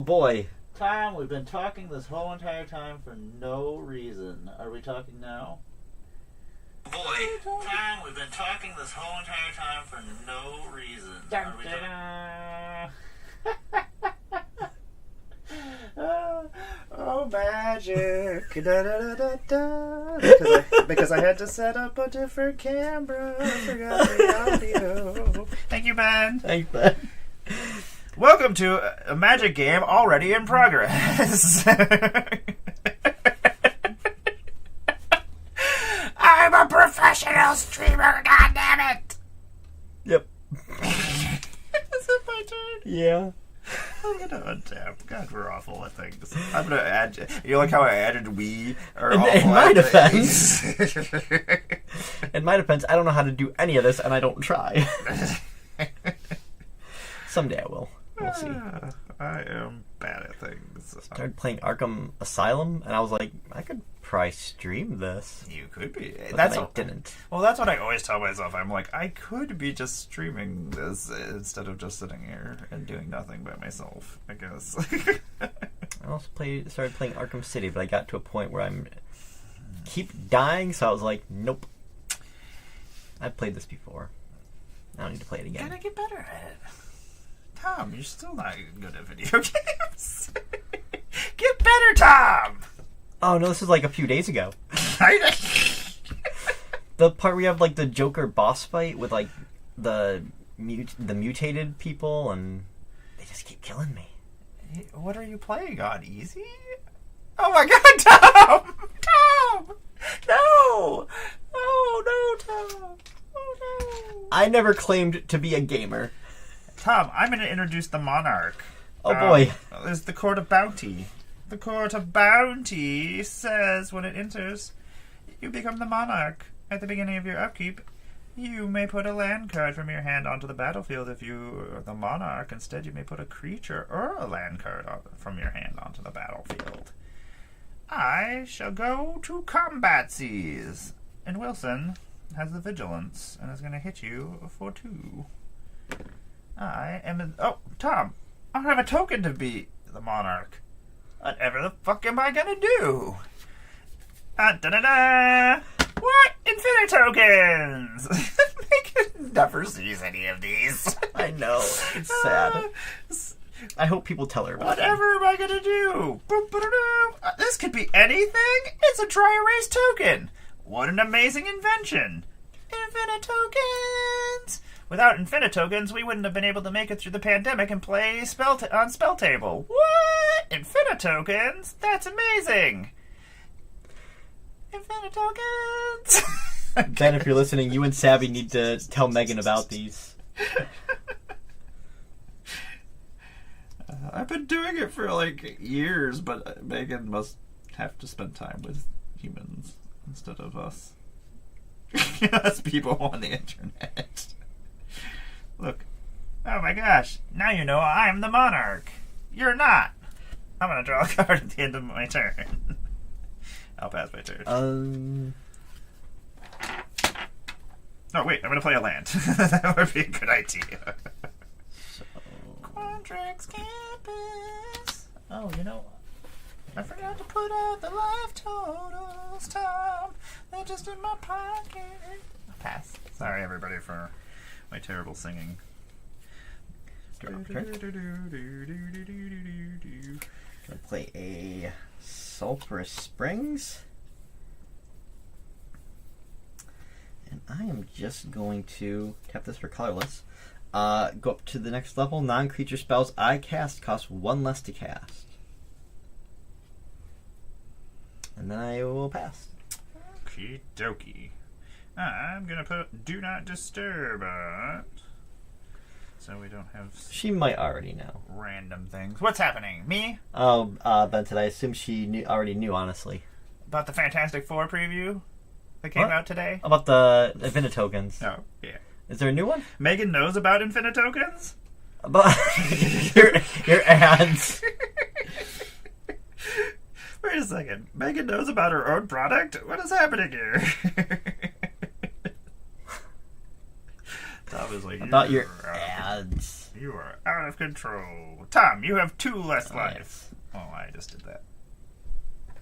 Boy. Tom, we've been talking this whole entire time for no reason. Are we talking now? Boy. Tom, we've been talking this whole entire time for no reason. Are we Oh, magic. Because I had to set up a different camera. I forgot the audio. Thank you, Ben. Thanks, Ben. Welcome to a magic game already in progress. I'm a professional streamer, goddammit! Yep. Is it my turn? Yeah. I'm gonna untap. God, we're awful at things. I'm gonna add. You like how I added we? In my defense, in my defense, I don't know how to do any of this, and I don't try. Someday I will. We'll see. I am bad at things. Started playing Arkham Asylum, and I was like, I could probably stream this. You could be. But That's then I didn't. Well, that's what I always tell myself. I'm like, I could be just streaming this instead of just sitting here and doing nothing by myself, I guess. I also started playing Arkham City, but I got to a point where I'm keep dying, so I was like, nope. I've played this before. I don't need to play it again. Gotta get better at it. Tom, you're still not good at video games. Get better, Tom! Oh, no, this is like a few days ago. The part where you have like the Joker boss fight with like the mutated people, and they just keep killing me. What are you playing on? Easy? Oh my god, Tom! Tom! No! Oh no, Tom! Oh no! I never claimed to be a gamer. Tom, I'm going to introduce the Monarch. Oh boy. There's the Court of Bounty. The Court of Bounty says when it enters, you become the Monarch. At the beginning of your upkeep, you may put a land card from your hand onto the battlefield. If you are the Monarch, instead you may put a creature or a land card from your hand onto the battlefield. I shall go to Combatsies. And Wilson has the Vigilance and is going to hit you for 2. I am oh, Tom, I don't have a token to be the Monarch. Whatever the fuck am I gonna do? Da-da-da! What? Infinite tokens! Megan never sees any of these. I know. It's sad. I hope people tell her about it. Whatever am I gonna do? This could be anything. It's a dry erase token. What an amazing invention. Infinite tokens! Without infinite tokens, we wouldn't have been able to make it through the pandemic and play on Spell Table. What? Infinite tokens? That's amazing! Infinite tokens! Ben, if you're listening, you and Savvy need to tell Megan about these. I've been doing it for like years, but Megan must have to spend time with humans instead of us. Us people on the internet. Look. Oh my gosh. Now you know I'm the Monarch. You're not. I'm going to draw a card at the end of my turn. I'll pass my turn. Oh, wait. I'm going to play a land. That would be a good idea. So... Quandrix Campus. Oh, you know, I forgot to put out the life totals, Tom. They're just in my pocket. I'll pass. Sorry, everybody, for my terrible singing. Gonna play a Sulphurous Springs. And I am just going to tap this for colorless. Go up to the next level. Non-creature spells I cast cost 1 less to cast. And then I will pass. Okie dokie. I'm gonna put Do Not Disturb on it, so we don't have She might already know. random things. What's happening? Me? Oh, Benton, I assume she already knew, honestly. About the Fantastic Four preview that came out today? About the Infinite Tokens. Oh, yeah. Is there a new one? Megan knows about Infinite Tokens? About your ads. Wait a second. Megan knows about her own product? What is happening here? Tom is like, About your out gods. You are out of control. Tom, you have 2 less Oh, life. yes. Oh, I just did that.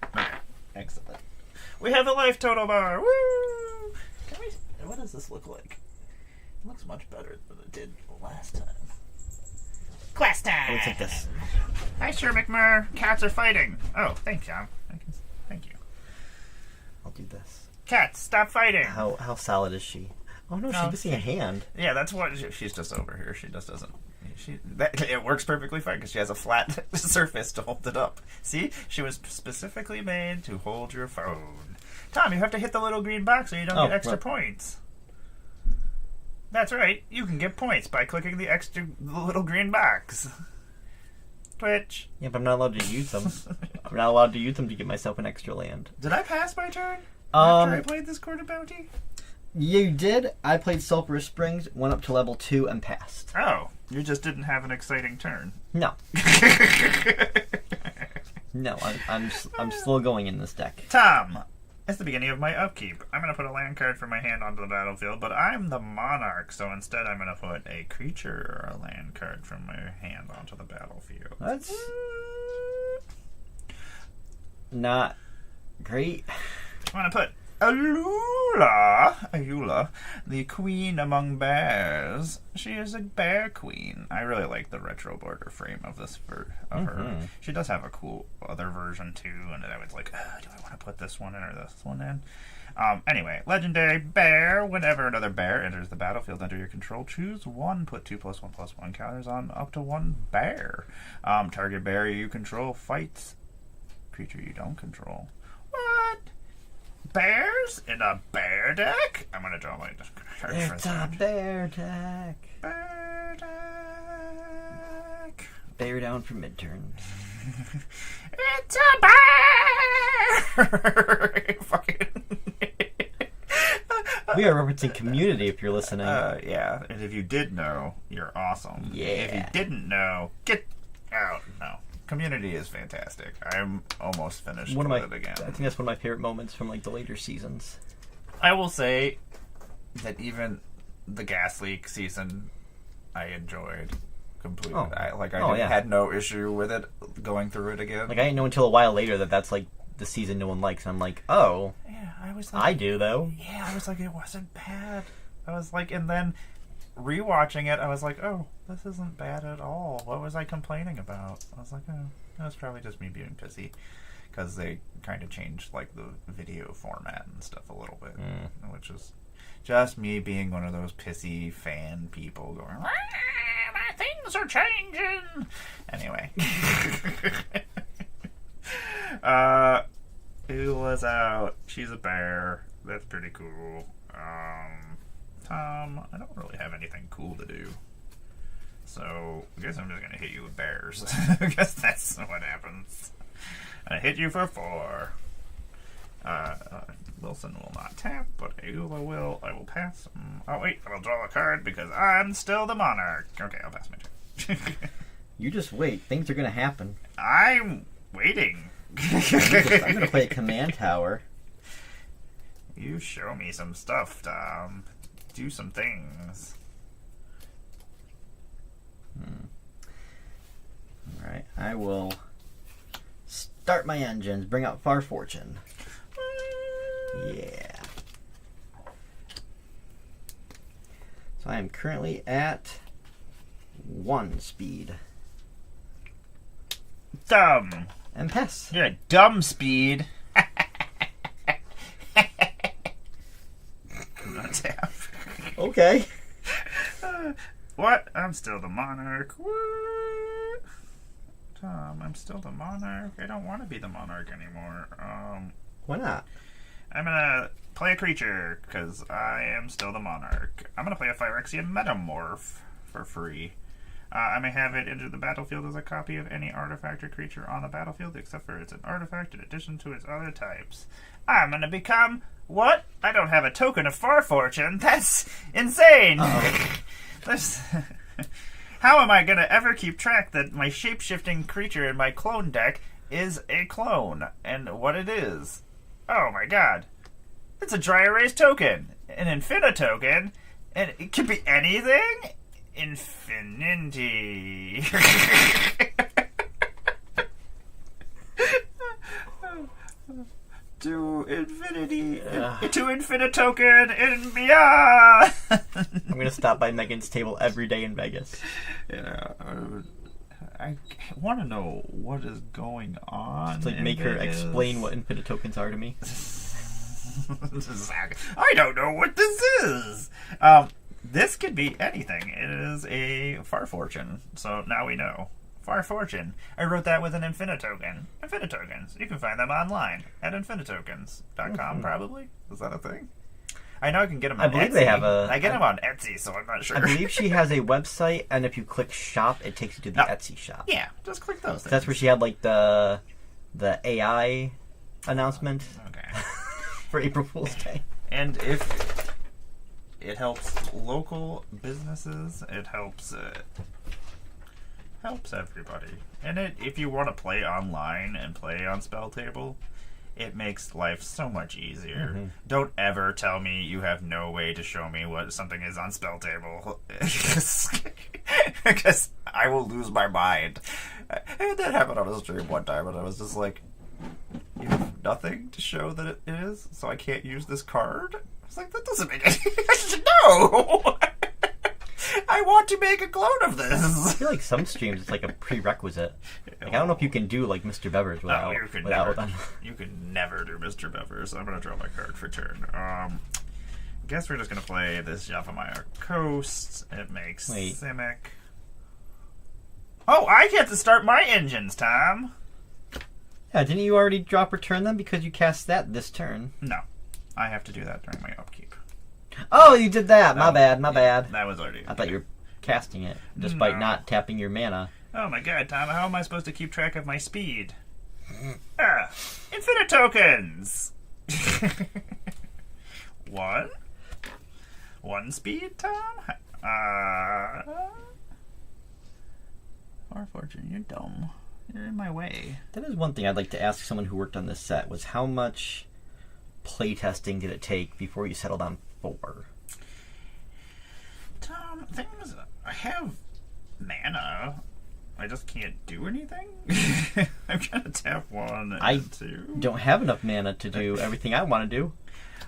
Okay, excellent. We have a life total bar. Woo! What does this look like? It looks much better than it did last time. Quest time! It looks like this. Hi, Sir McMurr. Cats are fighting. Oh, thanks, Tom. Thank you. I'll do this. Cats, stop fighting. How solid is she? Oh no, No, she's missing a hand. Yeah, that's what she's just over here. She just doesn't. It works perfectly fine because she has a flat surface to hold it up. See, she was specifically made to hold your phone. Tom, you have to hit the little green box so you don't get extra points. That's right. You can get points by clicking the little green box. Twitch. Yeah, but I'm not allowed to use them. I'm not allowed to use them to get myself an extra land. Did I pass my turn after I played this Court of Bounty? You did. I played Sulphurous Springs, went up to level 2, and passed. Oh, you just didn't have an exciting turn. No. No, I'm still going in this deck. Tom, it's the beginning of my upkeep. I'm going to put a land card from my hand onto the battlefield, but I'm the monarch, so instead I'm going to put a creature or a land card from my hand onto the battlefield. That's not great. I'm going to put Ayula, the queen among bears. She is a bear queen. I really like the retro border frame of this her. She does have a cool other version too, and I was like, do I want to put this one in or this one in? Anyway, legendary bear. Whenever another bear enters the battlefield under your control, choose one. Put 2+1/+1 counters on up to 1 bear. Target bear you control fights creature you don't control. What? Bears in a bear deck? I'm gonna draw my card for It's a that. bear deck. Bear deck. Bear down for midterms. It's a bear. Fucking. We are referencing Community if you're listening. Yeah, and if you did know, you're awesome. Yeah. If you didn't know, get out. No. Community is fantastic. I'm almost finished One of with my, it again. I think that's one of my favorite moments from like the later seasons. I will say that even the gas leak season, I enjoyed completely. Oh. I had no issue with it going through it again. Like I didn't know until a while later that that's like the season no one likes. I'm like, oh, yeah, I was like, I do though. yeah, I was like, it wasn't bad. I was like, and then rewatching it, I was like, oh, this isn't bad at all. What was I complaining about? I was like, oh, that was probably just me being pissy because they kind of changed like the video format and stuff a little bit, which is just me being one of those pissy fan people going, my things are changing. Anyway, Ula's out. She's a bear. That's pretty cool. Tom, I don't really have anything cool to do. So, I guess I'm just going to hit you with bears. I guess that's what happens. I hit you for 4. Wilson will not tap, but Ayula will. I will pass. Oh, wait, I will draw a card because I'm still the monarch. Okay, I'll pass my turn. You just wait. Things are gonna happen. I'm waiting. I'm gonna play a command tower. You show me some stuff, Tom. Do some things. Alright, I will start my engines, bring out Far Fortune. Yeah. So I am currently at 1 speed. Dumb. And pass. You're a dumb speed. Tap. Okay. What? I'm still the monarch. What? Tom, I'm still the monarch. I don't want to be the monarch anymore. Why not? I'm gonna play a creature because I am still the monarch. I'm gonna play a Phyrexian Metamorph for free. I may have it enter the battlefield as a copy of any artifact or creature on the battlefield, except for it's an artifact in addition to its other types. I'm gonna become what? I don't have a token of Far Fortune. That's insane. How am I gonna ever keep track that my shape-shifting creature in my clone deck is a clone and what it is? Oh my god. It's a dry erase token, an Infina token, and it could be anything? Infinity. To infinity, to infinite token in beyond. I'm gonna stop by Megan's table every day in Vegas. Yeah, I want to know what is going on. It's like in make her Vegas. explain what infinite tokens are to me. I don't know what this is. This could be anything. It is a Far Fortune, so now we know. Far Fortune. I wrote that with an Infinitokens. Infinitokens. You can find them online at infinitokens.com, probably. Is that a thing? I know I can get them on I believe Etsy. they have a- I get them on Etsy, so I'm not sure. I believe she has a website, and if you click shop, it takes you to the No. Etsy shop. Yeah, just click those things. That's where she had like the AI announcement Okay. for April Fool's Day. And if it helps local businesses, it helps everybody. And if you want to play online and play on Spell Table, it makes life so much easier. Mm-hmm. Don't ever tell me you have no way to show me what something is on Spell Table, because I will lose my mind. And that happened on a stream one time, and I was just like, you have nothing to show that it is, so I can't use this card? I was like, that doesn't make any sense. No! I want to make a clone of I this. feel like some streams it's like a prerequisite. Like I don't know if you can do like Mr. Beverage without. No, you could without never. them. You could never do Mr. Bever, so I'm gonna draw my card for turn. Guess we're just gonna play this Javameyer Coast. It makes Wait. Simic. Oh, I get to start my engines, Tom. Yeah, didn't you already drop return them because you cast that this turn? No, I have to do that during my upkeep. Oh, you did that. My No. bad. My bad. That was already. I thought you were casting it despite No. not tapping your mana. Oh my god, Tom, how am I supposed to keep track of my speed? Infinite tokens! One? One speed, Tom? Far Fortune, you're dumb. You're in my way. That is one thing I'd like to ask someone who worked on this set was how much playtesting did it take before you settled on 4? Tom, things. I have mana. I just can't do anything? I'm gonna tap 1 I and 2. don't have enough mana to do everything I want to do.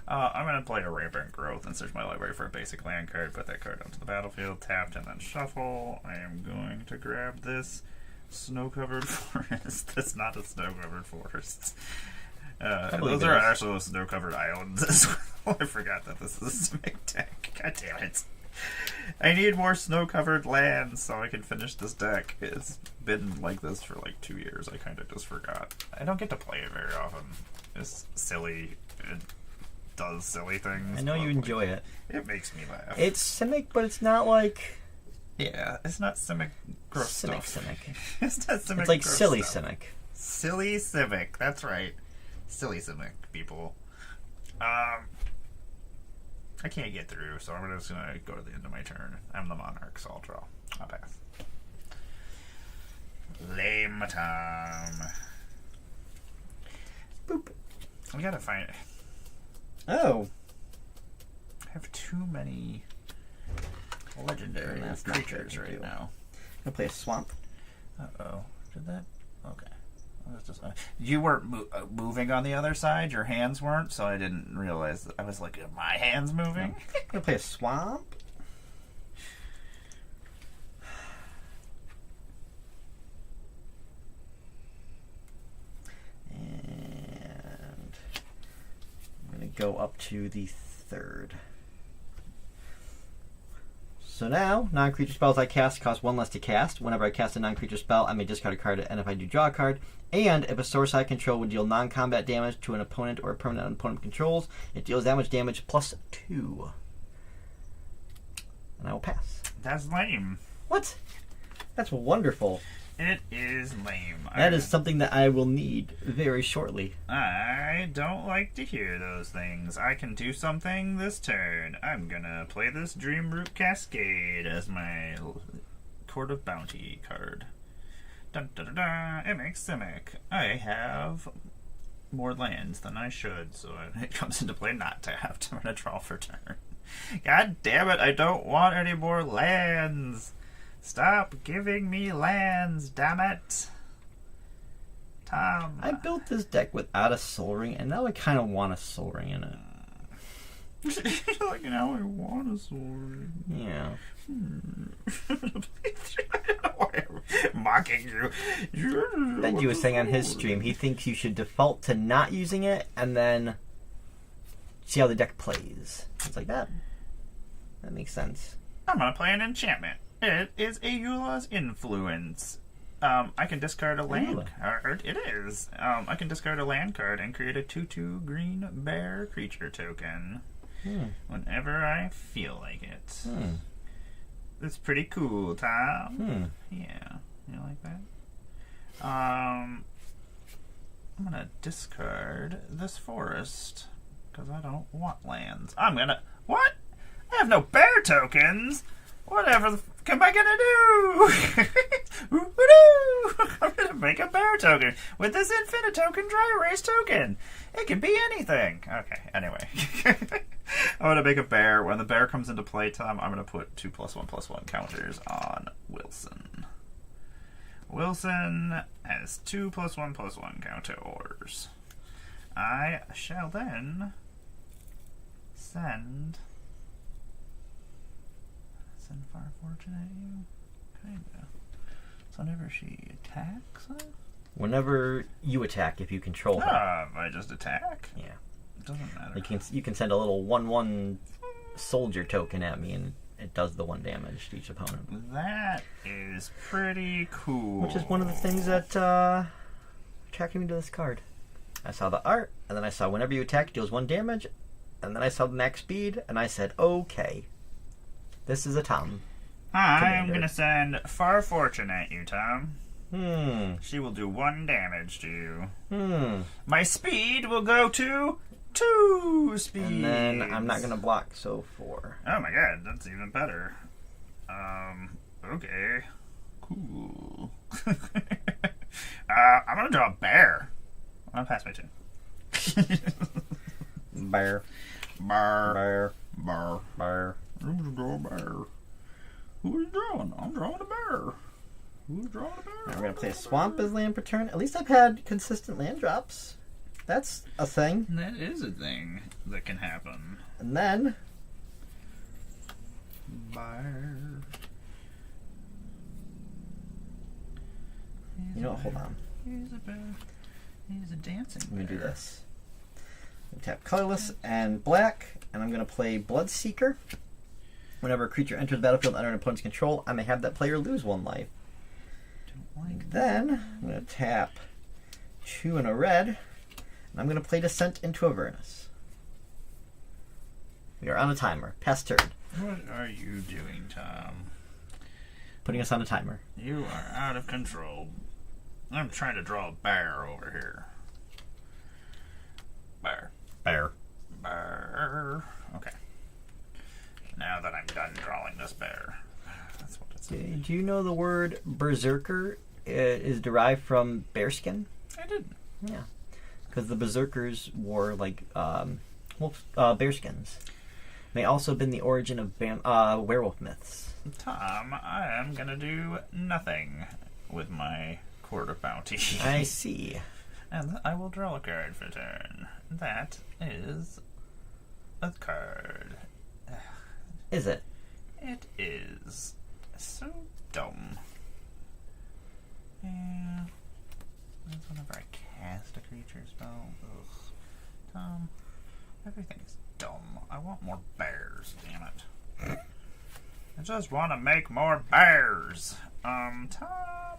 I'm going to play a Rampant Growth and search my library for a basic land card, put that card onto the battlefield, tapped, and then shuffle. I am going to grab this snow-covered forest. That's not a snow-covered forest. believe Those it are is. actual snow-covered islands as well. I forgot that this is a Simic deck. God damn it. I need more snow-covered lands so I can finish this deck. It's been like this for like 2 years. I kind of just forgot. I don't get to play it very often. It's silly. It does silly things. I know you but, enjoy it. It makes me laugh. It's Simic, but it's not like Yeah, it's not Simic gross Simic stuff. Simic. It's not Simic It's like gross silly stuff. Simic. Silly Simic. That's right. Silly Simic, people. I can't get through, so I'm just gonna go to the end of my turn. I'm the Monarch, so I'll draw. I'll pass. Lame time. Boop. We gotta find. Oh. I have too many legendary That's not creatures good to right do. now. I'm gonna play a swamp. Uh-oh. Did that? Okay. That's just, you weren't moving on the other side. Your hands weren't, so I didn't realize. I was like, are my hands moving? I'm gonna play a swamp. And I'm gonna go up to the 3rd. So now, non-creature spells I cast cost 1 less to cast. Whenever I cast a non-creature spell, I may discard a card, and if I do, draw a card. And if a source I control would deal non-combat damage to an opponent or a permanent opponent controls, it deals that much damage plus 2. And I will pass. That's lame. What? That's wonderful. It is lame. That is something that I will need very shortly. I don't like to hear those things. I can do something this turn. I'm gonna play this Dreamroot Cascade as my Court of Bounty card. Dun, dun, dun, dun. It makes Simic. I have more lands than I should, so it comes into play not tapped. I'm gonna draw for turn. God damn it, I don't want any more lands. Stop giving me lands, damn it. Tom. I built this deck without a Soul Ring, and now I kind of want a Soul Ring in it. Like, now I want a Soul Ring. Yeah. I don't know why I'm mocking you. Benji was saying on his stream, he thinks you should default to not using it, and then see how the deck plays. It's like that. That makes sense. I'm gonna play an enchantment. It is a Eula's Influence. I can discard a land Eula. card. It is. I can discard a land card and create a 2/2 green bear creature token whenever I feel like it. It's pretty cool, Tom. Yeah. You like that? I'm gonna discard this forest because I don't want lands. What? I have no bear tokens. Whatever the fuck am I gonna do? I'm gonna make a bear token with this infinite token dry erase token. It can be anything. Okay, anyway. I'm gonna make a bear. When the bear comes into play time, I'm gonna put 2+1/+1 counters on Wilson. Wilson has 2+1/+1 counters. I shall then send Far Fortune at you? Kinda. So whenever she attacks us? Whenever you attack, if you control her. If I just attack? Yeah. It doesn't matter. You can send a little 1/1 soldier token at me, and it does the 1 damage to each opponent. That is pretty cool. Which is one of the things that attracted me to this card. I saw the art, and then I saw whenever you attack, it deals 1 damage, and then I saw the max speed, and I said, okay. This is a Tom. I'm going to send Far Fortune at you, Tom. She will do 1 damage to you. My speed will go to 2 speed. And then I'm not going to block, so 4. Oh my god, that's even better. Okay. Cool. I'm going to draw a bear. I'm going to pass my turn. Bear. Bear. Bear. Bear. Bear. I'm gonna draw a bear. Who are you drawing? I'm drawing a bear. Who's drawing a bear? I'm going to play a swamp as land per turn. At least I've had consistent land drops. That's a thing. That is a thing that can happen. And then... Bear. You know what? Hold on. He's a bear. He's a dancing bear. Let me do this. I'm gonna tap colorless and black, and I'm going to play Bloodseeker. Whenever a creature enters the battlefield under an opponent's control, I may have that player lose 1 life. Then I'm going to tap 2 and a red, and I'm going to play Descent into Avernus. We are on a timer. Past turn. What are you doing, Tom? Putting us on a timer. You are out of control. I'm trying to draw a bear over here. Bear. Bear. Bear. Okay. Now that I'm done drawing this bear. That's what it's. Do you know the word berserker is derived from bearskin? I didn't. Yeah. Because the berserkers wore, like, bearskins. May also have been the origin of werewolf myths. Tom, I am going to do nothing with my Court of Bounty. I see. And I will draw a card for turn. That is a card. Is it? It is. So dumb. Yeah. That's whenever I cast a creature spell. Ugh. Tom, everything is dumb. I want more bears, damn it. I just want to make more bears. Tom. Tom.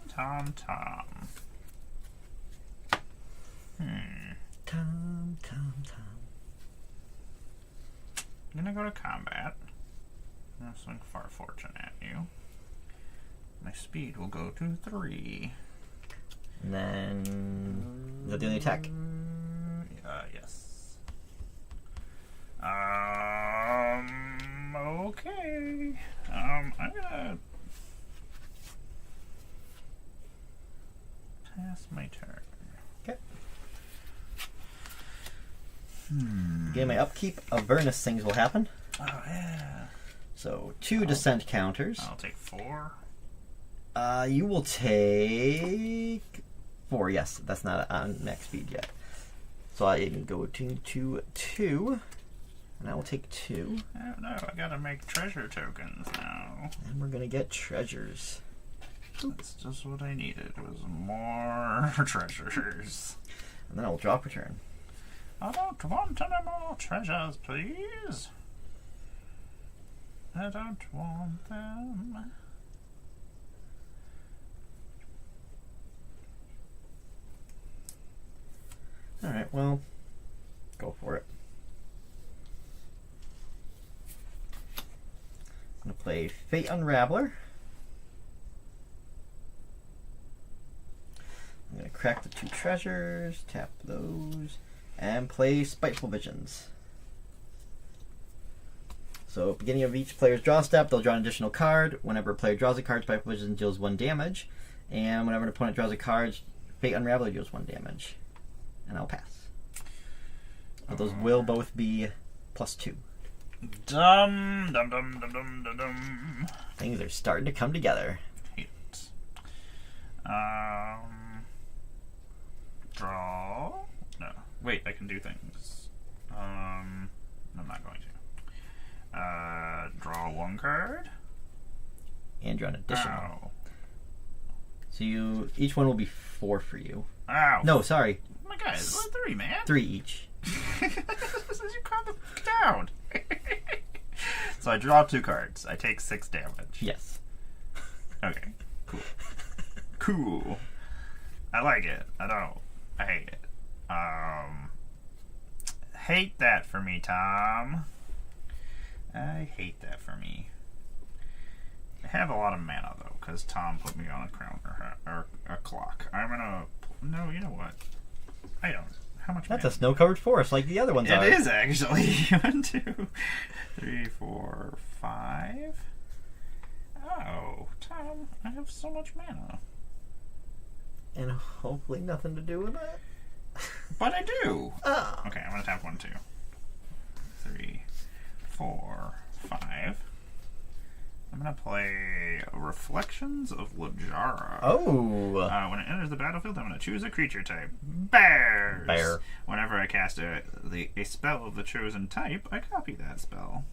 I'm gonna go to combat. I'm gonna swing Far Fortune at you. My speed will go to 3. And then... Is that the only attack? Yes. Okay. I'm gonna pass my turn. Okay. Getting my upkeep, Avernus things will happen. Oh, yeah. So 2 descent counters. I'll take 4. You will take 4. Yes, that's not on max speed yet. So I can go to 2, and I will take 2. Oh, no, I gotta make treasure tokens now. And we're gonna get treasures. That's just what I needed, was more treasures. And then I will drop return. I don't want any more treasures, please. I don't want them. Alright, well, go for it. I'm going to play Fate Unraveler. I'm going to crack the 2 treasures, tap those, and play Spiteful Visions. So, beginning of each player's draw step, they'll draw an additional card. Whenever a player draws a card, Spiteful Visions deals 1 damage. And whenever an opponent draws a card, Fate Unraveler deals 1 damage. And I'll pass. But those will both be +2. Dum dum dum dum dum dum dum. Things are starting to come together. Hate it. Draw. No. Wait, I can do things. I'm not going to. Draw 1 card. And draw an additional. Ow. So each one will be 4 for you. Ow. No, sorry. Oh my god, it's only 3, man. 3 each. You calm the fuck down. So I draw 2 cards. I take 6 damage. Yes. Okay. Cool. Cool. I like it. I don't. I hate it. Hate that for me, Tom. I hate that for me. I have a lot of mana though, because Tom put me on a crown or a clock. I'm gonna. No, you know what? I don't. How much? That's mana? a snow-covered forest like the other ones are. It is actually. 1, 2, 3, 4, 5. Oh, Tom, I have so much mana. And hopefully nothing to do with it. But I do. Oh. Okay, I'm gonna tap 1, 2, 3, 4, 5. I'm gonna play Reflections of Lajara. Oh. When it enters the battlefield, I'm gonna choose a creature type. Bears. Bear. Whenever I cast a spell of the chosen type, I copy that spell.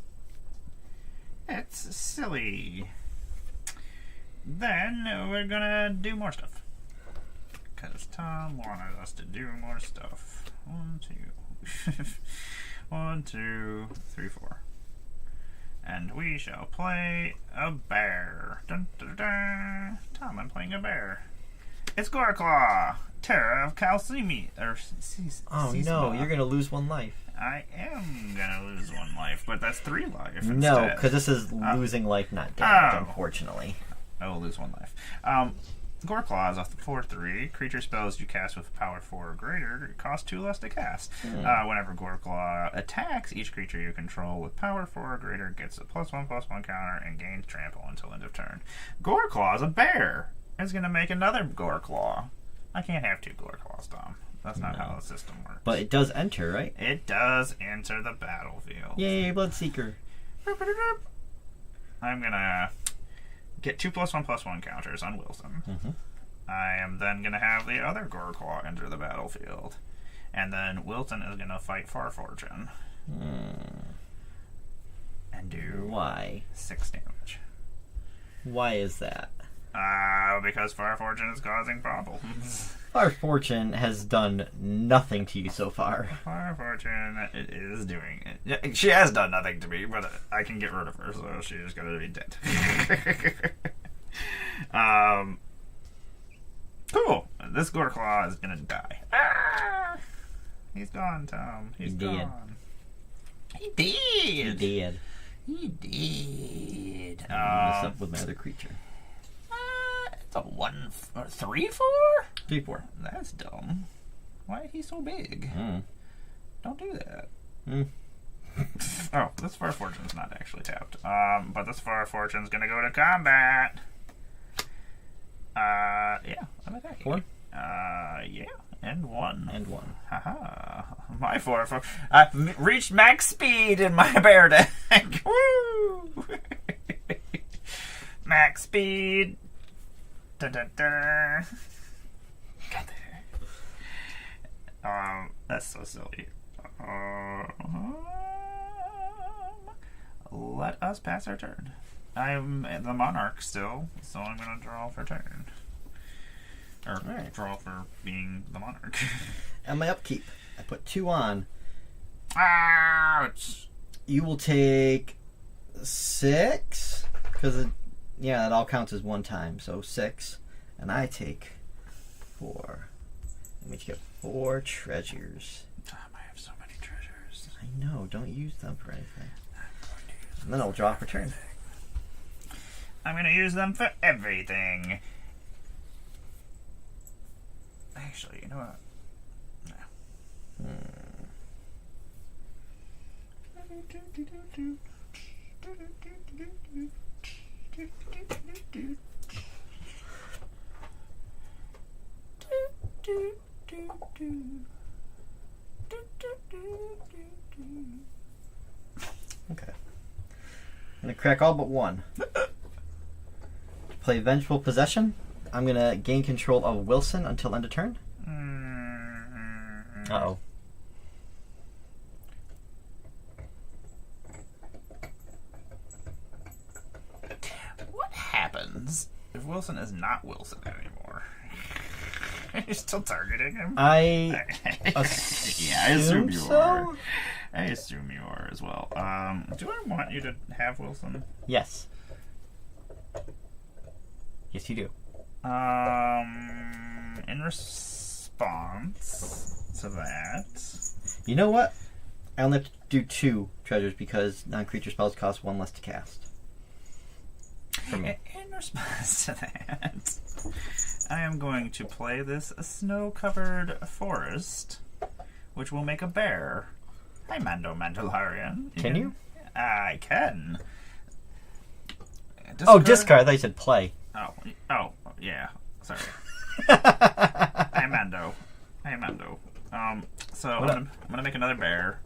It's silly. Then we're gonna do more stuff. Because Tom wanted us to do more stuff. 1, 2. 1, 2, 3, 4. And we shall play a bear. Dun, dun, dun. Tom, I'm playing a bear. It's Goreclaw, Terror of Calcimi. Oh no, you're gonna lose 1 life. I am gonna lose 1 life, but that's 3 life. No, instead. because this is losing life, not damage, Oh. unfortunately. I will lose 1 life. Goreclaw is a 4/3. Creature spells you cast with power 4 or greater cost 2 less to cast. Whenever Goreclaw attacks, each creature you control with power 4 or greater gets a +1/+1 counter and gains trample until end of turn. Goreclaw is a bear. It's going to make another Goreclaw. I can't have 2 Goreclaws, Tom. That's not how the system works. But it does enter, right? It does enter the battlefield. Yay, Bloodseeker. I'm going to get 2 +1/+1 counters on Wilson. Mm-hmm. I am then going to have the other Goreclaw enter the battlefield. And then Wilson is going to fight Farfortune. And do Why? 6 damage. Why is that? Because Farfortune is causing problems. Our fortune has done nothing to you so far. Farfortune is doing it. Yeah, she has done nothing to me, but I can get rid of her, so she's going to be dead. Cool. This Goreclaw is going to die. He's gone, Tom. He's gone. He did. He did. He did. Mess up with my other creature. It's a 1 or 3/4? 3/4. That's dumb. Why is he so big? Don't do that. Oh, this Farfortune's not actually tapped. But this Farfortune's gonna go to combat. Yeah, I'm attacking. 4? Yeah. And 1. And 1. Haha. My 4. I've reached max speed in my bear deck. Woo! Max speed. Dun, dun, dun. Got there. That's so silly. Let us pass our turn. I'm the monarch still, so I'm gonna draw for turn. Or draw for being the monarch. And my upkeep. I put 2 on. Ouch! You will take 6. Because, that all counts as 1 time. So 6. And I take 4. And we get 4 treasures. I have so many treasures. I know. Don't use them for anything. And then I'll draw for turn. I'm gonna use them for everything. Actually, you know what? Okay. I'm going to crack all but 1. Play Vengeful Possession. I'm going to gain control of Wilson until end of turn. Uh-oh. What happens if Wilson is not Wilson anymore? Are you still targeting him? I Yeah, I assume you so? are. I assume you are as well. Do I want you to have Wilson? Yes. Yes, you do. In response to that, You know what? I only have to do 2 treasures because non-creature spells cost 1 less to cast. For me. in response to that, I am going to play this snow-covered forest, which will make a bear. Hi, Mando Mandalorian. Can you? I can. Oh, discard. I thought you said play. Oh, yeah. Sorry. Hi, Mando. So I'm gonna make another bear,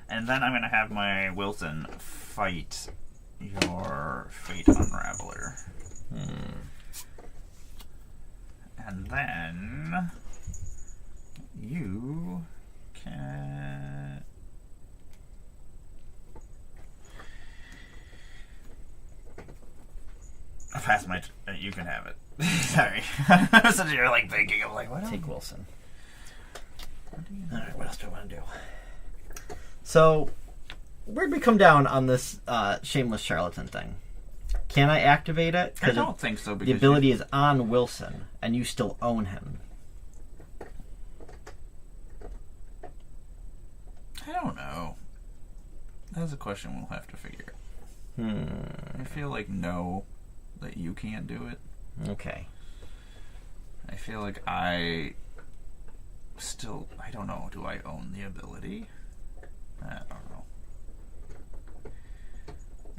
and then I'm gonna have my Wilson fight your Fate Unraveler. And then you can... I passed my... you can have it. Sorry. So you're like thinking of like, what? Take Wilson. Alright, what else do I want to do? So, where'd we come down on this Shameless Charlatan thing? Can I activate it? I don't think so. Because the ability is on Wilson, and you still own him. I don't know. That's a question we'll have to figure. I feel like no, that you can't do it. Okay. I feel like I don't know. Do I own the ability? I don't know.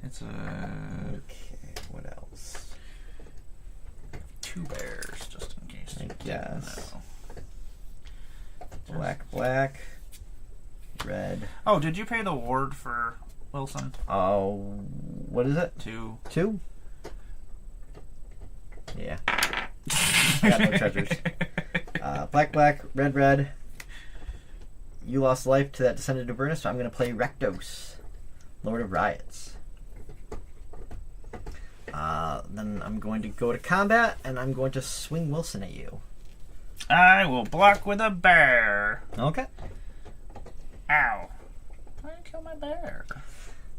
It's a... Okay, what else? 2 bears, just in case. I guess. No. Black, red. Oh, did you pay the ward for Wilson? Oh, what is it? 2. 2? Yeah. I got no treasures. Black, red. You lost life to that Descendant Avernus, so I'm going to play Rekdos, Lord of Riots. Then I'm going to go to combat, and I'm going to swing Wilson at you. I will block with a bear. Okay. Ow. Why did you kill my bear?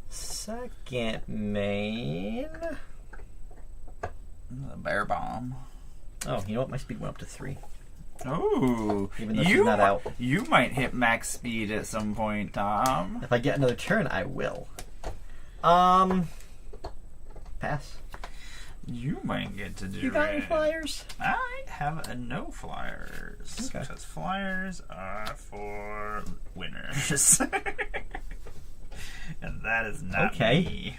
Second main. The bear bomb. Oh, you know what? My speed went up to 3. Oh, Even though she's not out. You might hit max speed at some point, Tom. If I get another turn, I will. Pass. You might get to do You got it. any flyers? I have no flyers. Okay. Because flyers are for winners. And that is not me.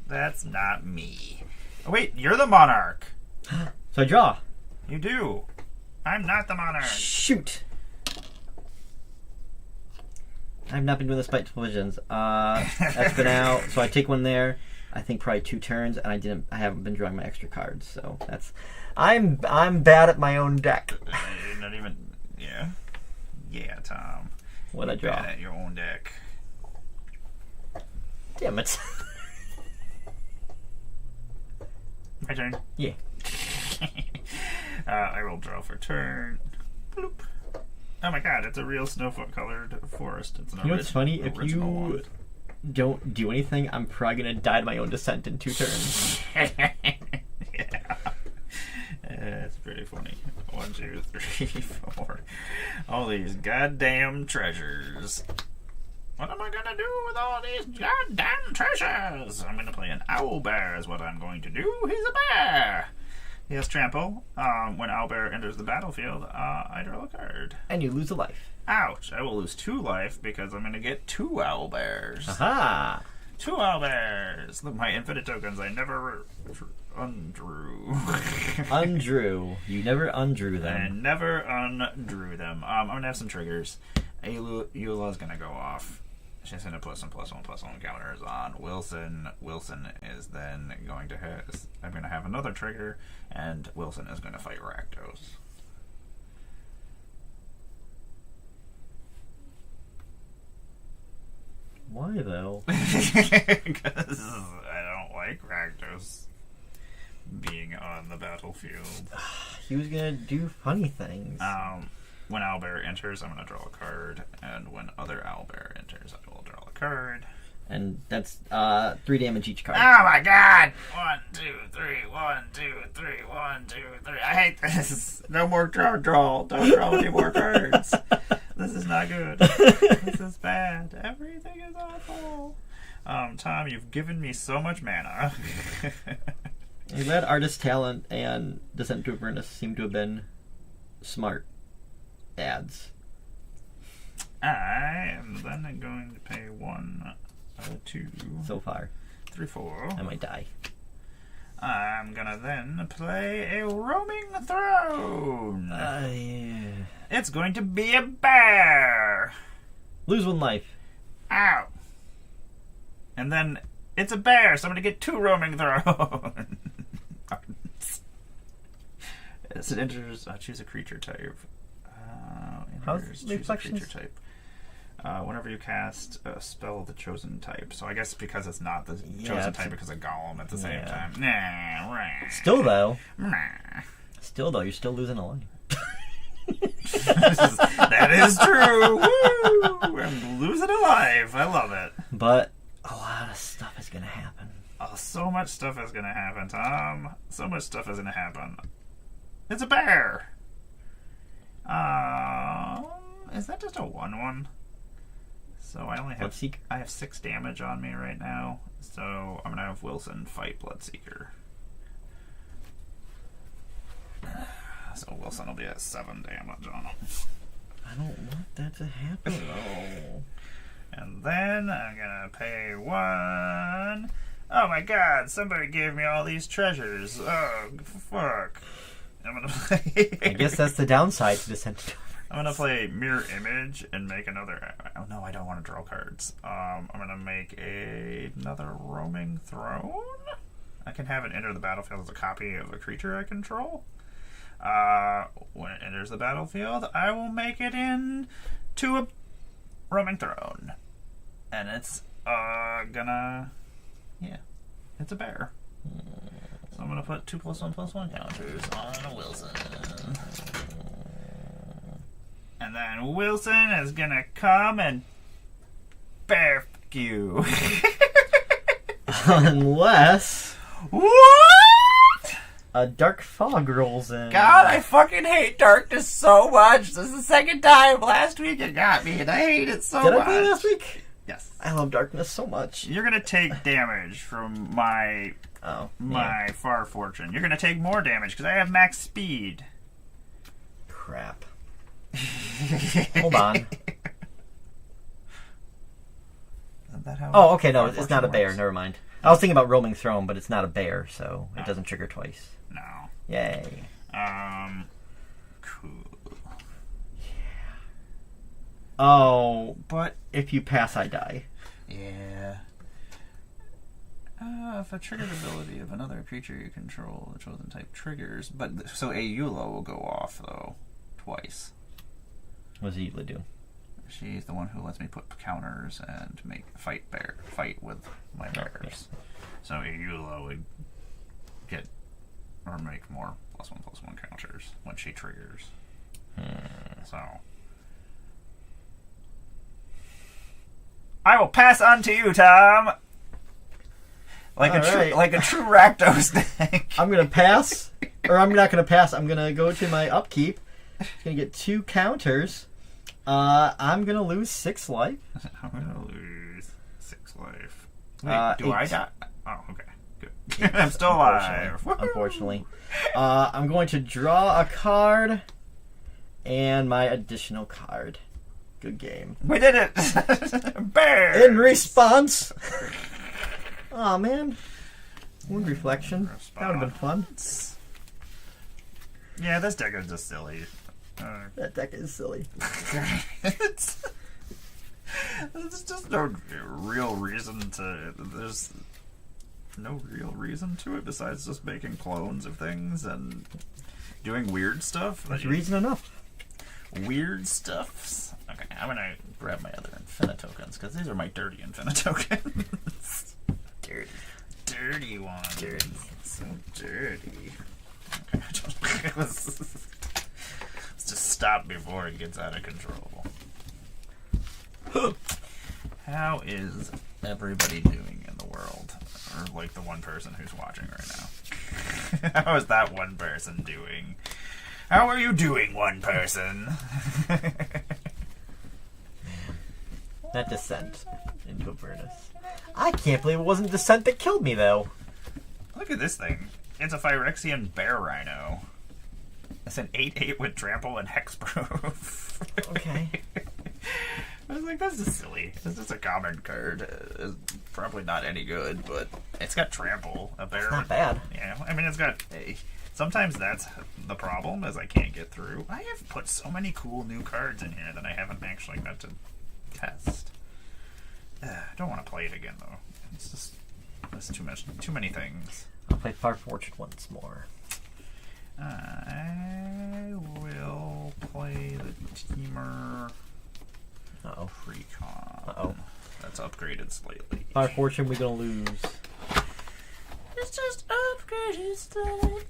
That's not me. Oh, wait, you're the monarch. So I draw. You do. I'm not the monarch. Shoot! I've not been doing the spiteful visions. That's been out, so I take one there. I think probably 2 turns, and I haven't been drawing my extra cards, so that's. I'm bad at my own deck. Not even. Yeah. Yeah, Tom. What I draw? Bad at your own deck. Damn it. My turn. Yeah. I will draw for turn. Bloop. Oh my god, it's a real snowfoot-colored forest. It's an You know what's funny? If original you one. don't do anything, I'm probably gonna die to my own descent in 2 turns. Yeah. It's pretty funny. 1, 2, 3, 4. All these goddamn treasures. What am I gonna do with all these goddamn treasures? I'm gonna play an owlbear is what I'm going to do. He's a bear! He has trample. When owlbear enters the battlefield, I draw a card. And you lose a life. Ouch! I will lose 2 life because I'm gonna get 2 owlbears. Aha! 2 owlbears! My infinite tokens I never undrew. Undrew. You never undrew I them. never undrew them. I'm gonna have some triggers. Eula's gonna go off. She's gonna put some +1/+1 counters on Wilson. Wilson is then going to have. I'm gonna have another trigger, and Wilson is gonna fight Rakdos. Why though? Because I don't like Rakdos being on the battlefield. He was gonna do funny things. When owlbear enters, I'm going to draw a card, and when other owlbear enters, I will draw a card. And that's 3 damage each card. Oh my god! 1, 2, 3, 1, 2, 3, 1, 2, 3. I hate this. No more draw. Don't draw any more cards. This is not good. This is bad. Everything is awful. Tom, you've given me so much mana. I'm glad Artist Talent and Descent to Avernus seem to have been smart ads. I am then going to pay 1, 2, So far. 3, 4. I might die. I'm gonna then play a roaming throne. Yeah. It's going to be a bear. Lose 1 life. Ow. And then it's a bear, so I'm gonna get 2 roaming thrones. As it enters, choose a creature type. How's Enters, the choose a reflections? creature type. Whenever you cast a spell of the chosen type. So I guess because it's not the chosen type because of Golem at the same time. Nah, rah. Still though, Nah. you're still losing a life. That is true. Woo! I'm losing a life. I love it. But a lot of stuff is gonna happen. Oh, so much stuff is gonna happen, Tom. So much stuff is gonna happen. It's a bear. Is that just a 1/1? So I only have Bloodseeker? I have 6 damage on me right now. So I'm gonna have Wilson fight Bloodseeker. So Wilson will be at 7 damage on him. I don't want that to happen though. And then I'm gonna pay 1. Oh my god, somebody gave me all these treasures. Oh, fuck. I'm gonna play. I guess that's the downside to Descent to Avernus. I'm gonna play Mirror Image and make another. Oh no, I don't want to draw cards. I'm gonna make another Roaming Throne. I can have it enter the battlefield as a copy of a creature I control. When it enters the battlefield, I will make it into a Roaming Throne, and it's it's a bear. So I'm gonna put 2+1/+1 counters on Wilson. And then Wilson is gonna come and bear you. Unless What? a dark fog rolls in. God, I fucking hate darkness so much. This is the second time. Last week it got me, and I hate it so Did much. I play last week? Yes. I love darkness so much. You're gonna take damage from my Far Fortune. You're gonna take more damage because I have max speed. Crap. Hold on. Isn't that how Oh, okay, no, Far it's Fortune not a bear. works? Never mind. I was thinking about Roaming Throne, but it's not a bear, so it doesn't trigger twice. No. Yay. cool. Oh, but if you pass, I die. Yeah. If a triggered ability of another creature you control, the chosen type triggers. But so Ayula will go off though, twice. What does Eula do? She's the one who lets me put counters and make fight with my bears. yeah. So Ayula would get or make more +1/+1 counters when she triggers. So I will pass on to you, Tom. Like All a true Rakdos deck. I'm gonna pass, or I'm not gonna pass. I'm gonna go to my upkeep. Gonna get 2 counters. I'm gonna lose 6 life. I'm gonna lose 6 life. Wait, do 8. I die? Oh, okay, good. I'm still alive. Unfortunately. I'm going to draw a card and my additional card. Good game. We did it! Bear! In response. Oh man. Wound reflection. That would have been fun. Yeah, this deck is just silly. That deck is silly. There's just no real reason to. There's no real reason to it besides just making clones of things and doing weird stuff. There's reason enough. Weird stuffs. Okay, I'm gonna grab my other Infinitokens because these are my dirty Infinitokens. Dirty ones. Dirty. So dirty. Okay, let's just stop before it gets out of control. How is everybody doing in the world? Or like the one person who's watching right now? How is that one person doing? How are you doing, one person? That descent into Avernus. I can't believe it wasn't descent that killed me though. Look at this thing. It's a Phyrexian Bear Rhino. It's an 8/8 with trample and hexproof. Okay. I was like, that's just silly. It's just a common card. It's probably not any good, but it's got trample. A bear. It's not bad. Yeah, I mean, it's got. Sometimes that's the problem, is I can't get through. I have put so many cool new cards in here that I haven't actually got to test. I don't want to play it again though. It's just there's too many things. I'll play Farforged once more. I will play the Teamer Uh-oh. Precon. Uh-oh. That's upgraded slightly. Fire Fortune, we're gonna lose. It's just upgraded slightly.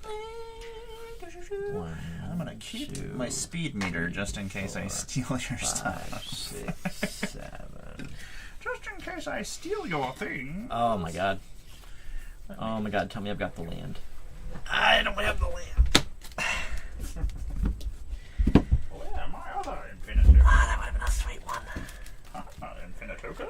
One, I'm gonna keep 2, my speed meter just in case I 4, steal your 5, stuff. 6, 7. Just in case I steal your thing. Oh my god. Oh my god, tell me I've got the land. I don't have the land. Where are my other Infinitokens? Ah, that would have been a sweet one. Infinitokens?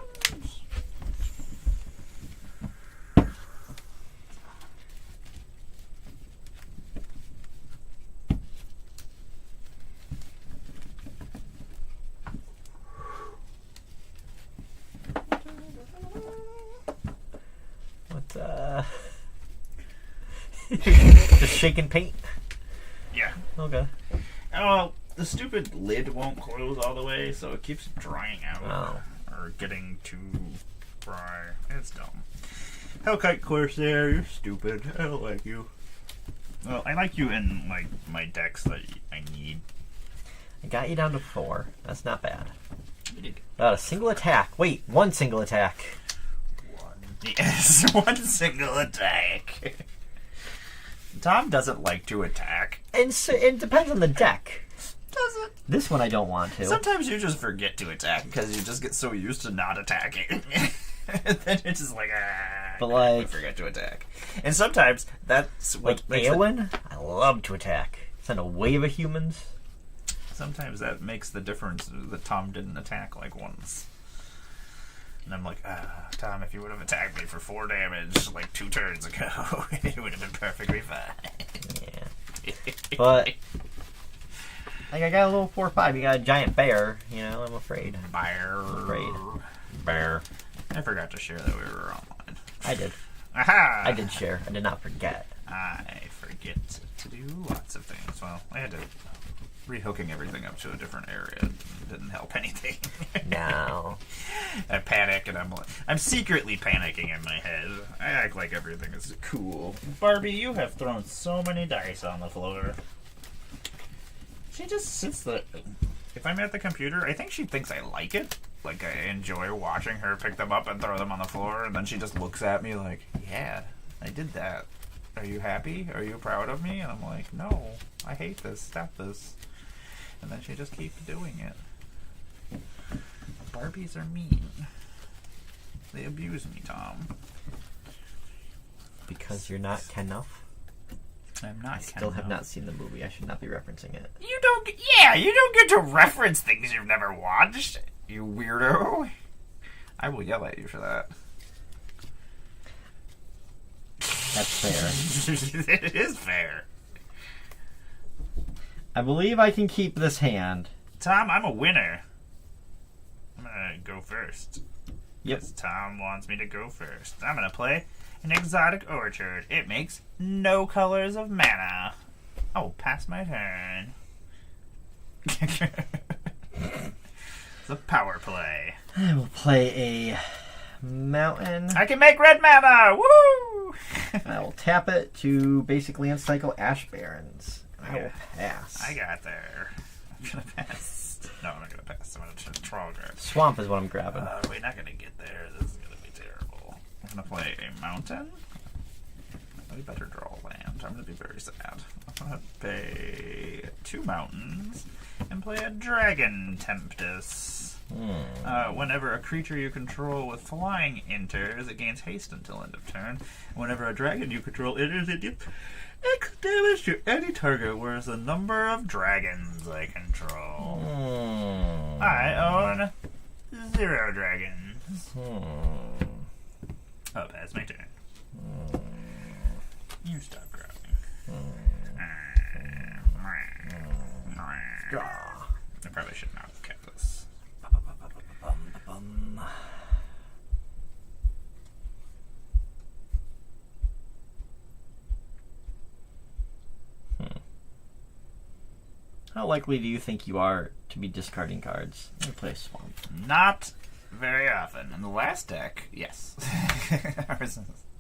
What, just shaking paint? Yeah. Okay. Oh, the stupid lid won't close all the way, so it keeps drying out. Oh. Or getting too dry. It's dumb. Hellkite Corsair, you're stupid. I don't like you. Well, I like you in like my decks that I need. I got you down to 4. That's not bad. You did Not a single attack. Wait, 1 single attack. one. Yes, one single attack. Tom doesn't like to attack. And so, it depends on the deck. Does it? This one I don't want to. Sometimes you just forget to attack because you just get so used to not attacking. And then you're just like, But I like, forget to attack. And sometimes that's what like makes Eowyn, I love to attack. Send a wave of humans. sometimes that makes the difference that Tom didn't attack like once. And I'm like, Tom, if you would have attacked me for 4 damage like 2 turns ago, it would have been perfectly fine. Yeah. But like I got a little 4/5. You got a giant bear. You know, I'm afraid. Bear. Afraid. Bear. I forgot to share that we were online. I did. Aha! I did share. I did not forget. I forget to do lots of things. Well, I had to Rehooking everything up to a different area didn't help anything. No. I panic and I'm secretly panicking in my head. I act like everything is cool. Barbie, you have thrown so many dice on the floor. She just sits there. If I'm at the computer, I think she thinks I like it. Like, I enjoy watching her pick them up and throw them on the floor, and then she just looks at me like, yeah, I did that. Are you happy? Are you proud of me? And I'm like, no, I hate this. Stop this. And then she just keeps doing it. Barbies are mean. They abuse me, Tom. Because you're not enough. I'm not. I still have not seen the movie. I should not be referencing it. You don't get to reference things you've never watched, you weirdo. I will yell at you for that. That's fair. It is fair. I believe I can keep this hand. Tom, I'm a winner. I'm gonna go first. Yep. Yes, Tom wants me to go first. I'm gonna play an exotic orchard. It makes no colors of mana. Oh, pass my turn. It's a power play. I will play a mountain. I can make red mana! Woo! I will tap it to basically uncycle Ash Barrens. I will Okay. pass. I got there. I'm gonna pass. No, I'm not gonna pass. I'm gonna troll grab. Swamp is what I'm grabbing. We're not gonna get there. This is gonna be terrible. I'm gonna play a mountain. We better draw a land. I'm gonna be very sad. I'm gonna pay 2 mountains and play a Dragon Tempest. Whenever a creature you control with flying enters, it gains haste until end of turn. Whenever a dragon you control enters, it deals X damage to any target, whereas the number of dragons I control. I own 0 dragons. Oh, that's my turn. You stop grabbing. I probably should not have kept this. How likely do you think you are to be discarding cards? Let me play Swamp. Not very often. In the last deck, yes. I was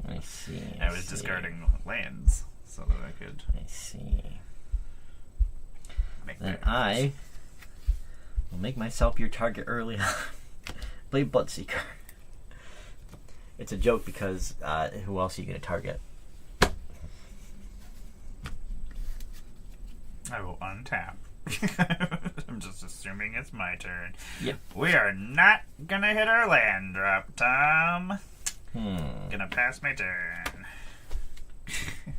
I see. discarding lands so that I could I see. make Then that. I will make myself your target early on. Play Bloodseeker. It's a joke because who else are you going to target? I will untap. I'm just assuming it's my turn. Yep. We are not gonna hit our land drop, Tom. Gonna pass my turn.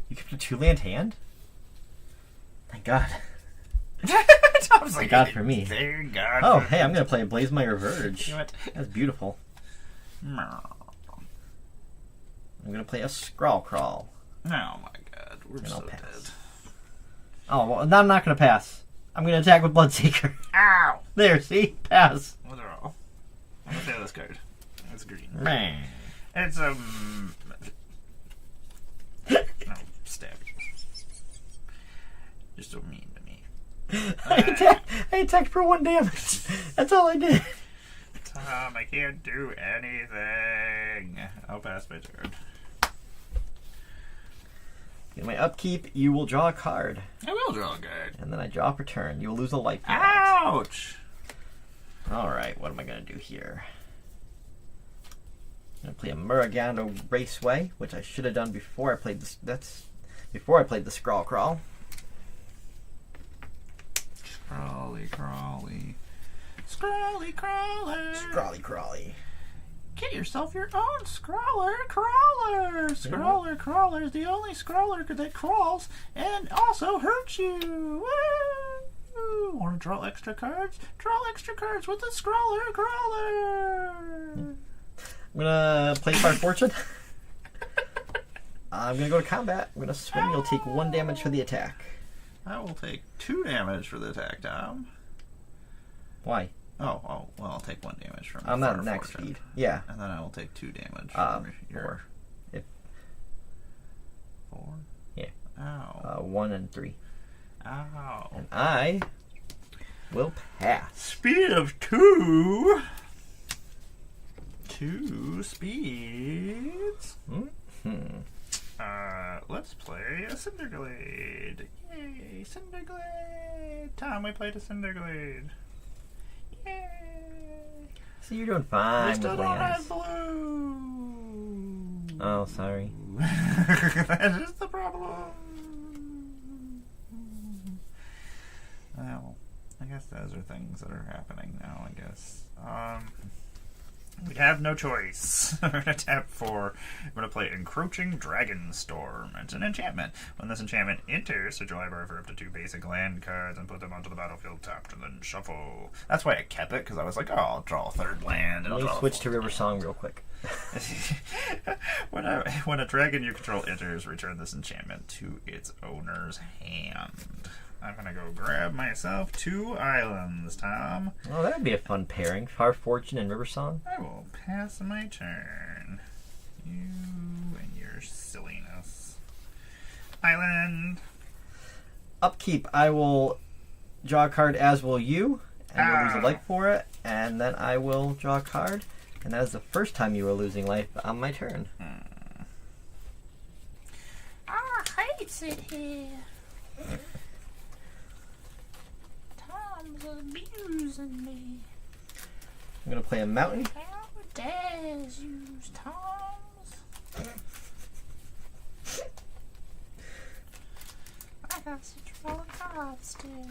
You kept a 2-land hand? Thank God. Tom's Thank God for me. Thank God. Oh, for hey, I'm going to play Blazemire Verge. You know what? That's beautiful. I'm going to play a Scrawl Crawl. Oh my God, we're And so I'll dead. pass. Oh, well, now I'm not going to pass. I'm going to attack with Bloodseeker. Ow! There, see? Pass. Withdrawal. I'm gonna play this card. It's green. Man. It's no, stab. You're so mean to me. I attacked for 1 damage. That's all I did. Tom, I can't do anything. I'll pass my turn. In my upkeep, you will draw a card. I will draw a card. And then I draw for turn. You will lose a life. Ouch! Alright, what am I going to do here? I'm going to play a Muragando Raceway, which I should have done before I played this. That's before I played the Scrawl Crawl. Crawly, crawly. Scrawly, crawler. Scrawly Crawly. Get yourself your own Scrawler Crawler. Scrawler Crawler is the only Scrawler that crawls and also hurts you. Woo! Want to draw extra cards? Draw extra cards with the Scrawler Crawler. I'm going to play Fire Fortune. I'm going to go to combat. I'm going to swing. You'll take 1 damage for the attack. I will take 2 damage for the attack, Tom. Why? Oh, well, I'll take 1 damage from I'm not Fire next Fortune. speed. Yeah. And then I will take 2 damage 4. from your... If 4? Yeah. Ow. 1 and 3. Ow. And I will pass. Speed of 2. 2 speeds. Let's play a Cinderglade. Yay, Cinderglade. Tom, we played a Cinderglade. Yay. See, you're doing fine We with still don't lands. have blue. Oh, sorry. That is the problem. Well, I guess those are things that are happening now, I guess. We have no choice. We're going to tap 4. We're going to play Encroaching Dragonstorm. It's an enchantment. When this enchantment enters, search your library for up to 2 basic land cards and put them onto the battlefield tapped and then shuffle. That's why I kept it, because I was like, oh, I'll draw a 3rd land. And Let I'll me draw a switch to 4th River land. Song real quick. When a dragon you control enters, return this enchantment to its owner's hand. I'm gonna go grab myself 2 islands, Tom. Oh, that would be a fun pairing. Far Fortune and River Song. I will pass my turn. You and your silliness. Island. Upkeep, I will draw a card, as will you, and you'll lose a Ah. life for it, and then I will draw a card, and that is the first time you were losing life on my turn. I hates it here. Tom's abusing me. I'm going to play a mountain. How dares use Tom's? I got to draw cards still.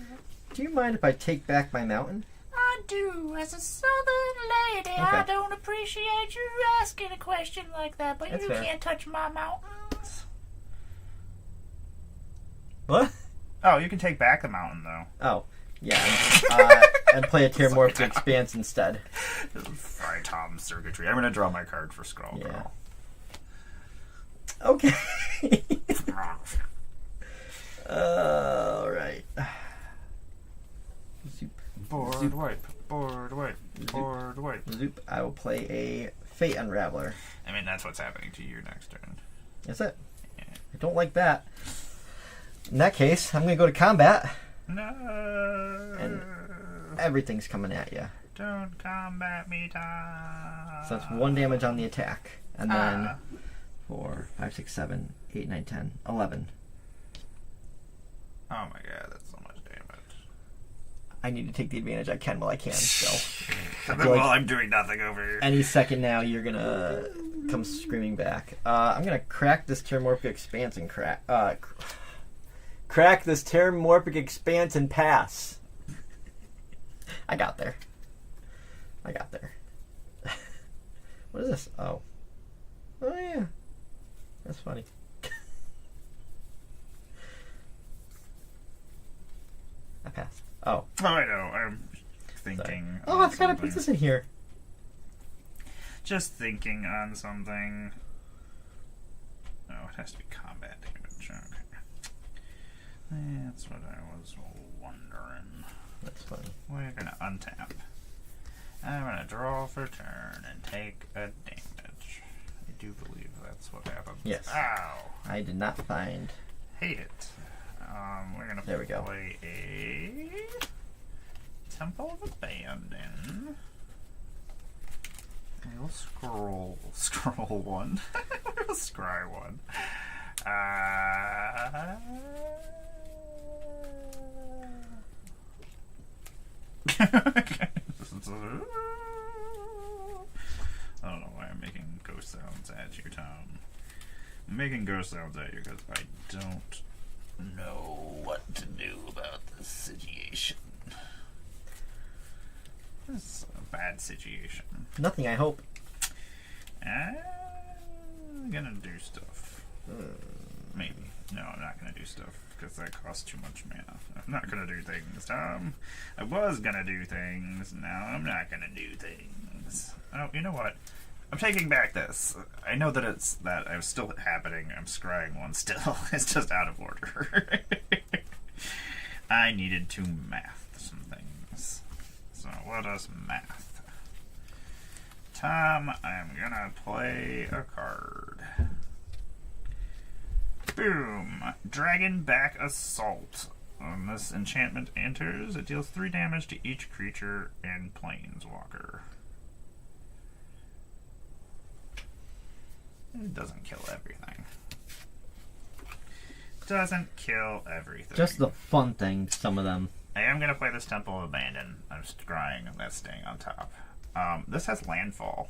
Do you mind if I take back my mountain? I do. As a southern lady, I Okay. don't appreciate you asking a question like that, but That's you fair. can't touch my mountains. What? Oh, you can take back the mountain, though. Oh, yeah. And play a Terramorphic Expanse instead. Fry Tom's circuitry. I'm gonna draw my card for Scroll Yeah. Girl. Okay. Alright. Zoop. Board wipe. Board wipe. Board wipe. Zoop. I will play a Fate Unraveler. I mean, that's what's happening to you next turn. That's it. Yeah. I don't like that. In that case, I'm going to go to combat. No. And everything's coming at you. Don't combat me, Tom. So that's 1 damage on the attack. And then Ah. 4, 5, 6, 7, 8, 9, 10, 11. Oh my god, that's so much damage. I need to take the advantage I can while I can. So Well, like- I'm doing nothing over here. any second now, you're going to come screaming back. I'm going to crack this Terramorphic Expanse and crack this Terramorphic Expanse and pass. I got there. What is this? Oh, yeah. That's funny. I passed. Oh. Oh, I know. I'm thinking. Sorry. on Oh, I forgot to something. put this in here. Just thinking on something. Oh, it has to be combat damage. Okay. That's what I was wondering. That's funny. We're gonna untap. I'm gonna draw for turn and take a damage. I do believe that's what happens. Yes. Ow! I did not find. Hate it. We're gonna There we go. play a Temple of Abandon. We'll scroll one. We'll scry one. I don't know why I'm making ghost sounds at you, Tom. I'm making ghost sounds at you because I don't know what to do about this situation. This is a bad situation. Nothing, I hope. I'm gonna do stuff. Maybe. No, I'm not gonna do stuff because that costs too much mana. I'm not gonna do things, Tom. I was gonna do things. Now I'm not gonna do things. Oh, you know what? I'm taking back this. I know that it's still happening. I'm scrying one still. It's just out of order. I needed to math some things. So let us math. Tom, I'm gonna play a card. Boom! Dragonback Assault. When this enchantment enters, it deals 3 damage to each creature and planeswalker. It doesn't kill everything. Doesn't kill everything. Just the fun things, some of them. I am going to play this Temple of Abandon. I'm scrying, and that's staying on top. This has landfall.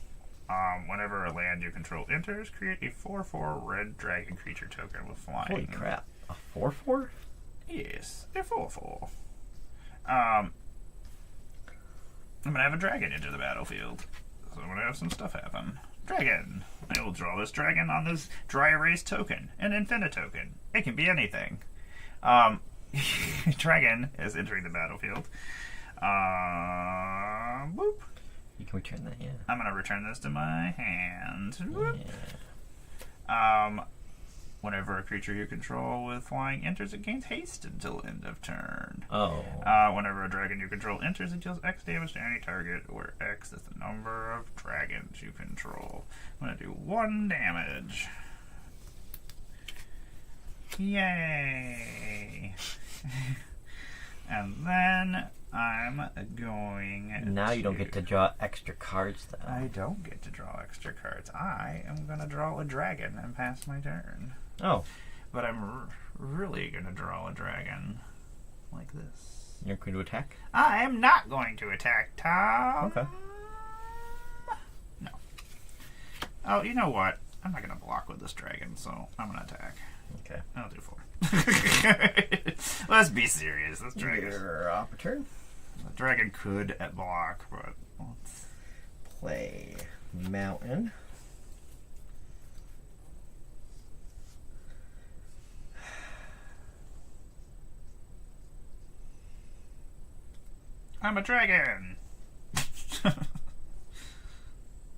Whenever a land you control enters, create a 4/4 red dragon creature token with flying. Holy crap. A 4/4? Yes, a 4/4. I'm going to have a dragon enter the battlefield. So I'm going to have some stuff happen. Dragon. I will draw this dragon on this dry erase token, an infinite token. It can be anything. Dragon is entering the battlefield. Boop. You can return that, yeah. I'm going to return this to my hand. Whoop. Yeah. Whenever a creature you control with flying enters, it gains haste until end of turn. Oh. Whenever a dragon you control enters, it deals X damage to any target, where X is the number of dragons you control. I'm going to do 1 damage. Yay! And then I'm going Now you don't get to draw extra cards, though. I don't get to draw extra cards. I am going to draw a dragon and pass my turn. Oh. But I'm really going to draw a dragon like this. You're going to attack? I am not going to attack, Tom. Okay. No. Oh, you know what? I'm not going to block with this dragon, so I'm going to attack. Okay. I'll do 4. Let's be serious. This dragon, Your turn. the dragon could block, but let's... Play Mountain. I'm a dragon.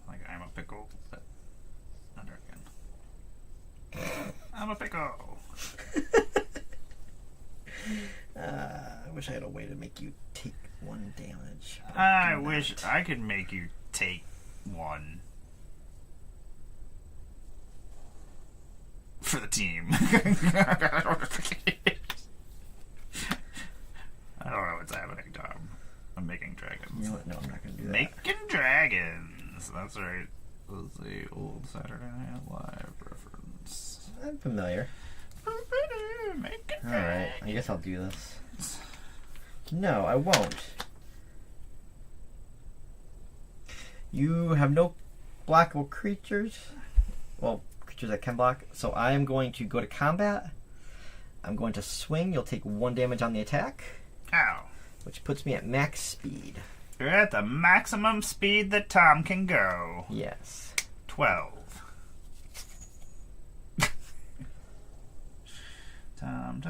Like I'm a pickle, but a dragon. I'm a pickle. I wish I had a way to make you take 1 damage. but I do wish not. I could make you take 1 for the team. I don't know what's happening, Tom. I'm making dragons. You know what? No, I'm not going to do that. Making dragons. That's right. This is the old Saturday Night Live reference. I'm familiar. Making Alright, I guess I'll do this. No, I won't. You have no blockable creatures. Well, creatures that can block. So I am going to go to combat. I'm going to swing. You'll take 1 damage on the attack, Ow. which puts me at max speed. You're at the maximum speed that Tom can go. Yes. 12. Tom.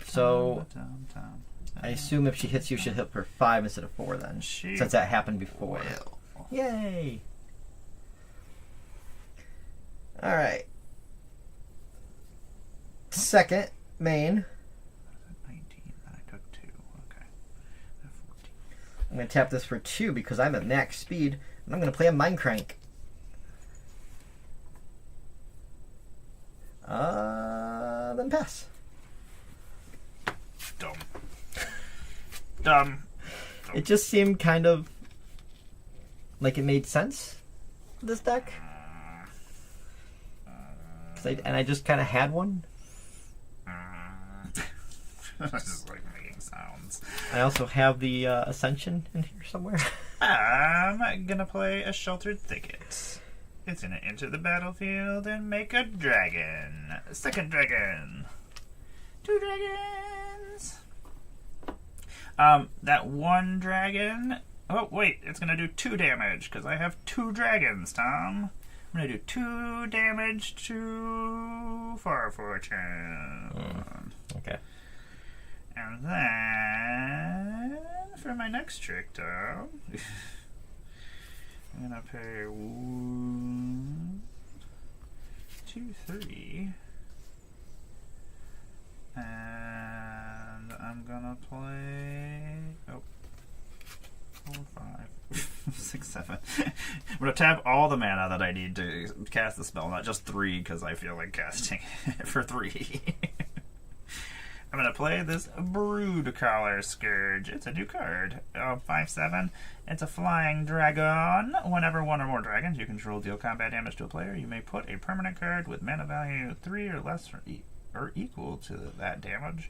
So, Tom. I assume if she hits you, she'll hit for 5 instead of 4 then. She Since that happened before. will. Yay! Alright. Second main. 19. I took 2. Okay. 14. I'm going to tap this for 2 because I'm at max speed. And I'm going to play a Mindcrank. Then pass. Dumb. It just seemed kind of like it made sense for this deck. And I just kind of had one. Just like making sounds. I also have the Ascension in here somewhere. I'm gonna play a Sheltered Thicket. It's gonna enter the battlefield and make a dragon. A second dragon. 2 dragons. That 1 dragon. Oh, wait, it's gonna do 2 damage because I have 2 dragons, Tom. I'm gonna do 2 damage to Far Fortune. Okay. And then, for my next trick, Tom, I'm gonna pay 1, 2, 3, and I'm gonna play 4, 5, 6, 7. I'm gonna tap all the mana that I need to cast the spell, not just 3, because I feel like casting it for 3. I'm going to play this Brood Collar Scourge. It's a new card. 5/7. It's a flying dragon. Whenever one or more dragons you control deal combat damage to a player, you may put a permanent card with mana value 3 or less or equal to that damage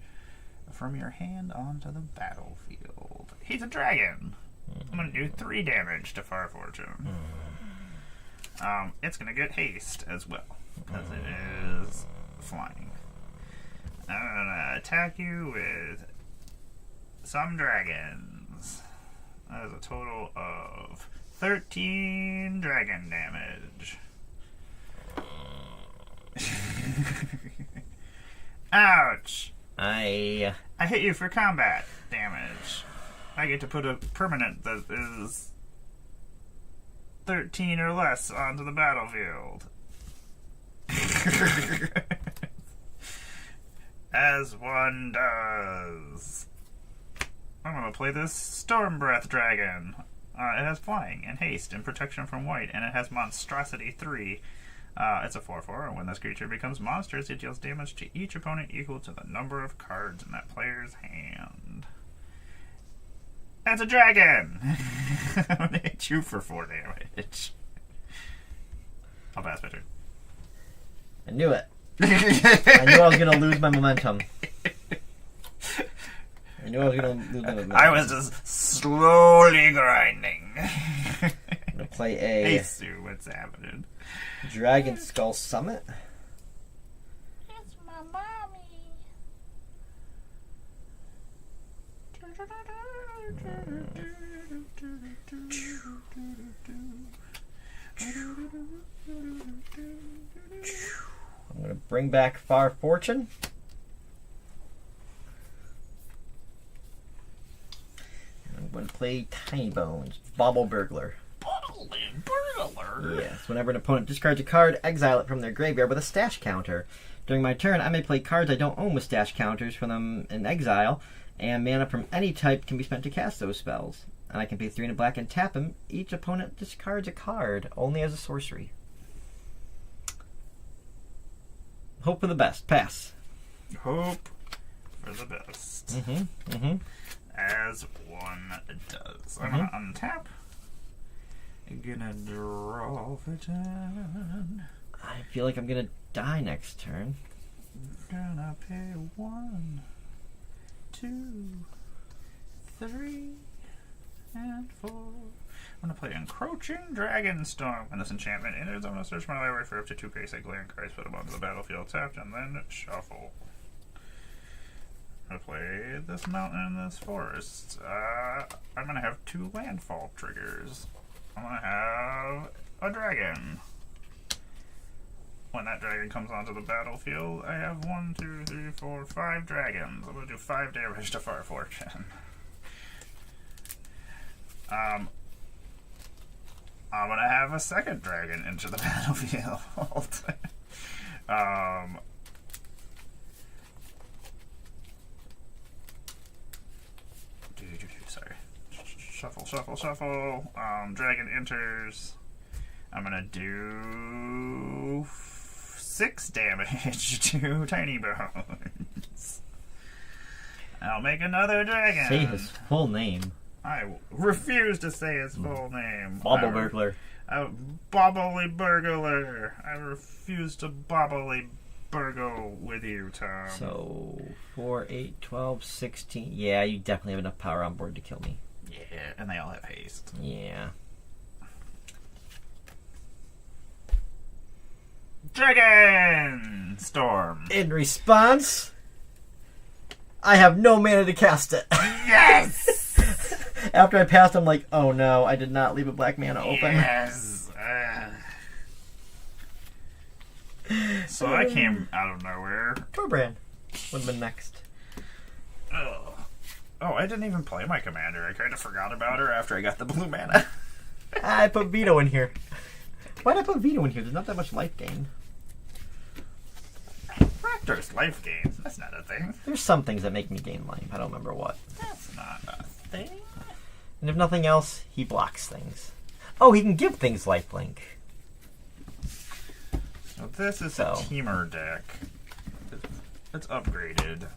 from your hand onto the battlefield. He's a dragon. I'm going to do 3 damage to Far Fortune. It's going to get haste as well, because it is flying. I'm going to attack you with some dragons. That is a total of 13 dragon damage. Ouch! I hit you for combat damage. I get to put a permanent that is 13 or less onto the battlefield. As one does. I'm going to play this Storm Breath Dragon. It has flying and haste and protection from white, and it has monstrosity 3. It's a 4/4, and when this creature becomes monstrous, it deals damage to each opponent equal to the number of cards in that player's hand. That's a dragon! I'm going to hit you for 4 damage. I'll pass my turn. I knew it. I knew I was gonna lose my momentum. I was just slowly grinding. I'm gonna play a Hey Sue, what's happening? Dragon Skull Summit. It's my mommy. I'm going to bring back Far Fortune. And I'm going to play Tiny Bones, Bauble Burglar. Bauble Burglar? Yes, whenever an opponent discards a card, exile it from their graveyard with a stash counter. During my turn, I may play cards I don't own with stash counters from them in exile, and mana from any type can be spent to cast those spells. And I can pay 3 and a black and tap them. Each opponent discards a card, only as a sorcery. Hope for the best. Pass. Hope for the best. As one does. I'm gonna untap. Gonna draw for 10. I feel like I'm gonna die next turn. Gonna pay 1, 2, 3, and 4. I'm gonna play Encroaching Dragonstorm. When this enchantment enters, I'm gonna search my library for up to 2 basic land cards, put them onto the battlefield tapped, and then shuffle. I'm gonna play this mountain and this forest. I'm gonna have 2 landfall triggers. I'm gonna have a dragon. When that dragon comes onto the battlefield, I have 1, 2, 3, 4, 5 dragons. I'm gonna do 5 damage to Far Fortune. I'm gonna have a second dragon into the battlefield. Sorry. Shuffle, shuffle, shuffle. Dragon enters. I'm gonna do 6 damage to Tiny Bones. I'll make another dragon. Say his full name. I refuse to say his full name. Bauble Burglar. Bobbly Burglar. I refuse to bobbly burgle with you, Tom. So, 4, 8, 12, 16. Yeah, you definitely have enough power on board to kill me. Yeah, and they all have haste. Yeah. Dragon Storm. In response, I have no mana to cast it. Yes! After I passed, I'm like, oh no, I did not leave a black mana open. Yes! So I came out of nowhere. Torbrand would have been next. Ugh. Oh, I didn't even play my commander. I kind of forgot about her after I got the blue mana. I put Veto in here. Why'd I put Veto in here? There's not that much life gain. Raptor's life gain. That's not a thing. There's some things that make me gain life. I don't remember what. That's not a thing. And if nothing else, he blocks things. Oh, he can give things lifelink. So this is a teamer deck. It's upgraded.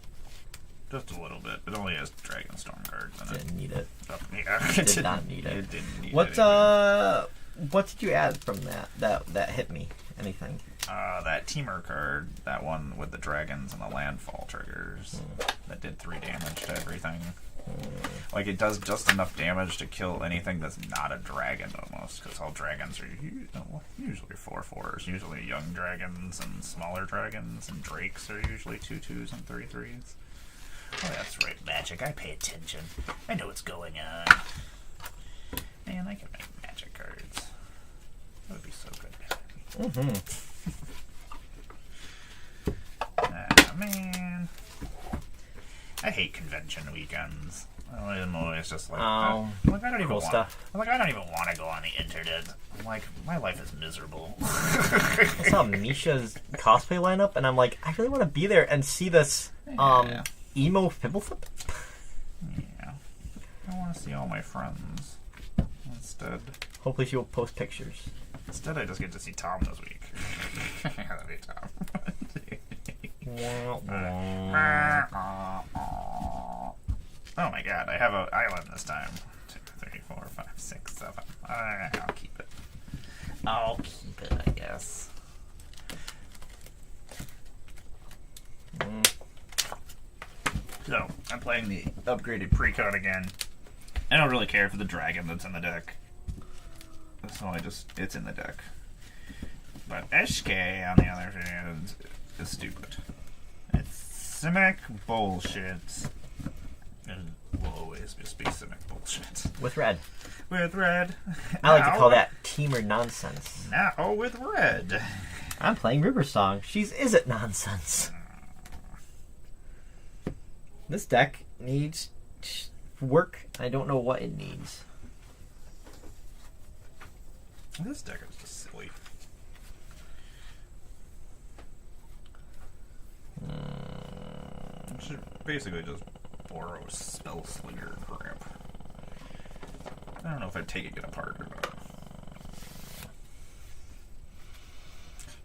Just a little bit. It only has Dragonstorm cards in it. Didn't need it. Yeah. Did not need it. It didn't need What it. what did you add from that hit me? Anything? That Teamer card, that one with the dragons and the landfall triggers, that did 3 damage to everything. Like, it does just enough damage to kill anything that's not a dragon, almost, because all dragons are usually 4/4s. Usually young dragons and smaller dragons, and drakes are usually 2/2s and 3/3s. Oh, that's right, magic. I pay attention. I know what's going on. Man, I can make magic cards. That would be so good. Man. I hate convention weekends. I'm always just like, I don't even cool want. stuff. I'm like, I don't even want to go on the internet. I'm like, my life is miserable. I saw Misha's cosplay lineup, and I'm like, I really want to be there and see this emo Fibbleflip. Yeah, I want to see all my friends. Instead, Hopefully, she will post pictures. I just get to see Tom this week. That'd be Tom. Oh my god, I have an island this time. 2, 3, 4, 5, 6, 7. I'll keep it. I'll keep it, I guess. So, I'm playing the upgraded precon again. I don't really care for the dragon that's in the deck. So it's in the deck. But SK, on the other hand, is stupid. It's Simic bullshit. And will always just be Simic bullshit. With red. With red. I like to call that teamer nonsense. Now with red. I'm playing River Song. Is it nonsense? This deck needs work. I don't know what it needs. This deck is just silly. I should basically just borrow Spell Slinger crap. I don't know if I'd take it apart or not.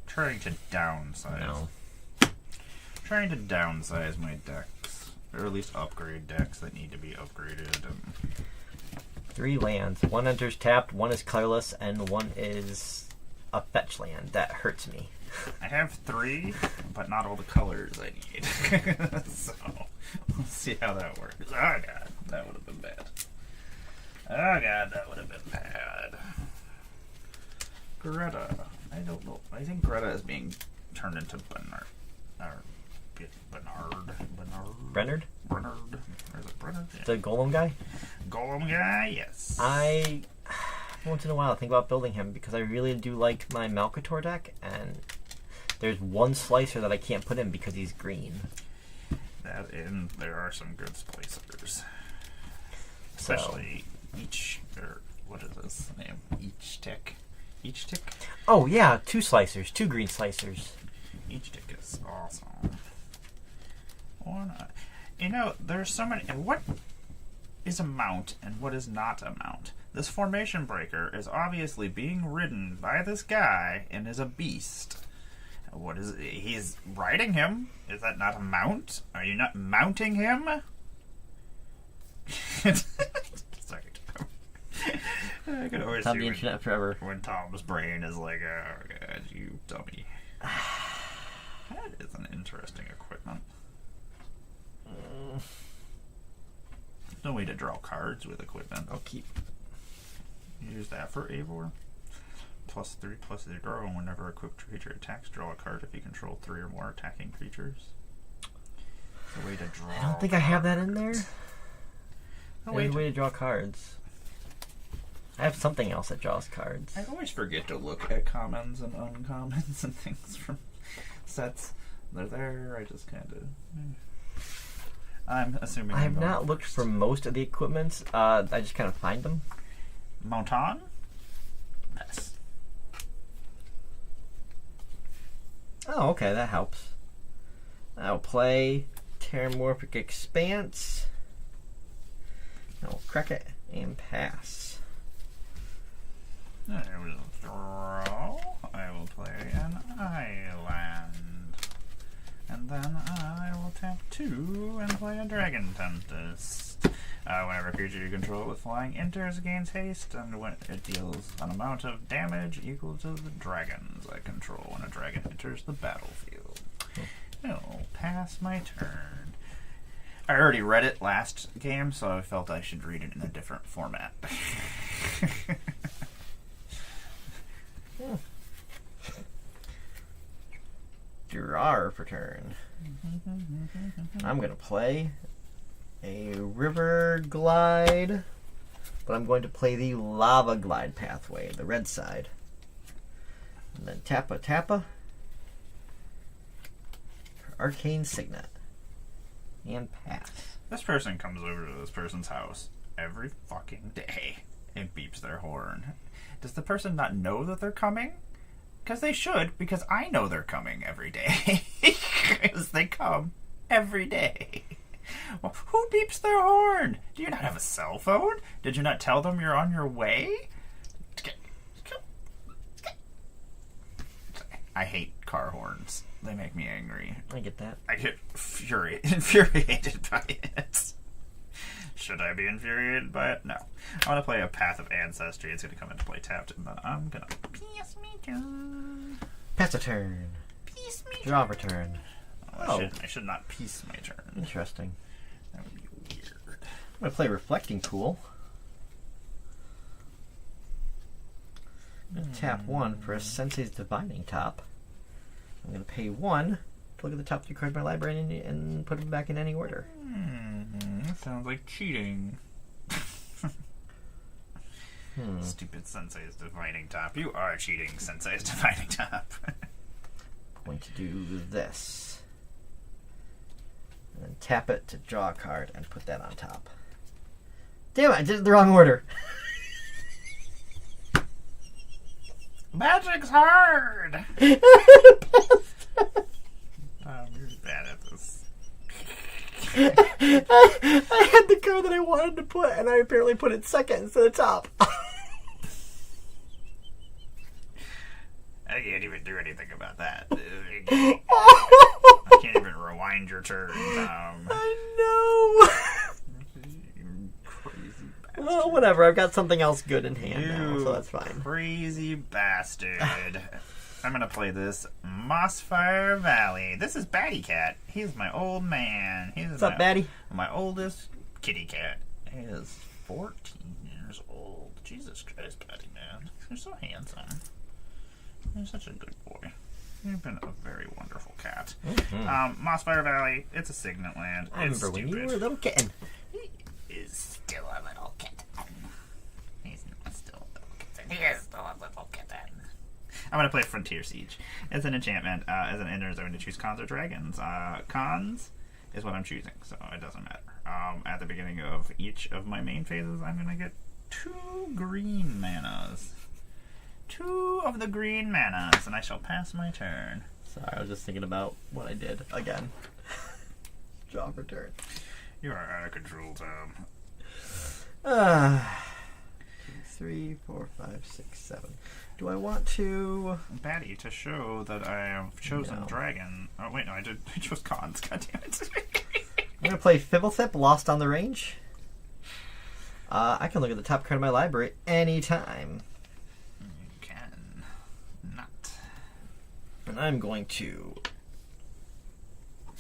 Trying to downsize. No. Trying to downsize my decks. Or at least upgrade decks that need to be upgraded. And 3 lands. 1 enters tapped, 1 is colorless, and 1 is a fetch land. That hurts me. I have 3, but not all the colors I need. So, we'll see how that works. Oh god, that would have been bad. Oh god, that would have been bad. Greta. I don't know. I think Greta is being turned into Bernard. Brennard? Bernard. Or is it Bernard? Yeah. The golem guy? Golem guy, yes. I once in a while think about building him because I really do like my Malcator deck, and there's one slicer that I can't put in because he's green. That and there are some good splicers. Especially what is this name? Each tick. Oh yeah, 2 slicers, 2 green slicers. Each tick is awesome. There's so many. And what is a mount and what is not a mount? This formation breaker is obviously being ridden by this guy and is a beast. What is it? He's riding him. Is that not a mount? Are you not mounting him? Sorry. I could always On see the internet forever. when Tom's brain is like, oh god, you dummy. That is an interesting equipment. No way to draw cards with equipment. I'll keep. Use that for Eivor. +3/+0, and whenever a equipped creature attacks, draw a card if you control 3 or more attacking creatures. It's a way to draw. I don't think I have that in there. A There's a way to draw cards. I have something else that draws cards. I always forget to look at commons and uncommons and things from sets. They're there. I just kind of. I'm assuming. I have not looked for most of the equipments. I just kind of find them. Mounton? Yes. Oh, okay, that helps. I'll play Terramorphic Expanse. I'll crack it and pass. I will draw. I will play an island. And then I will tap 2 and play a Dragon Tempest. Whenever a creature you control with flying enters, it gains haste, and when it deals an amount of damage equal to the dragons I control when a dragon enters the battlefield. I'll pass my turn. I already read it last game, so I felt I should read it in a different format. Draw for turn. I'm going to play a River Glide, but I'm going to play the Lava Glide pathway, the red side. And then Tappa. Arcane Signet. And pass. This person comes over to this person's house every fucking day and beeps their horn. Does the person not know that they're coming? Because they should, because I know they're coming every day. Because they come every day. Well, who beeps their horn? Do you not have a cell phone? Did you not tell them you're on your way? I hate car horns. They make me angry. I get that. I get infuriated by it. Should I be infuriated by it? No. I want to play a Path of Ancestry. It's going to come into play tapped, and then I'm going to piece me turn. Pass a turn. Piece me Draw for turn. I should not piece my turn. Interesting. That would be weird. I'm going to play Reflecting Pool. I'm going to tap 1 for a Sensei's Divining Top. I'm going to pay 1 to look at the top 3 cards of my library and put them back in any order. That sounds like cheating. Stupid Sensei's Divining Top. You are cheating, Sensei's Divining Top. Going to do this. And then tap it to draw a card and put that on top. Damn it, I did it in the wrong order. Magic's hard! You're bad at this. I had the card that I wanted to put, and I apparently put it second instead of top. I can't even do anything about that. I can't even rewind your turn, Tom. I know. You crazy bastard. Well, whatever. I've got something else good in hand now, so that's fine. Crazy bastard. I'm gonna play this Mossfire Valley. This is Batty Cat. He's my old man. What's up, Batty? My oldest kitty cat. He is 14 years old. Jesus Christ, Batty man. You're so handsome. You're such a good boy. You've been a very wonderful cat. Mossfire Valley, it's a signet land. I remember when you were a little kitten. He is still a little kitten. He's not still a little kitten. He is still a little kitten. I'm going to play Frontier Siege. It's an enchantment. As an ender, I'm going to choose cons or dragons. Cons is what I'm choosing, so it doesn't matter. At the beginning of each of my main phases, I'm going to get 2 green manas. 2 of the green manas, and I shall pass my turn. Sorry, I was just thinking about what I did again. Draw for turn. You are out of control, Tom. 3, 4, 5, 6, 7. Do I want to... Batty, to show that I have chosen No. dragon. Oh, wait, no, I chose cons. God damn it. I'm going to play Fibblethip, Lost on the Range. I can look at the top card of my library anytime. You can not. And I'm going to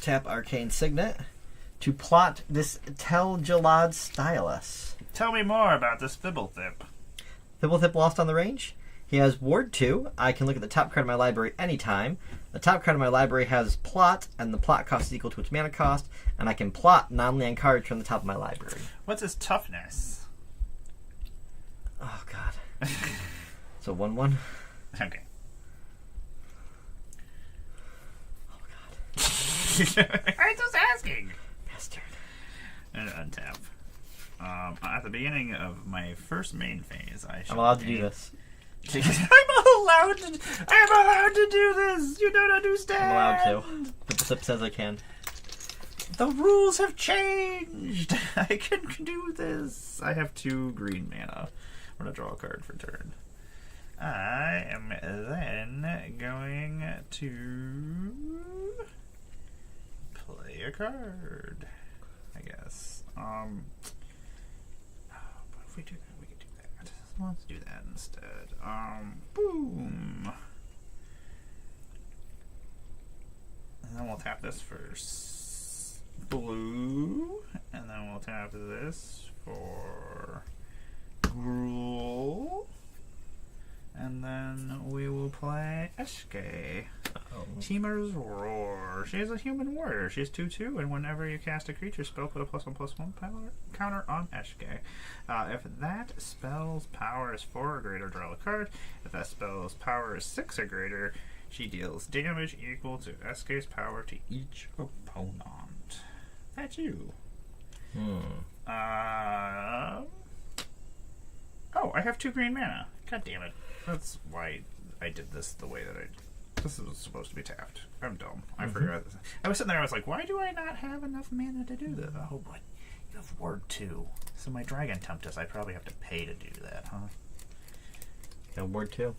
tap Arcane Signet to plot this Tel Jalad Stylus. Tell me more about this Fibblethip. Fibblethip, Lost on the Range. He has Ward 2. I can look at the top card of my library anytime. The top card of my library has Plot, and the plot cost is equal to its mana cost, and I can plot non-land cards from the top of my library. What's his toughness? Oh, God. So 1/1. Okay. Oh, God. I'm just asking. Bastard. And untap. At the beginning of my first main phase, I should I'm allowed to do this. I'm allowed to do this. You don't understand. I'm allowed to. Fibblethip says I can. The rules have changed. I can do this. I have 2 green mana. I'm going to draw a card for turn. I am then going to play a card. I guess. But if we do that, we could do that. So let's do that instead. Boom. And then we'll tap this for blue, and then we'll tap this for Gruul, and then we will play Eshke. Teemer's Roar. She is a human warrior. She's 2/2, and whenever you cast a creature spell, put a +1/+1 power counter on Eshke. If that spell's power is 4 or greater, draw a card. If that spell's power is 6 or greater, she deals damage equal to Eshke's power to each opponent. That's you. Oh, I have 2 green mana. God damn it. That's why I did this the way that I did. This is supposed to be tapped. I'm dumb. I forgot this. I was sitting there, I was like, why do I not have enough mana to do this? Oh, but you have Ward 2. So my Dragon Tempest, I probably have to pay to do that, huh? Yeah, Ward 2.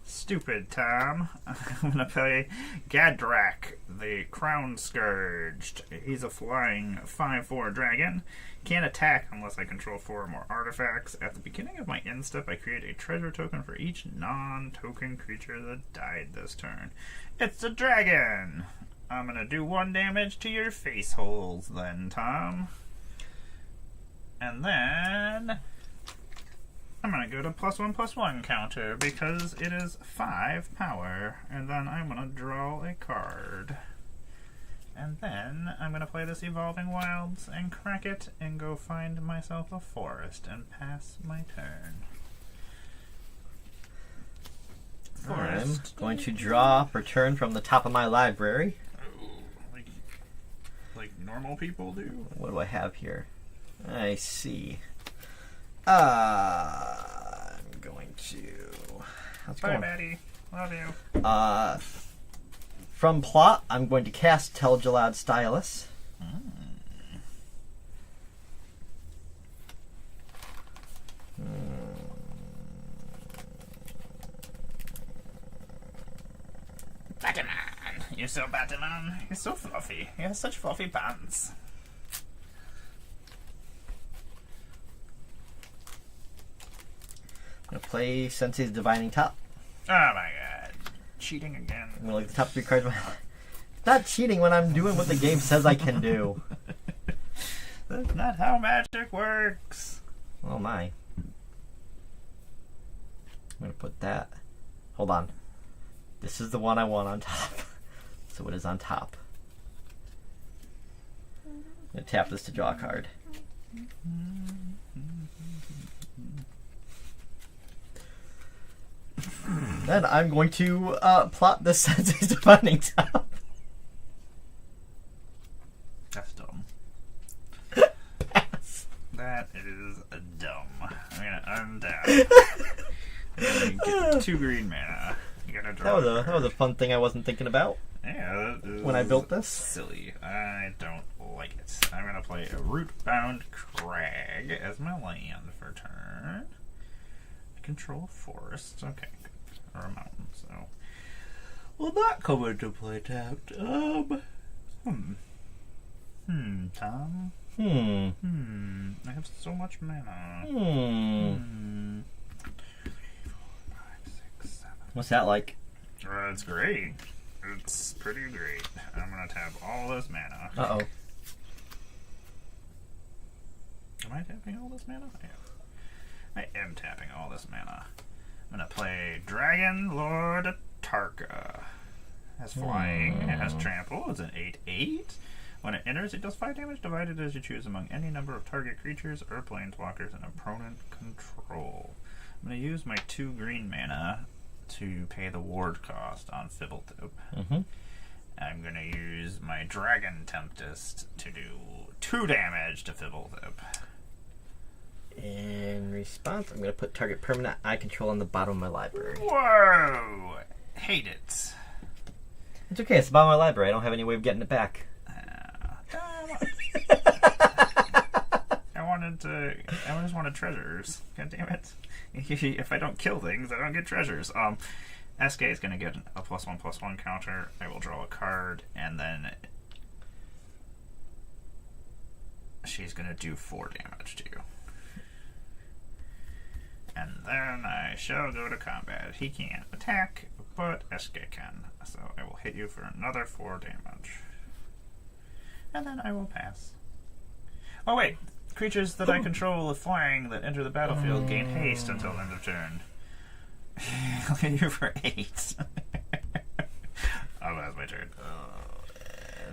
Stupid, Tom. I'm gonna play Gadrak, the Crown Scourged. He's a flying 5/4 dragon. Can't attack unless I control 4 or more artifacts. At the beginning of my end step, I create a treasure token for each non-token creature that died this turn. It's a dragon! I'm gonna do 1 damage to your face holes then, Tom. And then I'm gonna go to +1/+1 counter because it is 5 power, and then I'm gonna draw a card. And then I'm gonna play this Evolving Wilds and crack it and go find myself a forest and pass my turn. I'm going to draw return from the top of my library. Like normal people do. What do I have here? I see. I'm going to. Bye, Maddie. Love you. From plot, I'm going to cast Tel'Gelad Stylus. Batman! You're so Batman. You're so fluffy. You have such fluffy pants. I'm going to play Sensei's Divining Top. Oh my god. Cheating again. I'm going to look at the top 3 cards of my Not cheating when I'm doing what the game says I can do. That's not how magic works. Oh my. I'm going to put that. Hold on. This is the one I want on top. So it is on top. I'm going to tap this to draw a card. Then I'm going to plot this Sensei's Divining Top. That's dumb. That is dumb. I'm gonna untap. I'm gonna get 2 green mana. You gotta draw. That was a fun thing I wasn't thinking about. Yeah, that is when I built this. Silly. I don't like it. I'm gonna play a Rootbound Crag as my land for turn. I control forests. Okay, good. Or a mountain, so will not come into play tapped. Tom. I have so much mana. 2, 3, 4, 5, 6, 7. What's that like? It's great. It's pretty great. I'm gonna tap all this mana. Uh-oh. Am I tapping all this mana? I am tapping all this mana. I'm gonna play Dragon Lord Tarka. Has flying, it has trample, it's an 8/8. When it enters, it does 5 damage divided as you choose among any number of target creatures or planeswalkers in opponent control. I'm gonna use my 2 green mana to pay the ward cost on Fibblethip. I'm gonna use my Dragon Tempest to do 2 damage to Fibblethip. In response, I'm going to put target permanent I control on the bottom of my library. Whoa! Hate it. It's okay, it's the bottom of my library. I don't have any way of getting it back. I just wanted treasures. God damn it. If I don't kill things, I don't get treasures. SK is going to get a +1/+1 counter. I will draw a card, and then she's gonna do 4 damage to you. And then I shall go to combat. He can't attack, but Eske can. So I will hit you for another 4 damage. And then I will pass. Oh wait! Creatures that I control with flying that enter the battlefield gain haste until end of turn. I'll hit you for 8. Oh, that's my turn.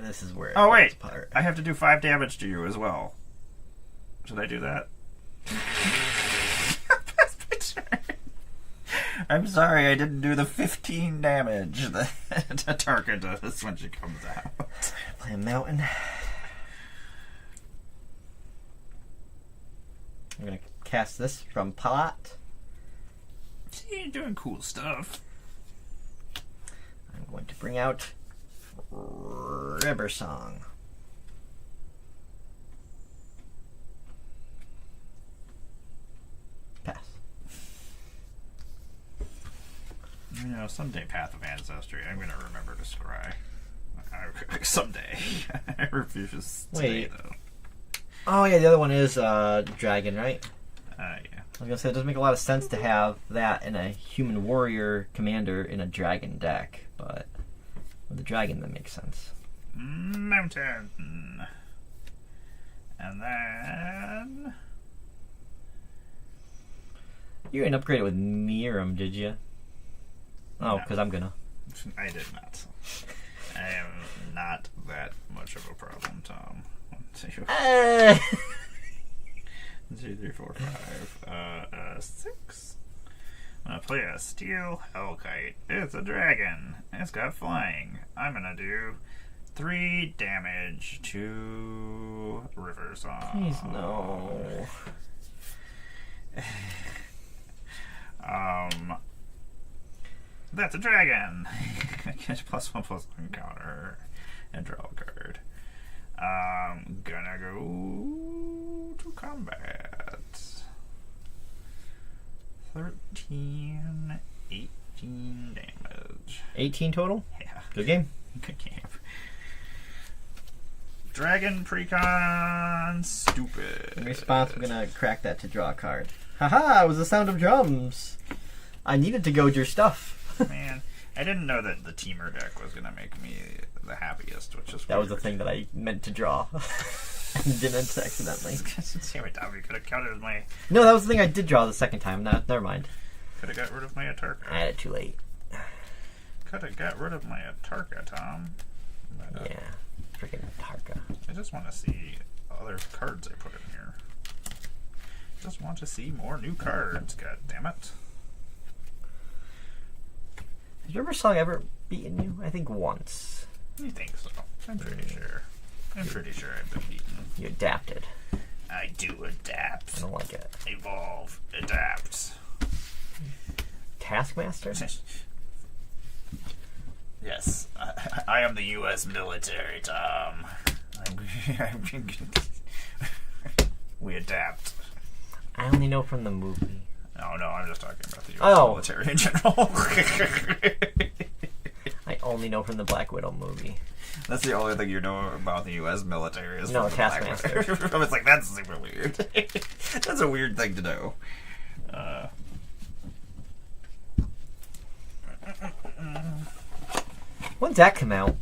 This is where. Oh wait! Part. I have to do 5 damage to you as well. Should I do that? That's my turn. I'm sorry, I didn't do the 15 damage that Tarka does when she comes out. Play a mountain. I'm gonna cast this from Palat. See, you're doing cool stuff. I'm going to bring out River Song. Pass. You know, someday Path of Ancestry, I'm going to remember to scry. Someday. I refuse today, Wait. though. Oh yeah, the other one is Dragon, right? Yeah. I was gonna say it doesn't make a lot of sense to have that in a human warrior commander in a dragon deck, but with the dragon that makes sense. Mountain. And then... You didn't upgrade it with Miram, did you? Oh, No. because I'm gonna. I did not. I am not that much of a problem, Tom. 1, 2, 2, 3, 4, 5, 6. I'm gonna play a Steel Hellkite. It's a dragon. It's got flying. I'm gonna do 3 damage to River Song. Please no. That's a dragon. Get +1/+1 counter and draw a card. Gonna go to combat. 13, 18 damage. 18 total. Yeah, Good game. good game. Dragon Precon, stupid. In response, I'm gonna crack that to draw a card. Haha! It was the sound of drums. I needed to goad your stuff. Man, I didn't know that the Teamer deck was gonna make me the happiest, which is That was the weird. thing that I meant to draw. And didn't accidentally. Damn it, Tommy, could have counted my. No, that was the thing I did draw the second time. No, never mind. Could have got rid of my Atarka. I had it too late. Could have got rid of my Atarka, Tom. But, Yeah. Freaking Tarka. I just want to see other cards I put in here. Just want to see more new cards. God damn it. Has River Song ever beaten you? I think once. You think so? I'm pretty sure. I'm pretty sure I've been beaten. You adapted. I do I adapt. don't like it. Evolve. Adapt. Taskmaster? Yes. I am the U.S. military, Tom. We adapt. I only know from the movie. Oh, no, I'm just talking about the U.S. Oh. military in general. I only know from the Black Widow movie. That's the only thing you know about the U.S. military is No, from the Black Taskmaster. Widow. It's like, that's super weird. That's a weird thing to know. When's that come out?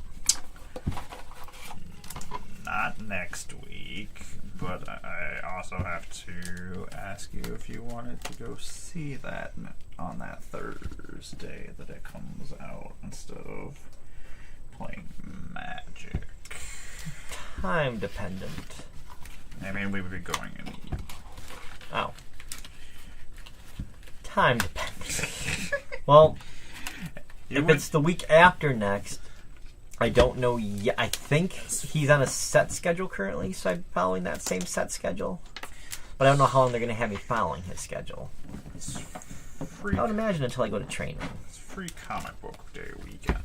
Not next week, but I also have to ask you if you wanted to go see that on that Thursday that it comes out instead of playing Magic. Time dependent. I mean, we would be going in the... Oh. Time dependent. Well, if it's the week after next, I don't know yet. I think he's on a set schedule currently, so I'm following that same set schedule. But I don't know how long they're going to have me following his schedule. It's free, I would imagine until I go to training. it's free comic book day weekend.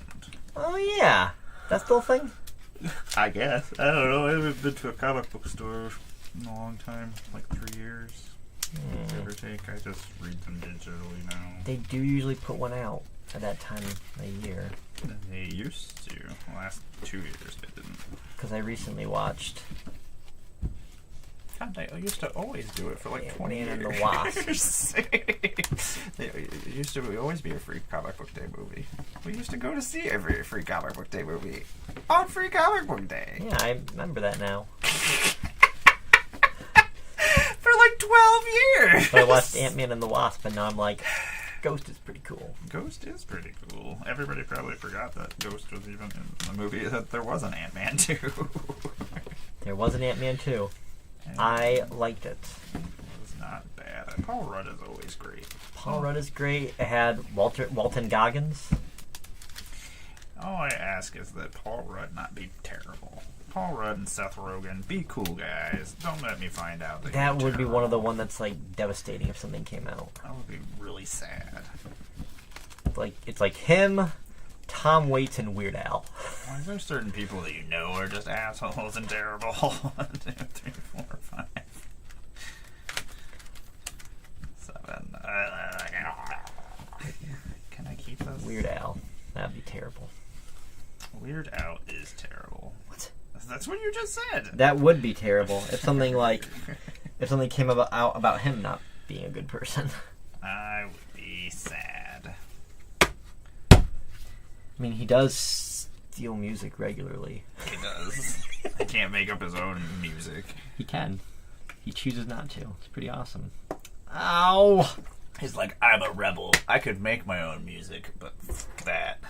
Oh, yeah. That's the whole thing? I guess. I don't know. I haven't been to a comic book store in a long time, like 3 years. Give or take. I just read them digitally now. They do usually put one out at that time of the year. They used to. The last 2 years they didn't. Because I recently watched found I used to always do it for like 20 Ant-Man years. and the Wasp. It used to always be a free comic book day movie. We used to go to see every free comic book day movie on free comic book day. Yeah, I remember that now. For like 12 years! But I watched Ant-Man and the Wasp, and now I'm like, Ghost is pretty cool. Ghost is pretty cool. Everybody probably forgot that Ghost was even in the movie, that there was an Ant-Man too. There was an Ant-Man 2. And I liked it. it was not bad. Paul Rudd is always great. Paul Rudd is great. It had Walton Goggins. All I ask is that Paul Rudd not be terrible. Paul Rudd and Seth Rogen, be cool guys. Don't let me find out that That you're would be one of the terrible. one that's like devastating if something came out. That would be really sad. It's like him, Tom Waits, and Weird Al. Why is there certain people that you know are just assholes and terrible? 1, 2, 3, 4, 5, 7. Can I keep this? Weird Al. That'd be terrible. Weird Al is terrible. What? That's what you just said. That would be terrible if something came out about him not being a good person. I would be sad. I mean, he does steal music regularly. He does. He can't make up his own music. He can. He chooses not to. It's pretty awesome. Ow! He's like, I'm a rebel. I could make my own music, but fuck that.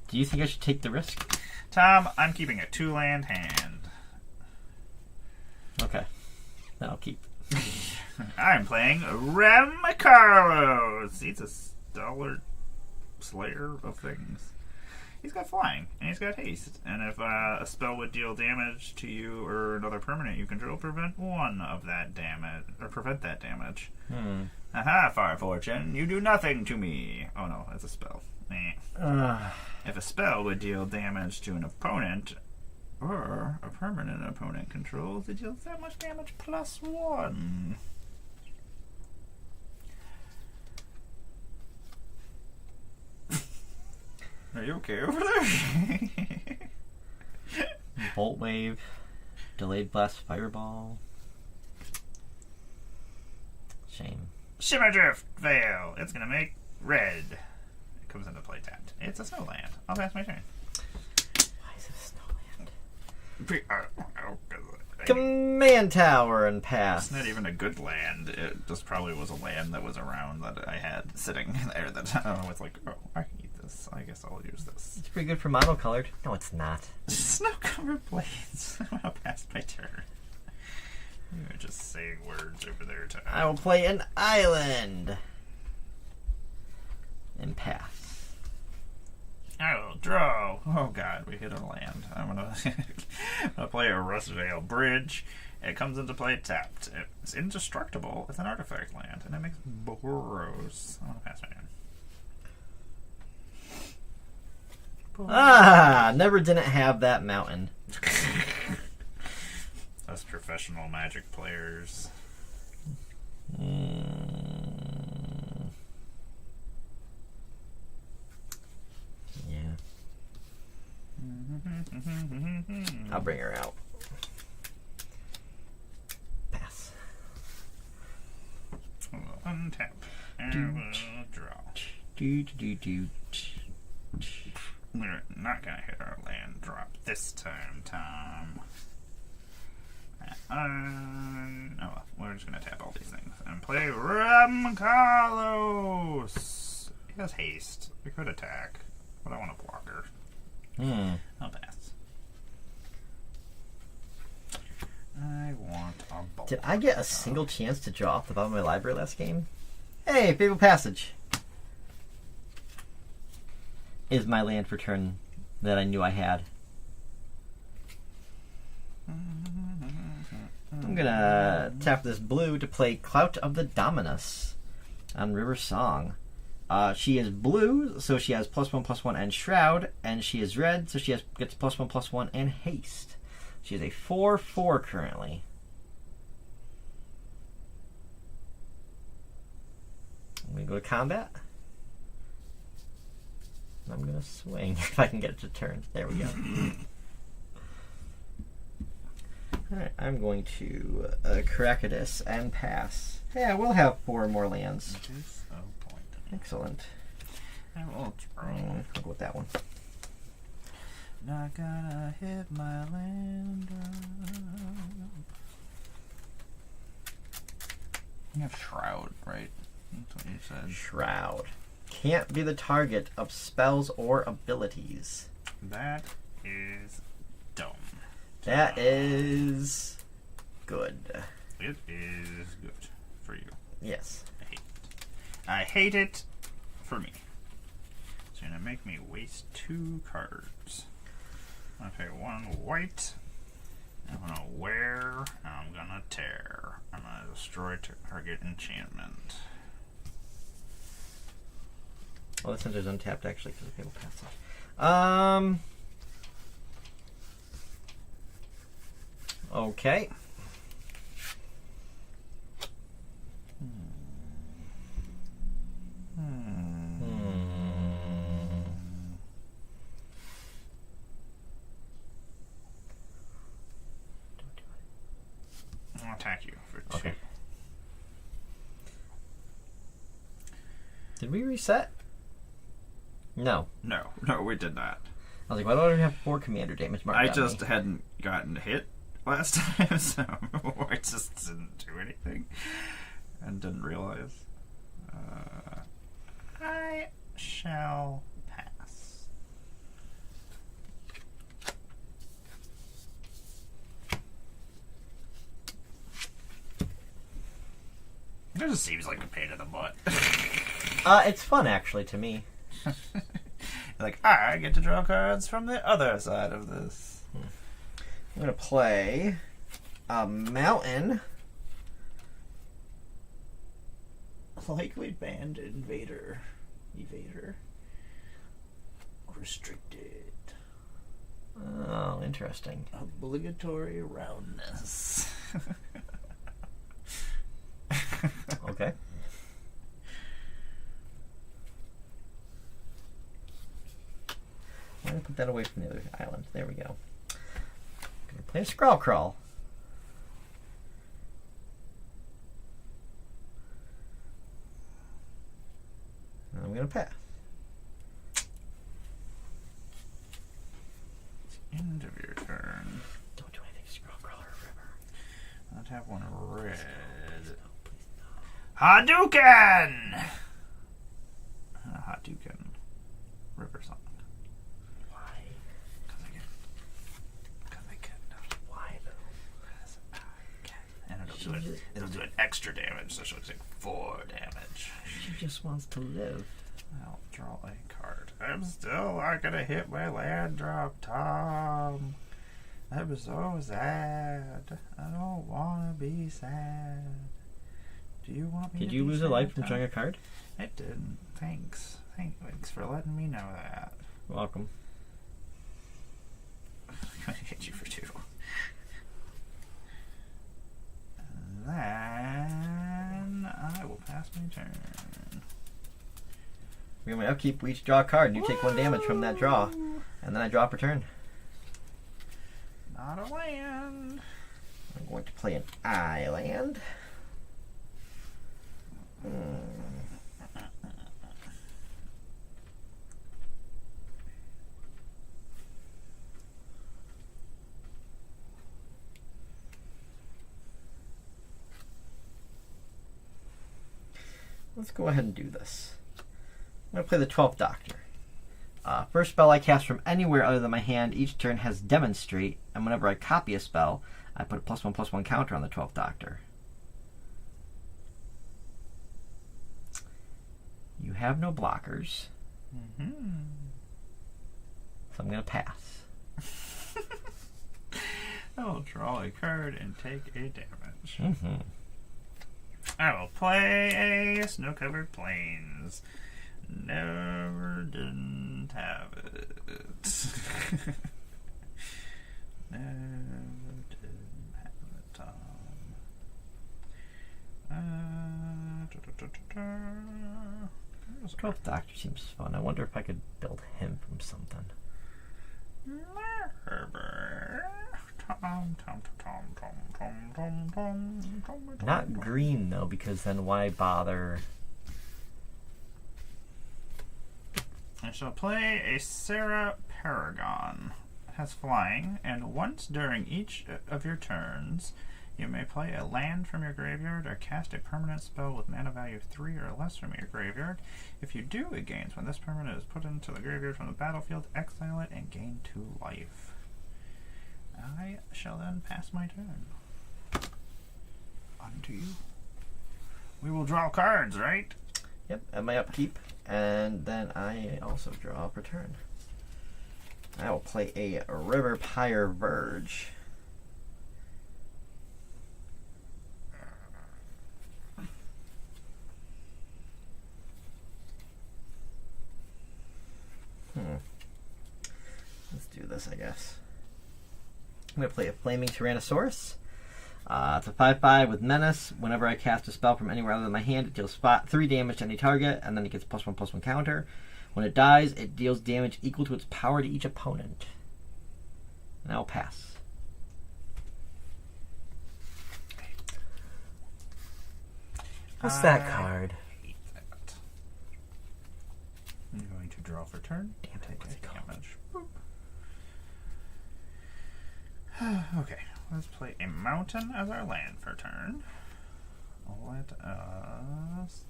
Do you think I should take the risk? Tom, I'm keeping a 2-land hand. Okay. Then I'll keep. I'm playing Rem Carlos. He's a stalwart slayer of things. He's got flying, and he's got haste. And if a spell would deal damage to you or another permanent you control, prevent one of that damage, or prevent that damage. Aha, Fire Fortune, you do nothing to me. Oh no, that's a spell. If a spell would deal damage to an opponent, or a permanent opponent controls, it deals that much damage plus 1. Are you okay over there? Bolt Wave. Delayed Blast Fireball. Shame. Shimmer Drift Veil. It's gonna make red. It comes into play tapped. It's a snowland. I'll pass my turn. Why is it Snowland? Command Tower and pass. It's not even a good land. It just probably was a land that was around that I had sitting there that I was like, oh, I can eat this. I guess I'll use this. It's pretty good for monocolored. No, it's not. Snow-covered blades. I'll pass my turn. You were just saying words over there, Tom. I will play an island. And pass. I will draw. Oh god, we hit a land. I'm gonna play a Rustvale Bridge. It comes into play tapped. It's indestructible. It's an artifact land, and it makes burrows. I'm gonna pass my turn. Ah! Never didn't have that mountain. Us professional Magic players. Yeah. I'll bring her out. Pass. Untap. And we'll draw. We're not gonna hit our land drop this time, Tom. Oh, we're just gonna tap all these things and play Rem Carlos. He has haste. We could attack, but I want a blocker. I'll pass. I want a ball. Did I get a single chance to draw off the bottom of my library last game? Hey, Fabled Passage is my land for turn that I knew I had. I'm gonna tap this blue to play Clout of the Dominus on River Song. She is blue, so she has +1/+1 and Shroud, and she is red, so she gets +1/+1 and Haste. She is a 4/4 currently. I'm gonna go to combat. I'm gonna swing if I can get it to turn. There we go. Alright, I'm going to Cracadus and pass. Yeah, we'll have 4 more lands. Which is a point. Excellent. I will draw. I'll go with that one. Not gonna hit my land drop. You have Shroud, right? That's what you said. Shroud. Can't be the target of spells or abilities. That is dumb. That is good. It is good for you. Yes. I hate it for me. It's gonna make me waste 2 cards. I'm gonna pay 1 white. I'm gonna wear. And I'm gonna tear. I'm gonna destroy target enchantment. Well, this is untapped actually because the table passage. Okay. I'll attack you for 2. Okay. Did we reset? No. No, we did not. I was like, why don't I have 4 commander damage marked I on just me? hadn't gotten hit last time, so I just didn't do anything and didn't realize. I shall pass. It just seems like a pain in the butt. It's fun actually to me. Like, I get to draw cards from the other side of this. I'm gonna play a mountain. Likely banned evader. Restricted. Oh, interesting. Obligatory roundness. Okay. I'm gonna put that away from the other island. There we go. Gonna play a Scrawl Crawl. And I'm gonna pass. End of your turn. Don't do anything, Scrawl Crawler River. I'd have 1 red. No, please no. Hadouken! Hadouken. River song. Why? Because I can. Why though? Because I can. And it'll do an extra damage, so she'll take 4 damage. She just wants to live. I'll draw a card. I'm still not gonna hit my land drop, Tom. I'm so sad. I don't wanna be sad. Do you want me Did to you be lose a sad, life from Tom? drawing a card? I didn't. Thanks. Thanks for letting me know that. You're welcome. I'm gonna hit you for 2. And then I will pass my turn. We're gonna upkeep. We each draw a card, and you take 1 damage from that draw, and then I draw per turn. Not a land. I'm going to play an island. Let's go ahead and do this. I'm going to play the 12th Doctor. First spell I cast from anywhere other than my hand each turn has Demonstrate, and whenever I copy a spell, I put a +1/+1 counter on the 12th Doctor. You have no blockers, Mm-hmm. so I'm going to pass. I will draw a card and take a damage. Mm-hmm. I will play a Snow-Covered Plains. Never didn't have it. Never didn't have it, Tom. 12th Doctor seems fun. I wonder if I could build him from something. Not green though, because then why bother? I shall play a Sarah Paragon. It has flying, and once during each of your turns, you may play a land from your graveyard or cast a permanent spell with mana value 3 or less from your graveyard. If you do, it gains when this permanent is put into the graveyard from the battlefield, exile it, and gain 2 life. I shall then pass my turn. On to you. We will draw cards, right? Yep, at my upkeep, and then I also draw per turn. I will play a River Pyre Verge. Let's do this, I guess. I'm going to play a Flaming Tyrannosaurus. It's a 5/5 with Menace. Whenever I cast a spell from anywhere other than my hand, it deals 3 damage to any target, and then it gets +1/+1 counter. When it dies, it deals damage equal to its power to each opponent. And I'll pass. What's that card? Hate that. I'm going to draw for turn. Damn it, Take what's it called? damage. Okay, let's play a mountain as our land for turn. Let us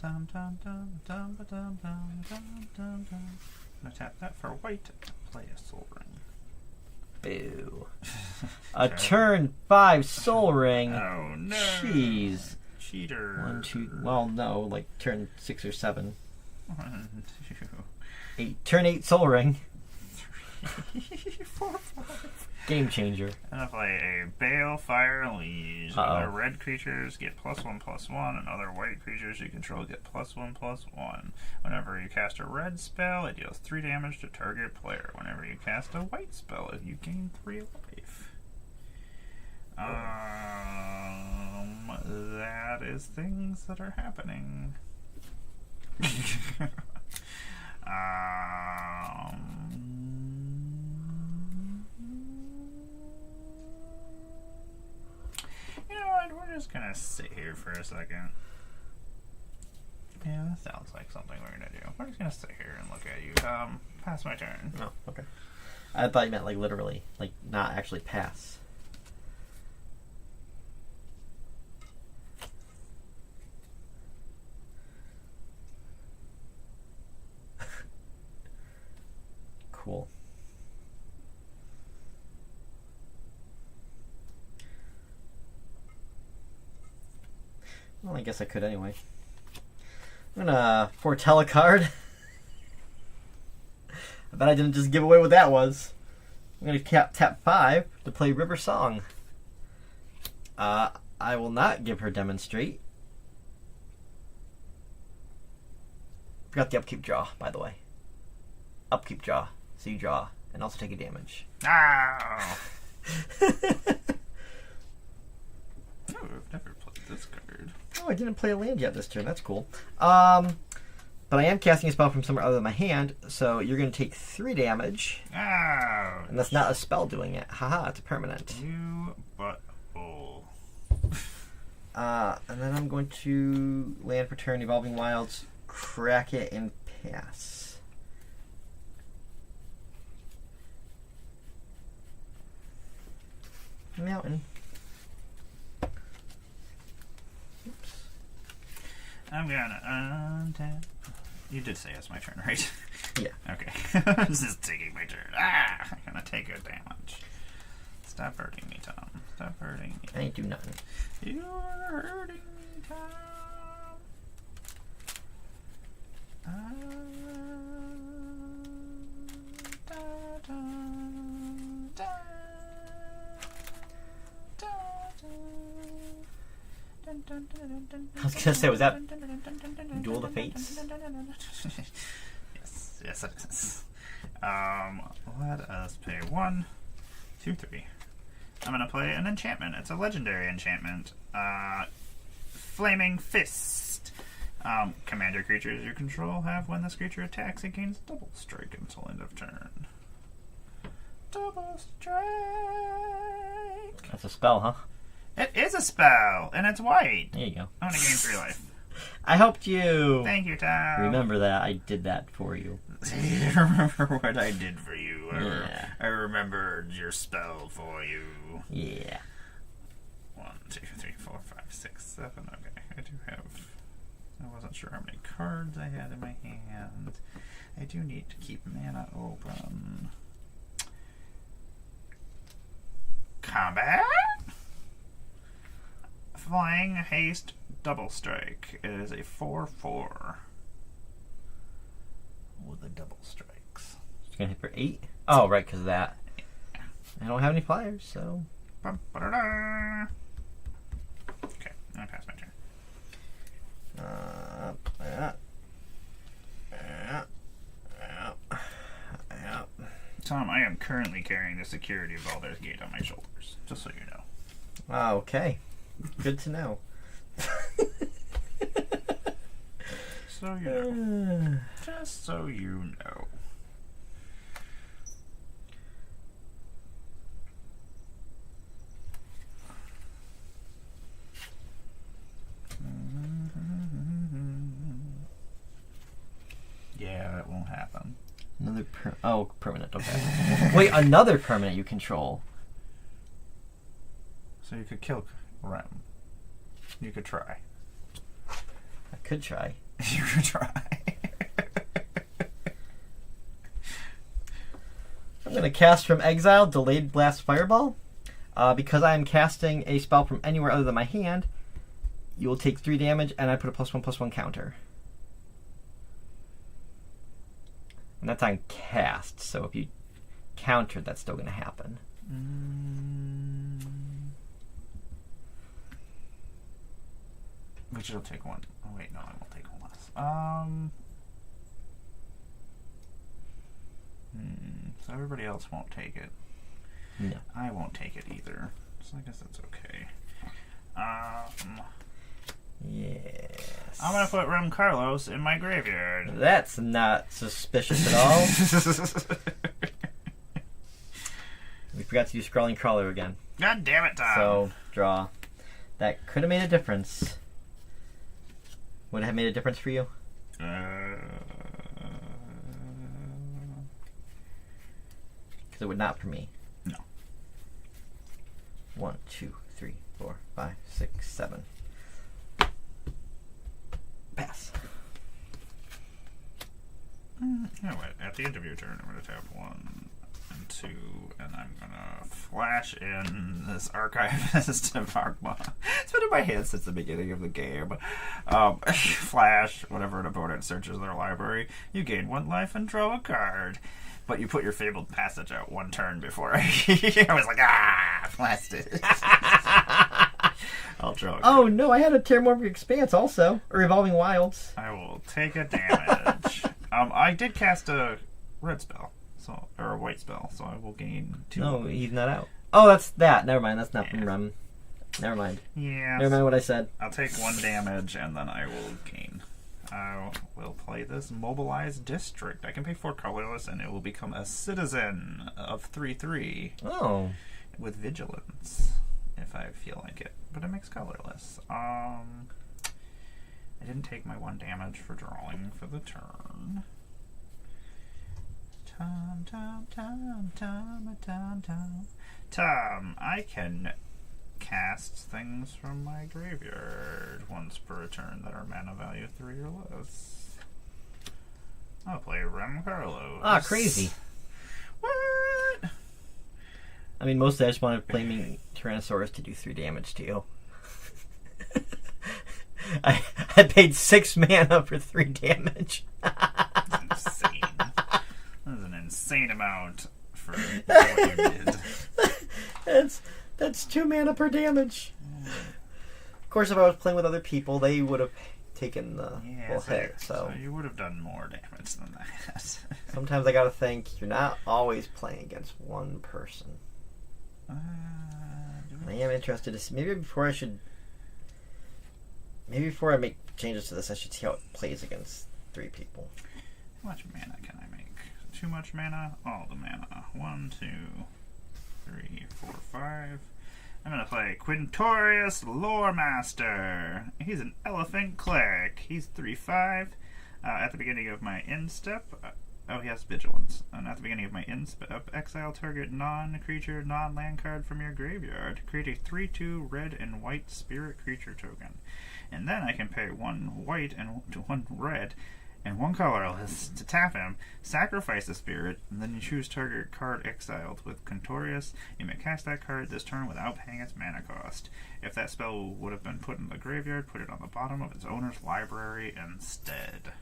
I'm gonna tap that for white. Play a Soul Ring. Boo. A turn 5 Soul Ring. Oh no! Jeez. Cheater. 1, 2. Well, no, like turn 6 or 7. 1, 2, 8. Turn 8 Soul Ring. 3, 4, 5. Game changer. And I play a Balefire Liege. Uh-oh. Other red creatures get +1/+1, and other white creatures you control get +1/+1. Whenever you cast a red spell, it deals 3 damage to target player. Whenever you cast a white spell, you gain 3 life. That is things that are happening. You know what? We're just gonna sit here for a second. Yeah, that sounds like something we're gonna do. We're just gonna sit here and look at you. Pass my turn. Oh, okay. I thought you meant like literally, like not actually pass. Cool. Well, I guess I could anyway. I'm gonna foretell a card. I bet I didn't just give away what that was. I'm gonna tap 5 to play River Song. I will not give her Demonstrate. Forgot the upkeep draw, by the way. Upkeep draw. So you draw, and also take a damage. Ow! Oh, I've never played this card. Oh, I didn't play a land yet this turn. That's cool. But I am casting a spell from somewhere other than my hand, so you're going to take 3 damage. Ow! And that's not a spell doing it. Haha, it's a permanent. You butthole. And then I'm going to land for turn, Evolving Wilds, crack it, and pass. Mountain. Oops. I'm gonna untap. You did say it's my turn, right? Yeah. Okay. This is taking my turn. Ah! I'm gonna take a damage. Stop hurting me, Tom. Stop hurting me. I ain't do nothing. You are hurting me, Tom. I was gonna say, was that Duel of the Fates? Yes, it is. Let us pay 1, 2, 3. I'm gonna play an enchantment. It's a legendary enchantment. Flaming Fist. Commander creatures you control have when this creature attacks, it gains double strike until end of turn. Double strike. That's a spell, huh? It is a spell, and it's white. There you go. I'm gonna gain 3 life. I helped you. Thank you, Tom. Remember that. I did that for you. Remember what I did for you. Yeah. I remembered your spell for you. Yeah. 1, 2, 3, 4, 5, 6, 7. Okay, I do have. I wasn't sure how many cards I had in my hand. I do need to keep mana open. Combat? Flying, haste, double strike. It is a 4/4 with the double strikes. It's gonna hit for 8. Oh, right, because of that. I don't have any flyers, so. Ba-ba-da-da. Okay, I'm gonna pass my turn. Tom, I am currently carrying the security of Baldur's Gate on my shoulders, just so you know. Okay. Good to know. So you know. Just so you know. Yeah, that won't happen. Another permanent. Okay. Wait, another permanent you control. So you could kill Rem. You could try. I could try. You could try. I'm going to cast from exile, Delayed Blast Fireball. Because I am casting a spell from anywhere other than my hand, you will take 3 damage, and I put a +1/+1 counter. And that's on cast, so if you counter, that's still going to happen. Which will take 1. Oh wait, no, I won't take 1 less. So everybody else won't take it. No. I won't take it either. So I guess that's okay. Yes. I'm gonna put Rem Carlos in my graveyard. That's not suspicious at all. We forgot to use Scrawling Crawler again. God damn it, Tom. So, draw. That could have made a difference. Would it have made a difference for you? Because it would not for me. No. 1, 2, 3, 4, 5, 6, 7. Pass. You know what? At the end of your turn, I'm going to tap 1 and 2, and I'm going to flash in this Archivist of Argma. It's been in my hand since the beginning of the game. Flash, whenever an opponent searches their library, you gain 1 life and draw a card. But you put your Fabled Passage out 1 turn before I was like, blasted. I'll draw a card. Oh no, I had a Terramorphic Expanse also. Or Revolving Wilds. I will take a damage. I did cast a red spell, or a white spell, so I will gain 2. No, he's not out. Oh, that's that. Never mind, that's not from Yeah. Rem. Never mind. Yeah. Never mind what I said. I'll take 1 damage, and then I will gain. I will play this Mobilized District. I can pay 4 colorless, and it will become a citizen of 3/3 Oh. with vigilance, if I feel like it. But it makes colorless. I didn't take my 1 damage for drawing for the turn. Tom, I can cast things from my graveyard once per turn that are mana value 3 or less. I'll play Rem Carlos. Ah, crazy. What? I mean, mostly I just wanted Flaming Tyrannosaurus to do 3 damage to you. I paid 6 mana for 3 damage. That's insane. That's an insane amount for what you did. That's 2 mana per damage. Of course, if I was playing with other people, they would have taken the full hit. So you would have done more damage than that. sometimes I gotta think you're not always playing against one person. I am interested to see. Maybe before I make changes to this, I should see how it plays against 3 people. How much mana can I make? Too much mana? All the mana. 1, 2, 3, 4, 5. I'm going to play Quintorius Loremaster. He's an elephant cleric. He's 3/5. At the beginning of my end step, he has vigilance. And at the beginning of my end step, exile target non-creature, non-land card from your graveyard. Create a 3/2 red and white spirit creature token. And then I can pay 1 white and 1 red and 1 colorless to tap him, sacrifice the spirit, and then you choose target card exiled. With Quintorius, you may cast that card this turn without paying its mana cost. If that spell would have been put in the graveyard, put it on the bottom of its owner's library instead.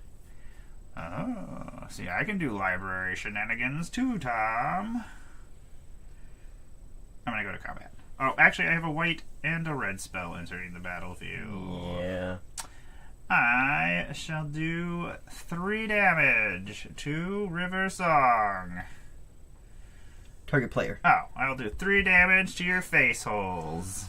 Oh, see, I can do library shenanigans too, Tom. I'm gonna go to combat. Oh, actually, I have a white and a red spell entering the battlefield. Yeah. I shall do 3 damage to River Song. Target player. Oh, I'll do 3 damage to your face holes.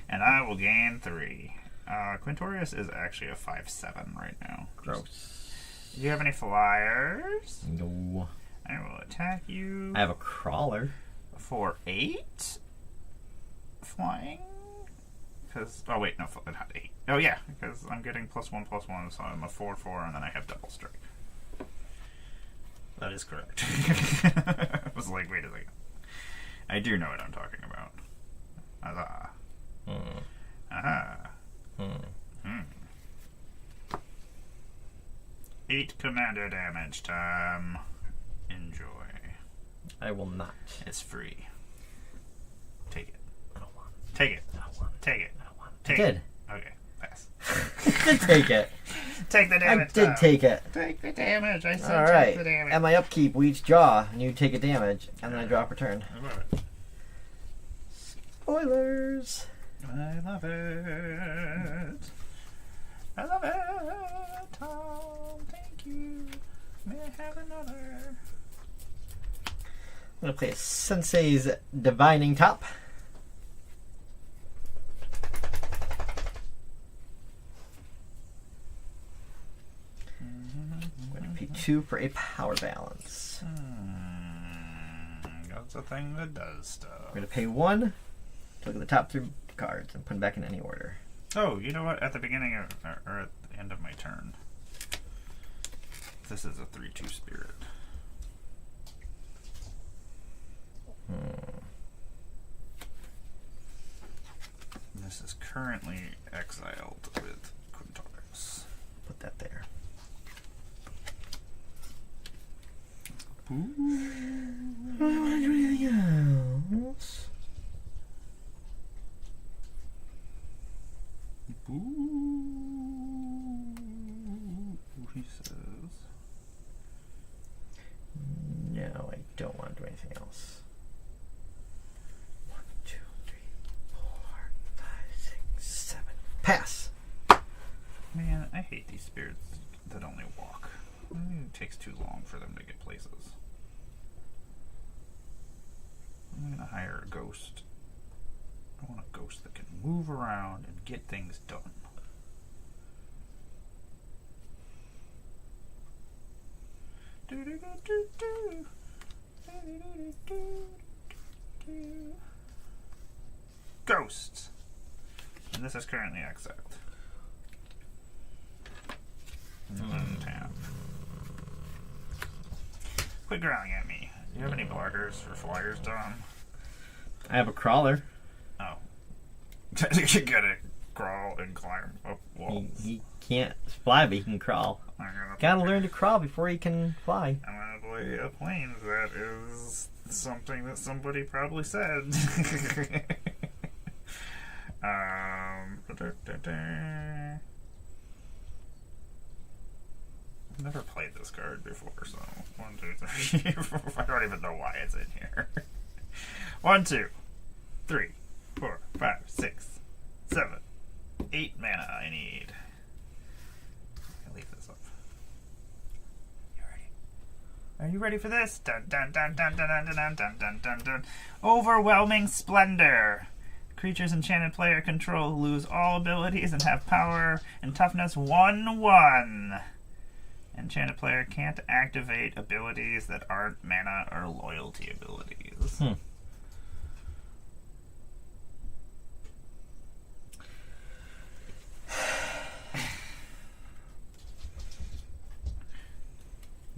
And I will gain 3. Quintorius is actually a 5/7 right now. Gross. Do you have any flyers? No. I will attack you I have a crawler. for 8 flying. Oh wait, no, not 8. Oh yeah, because I'm getting +1/+1, so I'm a 4/4, and then I have double strike. That is correct. I was like, wait a second. I do know what I'm talking about. Huzzah. Aha. 8 commander damage time. Enjoy. I will not. It's free. Take it. I don't want Take it. it. I don't want it. Take it. I don't want it. Take I it. did. Okay, pass. I did take it. Take the I damage. did Tom. take it. Take the damage. I said Alright. take the damage. At my upkeep, we each draw, and you take a damage, and then I drop a turn. I love it. Spoilers! I love it. I love it. Tom, thank you. May I have another? I'm gonna play Sensei's Divining Top. I'm going to pay 2 for a power balance. That's a thing that does stuff. I'm going to pay 1 to look at the top 3 cards and put them back in any order. Oh, you know what? At the beginning or at the end of my turn, this is a 3/2 spirit. This is currently exiled with Quintorius. Put that there. Boo. I don't want to do anything else. Boo. He says. No, I don't want to do anything else. 1, 2, 3, 4, 5, 6, 7. Pass! Man, I hate these spirits that only walk. It takes too long for them to get places. I'm gonna hire a ghost. I want a ghost that can move around and get things done. Ghosts! And this is currently exiled. Tab. Quit growling at me. Do you have any blockers for flyers, Dom? I have a crawler. Oh. You gotta crawl and climb up walls. He can't fly, but he can crawl. Gotta learn to crawl before he can fly. I'm gonna play a plane. That is something that somebody probably said. I've never played this card before, so 1, 2, 3, 4. I don't even know why it's in here. 1, 2, 3, 4, 5, 6, 7, 8 mana I need. I'll leave this up. You ready? Are you ready for this? Dun dun dun dun dun dun dun dun dun dun dun. Overwhelming Splendor. Creatures enchanted player control lose all abilities and have power and toughness 1/1. Enchanted player can't activate abilities that aren't mana or loyalty abilities.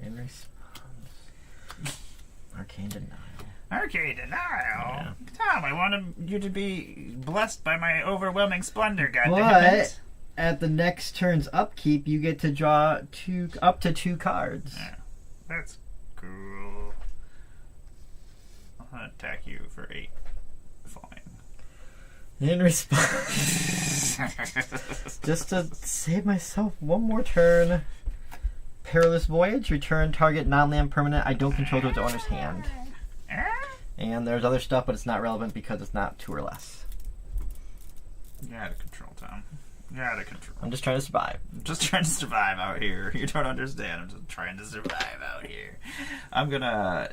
In response, Arcane Denial. Arcane Denial? Yeah. Tom, I wanted you to be blessed by my overwhelming splendor, goddammit. But at the next turn's upkeep, you get to draw up to 2 cards. Yeah, that's cool. I'll attack you for 8. Fine. In response, just to save myself one more turn, Perilous Voyage, return target non-land permanent I don't control to its owner's hand. And there's other stuff, but it's not relevant because it's not 2 or less. You're out of control, Tom. You're out of control. I'm just trying to survive. I'm just trying to survive out here. You don't understand. I'm just trying to survive out here. I'm gonna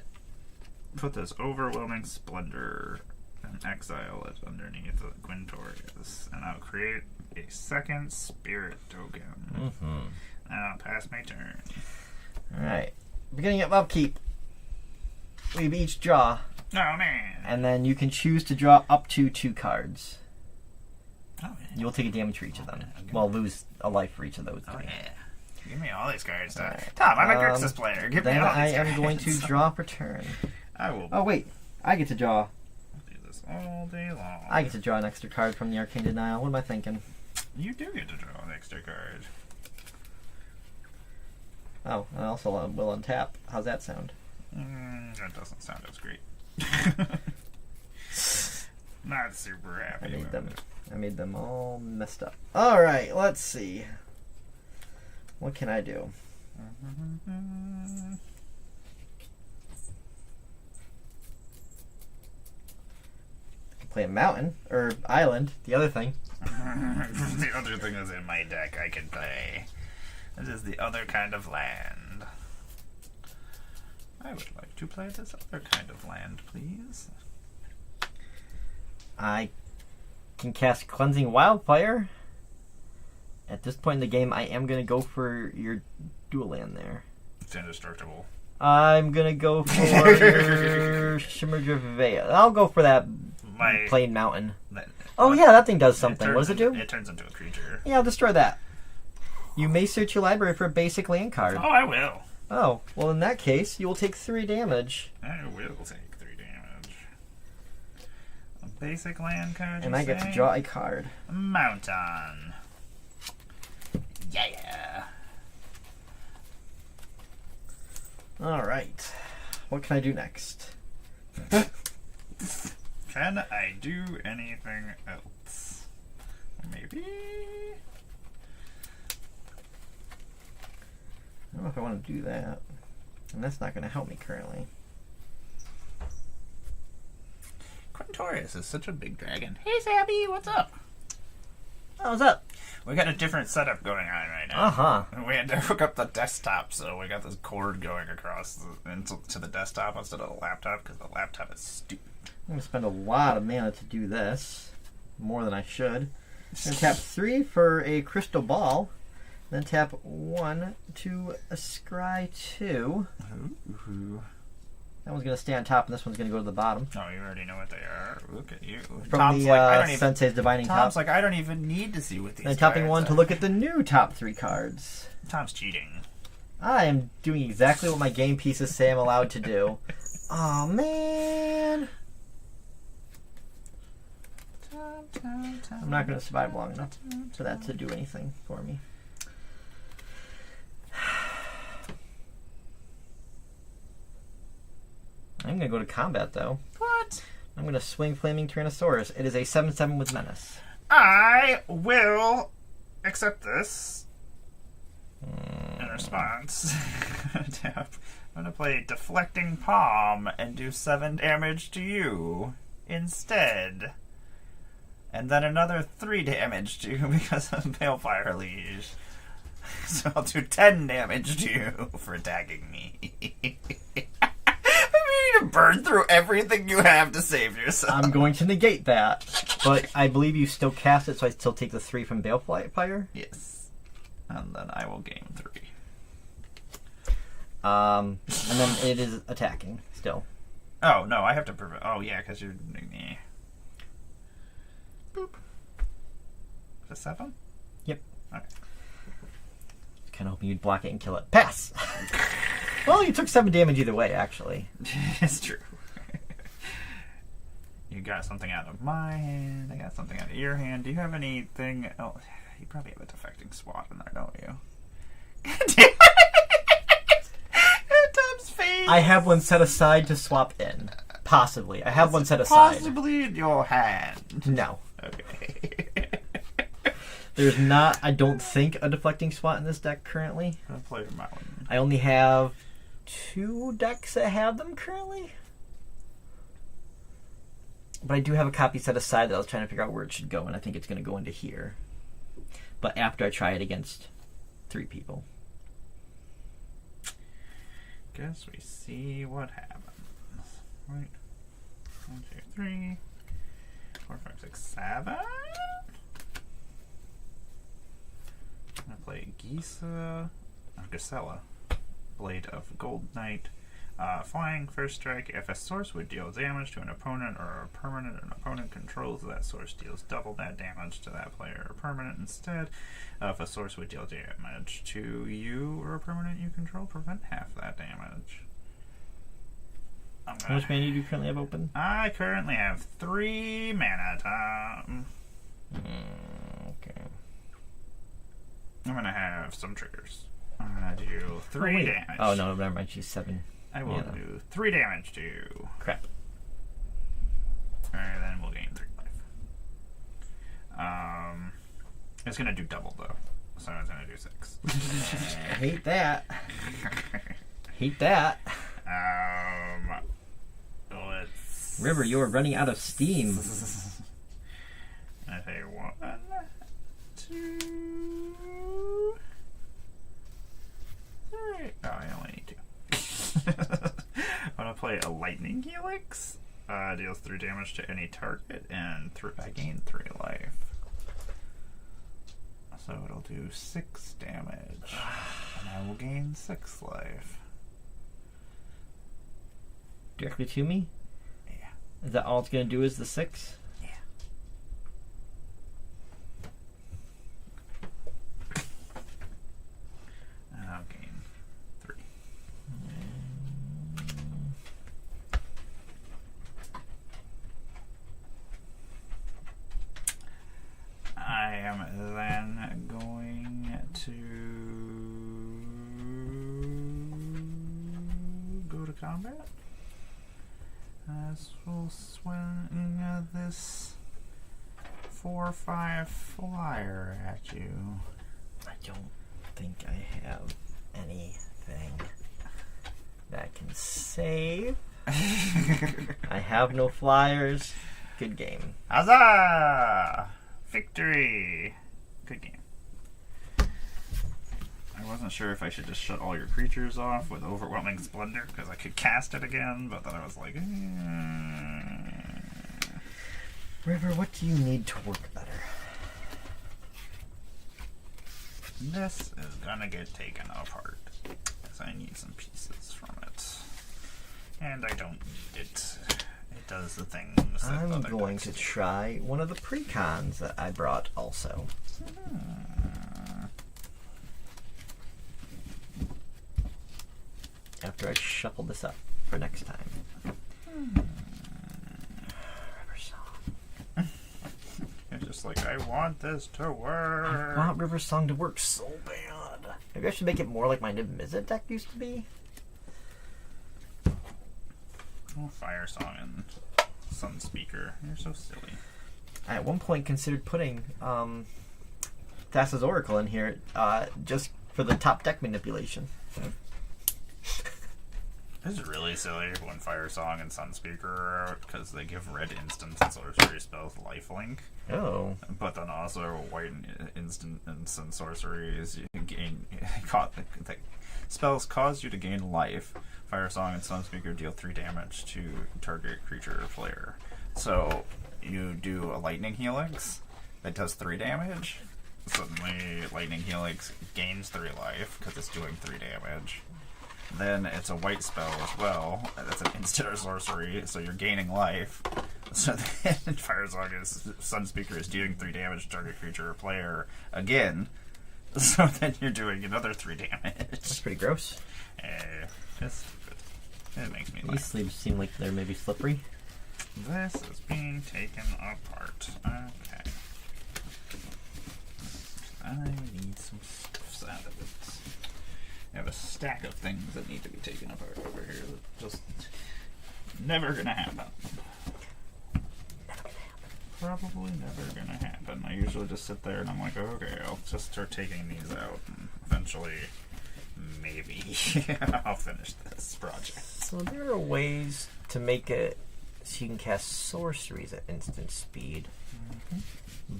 put this overwhelming splendor and exile it underneath Quintorius, and I'll create a second spirit token. And I'll pass my turn. Alright. Beginning of upkeep, we each draw, Oh man! and then you can choose to draw up to 2 cards. Oh man! You'll take a damage for each of them. Okay. Well, lose a life for each of those. Oh yeah! Give me all these cards, Tom. Alright. Tom, I'm a Grixis player. Give me Then all I these cards. am going to draw per turn. I will Oh wait, I get to draw. do this all day long. I get to draw an extra card from the Arcane Denial. What am I thinking? You do get to draw an extra card. Oh, I also will untap. How's that sound? That doesn't sound as great. Not super happy. I made them all messed up. All right, let's see. What can I do? I can play a mountain or island. The other thing. The other thing is in my deck I can play. This is the other kind of land. I would like to play this other kind of land, please. I can cast Cleansing Wildfire. At this point in the game, I am going to go for your dual land there. It's indestructible. I'm going to go for your Shimmerdrift Veil. I'll go for that plain mountain. Oh yeah, that thing does something. What does it do? It turns into a creature. Yeah, I'll destroy that. You may search your library for a basic land card. Oh, I will. Oh, well in that case, you will take 3 damage. I will take 3 damage. A basic land card, And I get to draw a card. Mountain. Yeah. Alright. What can I do next? Can I do anything else? Maybe? I don't know if I want to do that. And that's not going to help me currently. Quintorius is such a big dragon. Hey, Zabby, what's up? Oh, what's up? We got a different setup going on right now. Uh-huh. We had to hook up the desktop, so we got this cord going across to the desktop instead of the laptop, because the laptop is stupid. I'm going to spend a lot of mana to do this. More than I should. I'm going to tap 3 for a Crystal Ball. Then tap 1 to scry 2. Ooh. That one's going to stay on top, and this one's going to go to the bottom. Oh, you already know what they are. Look at you. From Tom's the like, I don't even. Sensei's Divining Tom's Top. like, I don't even need to see what these. Then tapping cards 1 to are. look at the new top 3 cards. Tom's cheating. I am doing exactly what my game pieces say I'm allowed to do. Oh man! I'm not going to survive long enough for that to do anything for me. I'm going to go to combat though. What? I'm going to swing Flaming Tyrannosaurus. It is a 7/7 with Menace. I will accept this in response. Tap. I'm gonna play Deflecting Palm and do 7 damage to you instead. And then another 3 damage to you because of Balefire Liege. So I'll do 10 damage to you for attacking me. I mean to burn through everything you have to save yourself. I'm going to negate that, but I believe you still cast it, so I still take the 3 from Balefire. Yes. And then I will gain 3. And then it is attacking still. Oh, no, I have to prevent... Oh, yeah, because you're... Boop. Is it 7? Yep. Okay. Kind of hoping you'd block it and kill it. Pass! Well, you took 7 damage either way, actually. It's true. You got something out of my hand. I got something out of your hand. Do you have anything else? You probably have a defecting SWAT in there, don't you? God damn it! Tom's face! I have one set aside to swap in. Possibly. I have one set aside. Possibly in your hand. No. Okay. There's not, I don't think, a deflecting SWAT in this deck currently. I'll play your mountain. I only have 2 decks that have them currently. But I do have a copy set aside that I was trying to figure out where it should go, and I think it's going to go into here. But after I try it against 3 people. Guess we see what happens. Right. 1, 2, 3, 4, 5, 6, 7. I'm gonna play Gisela, Blade of Gold Knight. Flying first strike. If a source would deal damage to an opponent or a permanent an opponent controls, that source deals double that damage to that player or permanent instead. If a source would deal damage to you or a permanent you control, prevent half that damage. How much mana do you currently have open? I currently have 3 mana, Tom. Okay. I'm gonna have some triggers. I'm gonna do 3 damage. Oh, no, never mind. She's 7. I will Yeah. do 3 damage to you. Crap. Alright, then we'll gain 3 life. It's gonna do double though, so it's gonna do 6. I hate that. Hate that. Let's. River, you are running out of steam. I say 1, 2, 3. Oh, I only need 2. I'm gonna play a Lightning Helix. Deals 3 damage to any target, and I gain 3 life. So it'll do 6 damage, and I will gain 6 life. Directly to me? Yeah. Is that all it's going to do is the 6? Yeah. And I'll gain 3. I am then going to go to combat. As we'll swing this 4/5 flyer at you. I don't think I have anything that can save. I have no flyers. Good game. Huzzah! Victory! Good game. I wasn't sure if I should just shut all your creatures off with Overwhelming Splendor because I could cast it again, but then I was like, River, what do you need to work better? This is gonna get taken apart because I need some pieces from it. And I don't need it. It does the things that I'm other going decks to do. try one of the precons that I brought also. After I shuffle this up for next time. River Song. It's just like, I want this to work. I want River Song to work so bad. Maybe I should make it more like my Niv-Mizzet deck used to be. Oh, Fire Song and Sun Speaker. You're so silly. I at one point considered putting Thassa's Oracle in here just for the top deck manipulation. It's really silly when Fire Song and Sunspeaker are out because they give red instants and sorcery spells lifelink. Oh. But then also white instants and sorceries you gain the spells cause you to gain life. Fire Song and Sunspeaker deal 3 damage to target creature or player. So you do a Lightning Helix that does 3 damage. Suddenly Lightning Helix gains 3 life because it's doing 3 damage. Then it's a white spell as well. That's an instant or sorcery, so you're gaining life. So then Fire Song is Sunspeaker is dealing 3 damage to target creature or player again. So then you're doing another 3 damage. That's pretty gross. It's stupid. It makes me These laugh. sleeves seem like they're maybe slippery. This is being taken apart. Okay. I need some stuff out of it. I have a stack of things that need to be taken apart over here that just never gonna happen. Probably never gonna happen. I usually just sit there and I'm like, okay, I'll just start taking these out and eventually maybe I'll finish this project. So there are ways to make it so you can cast sorceries at instant speed.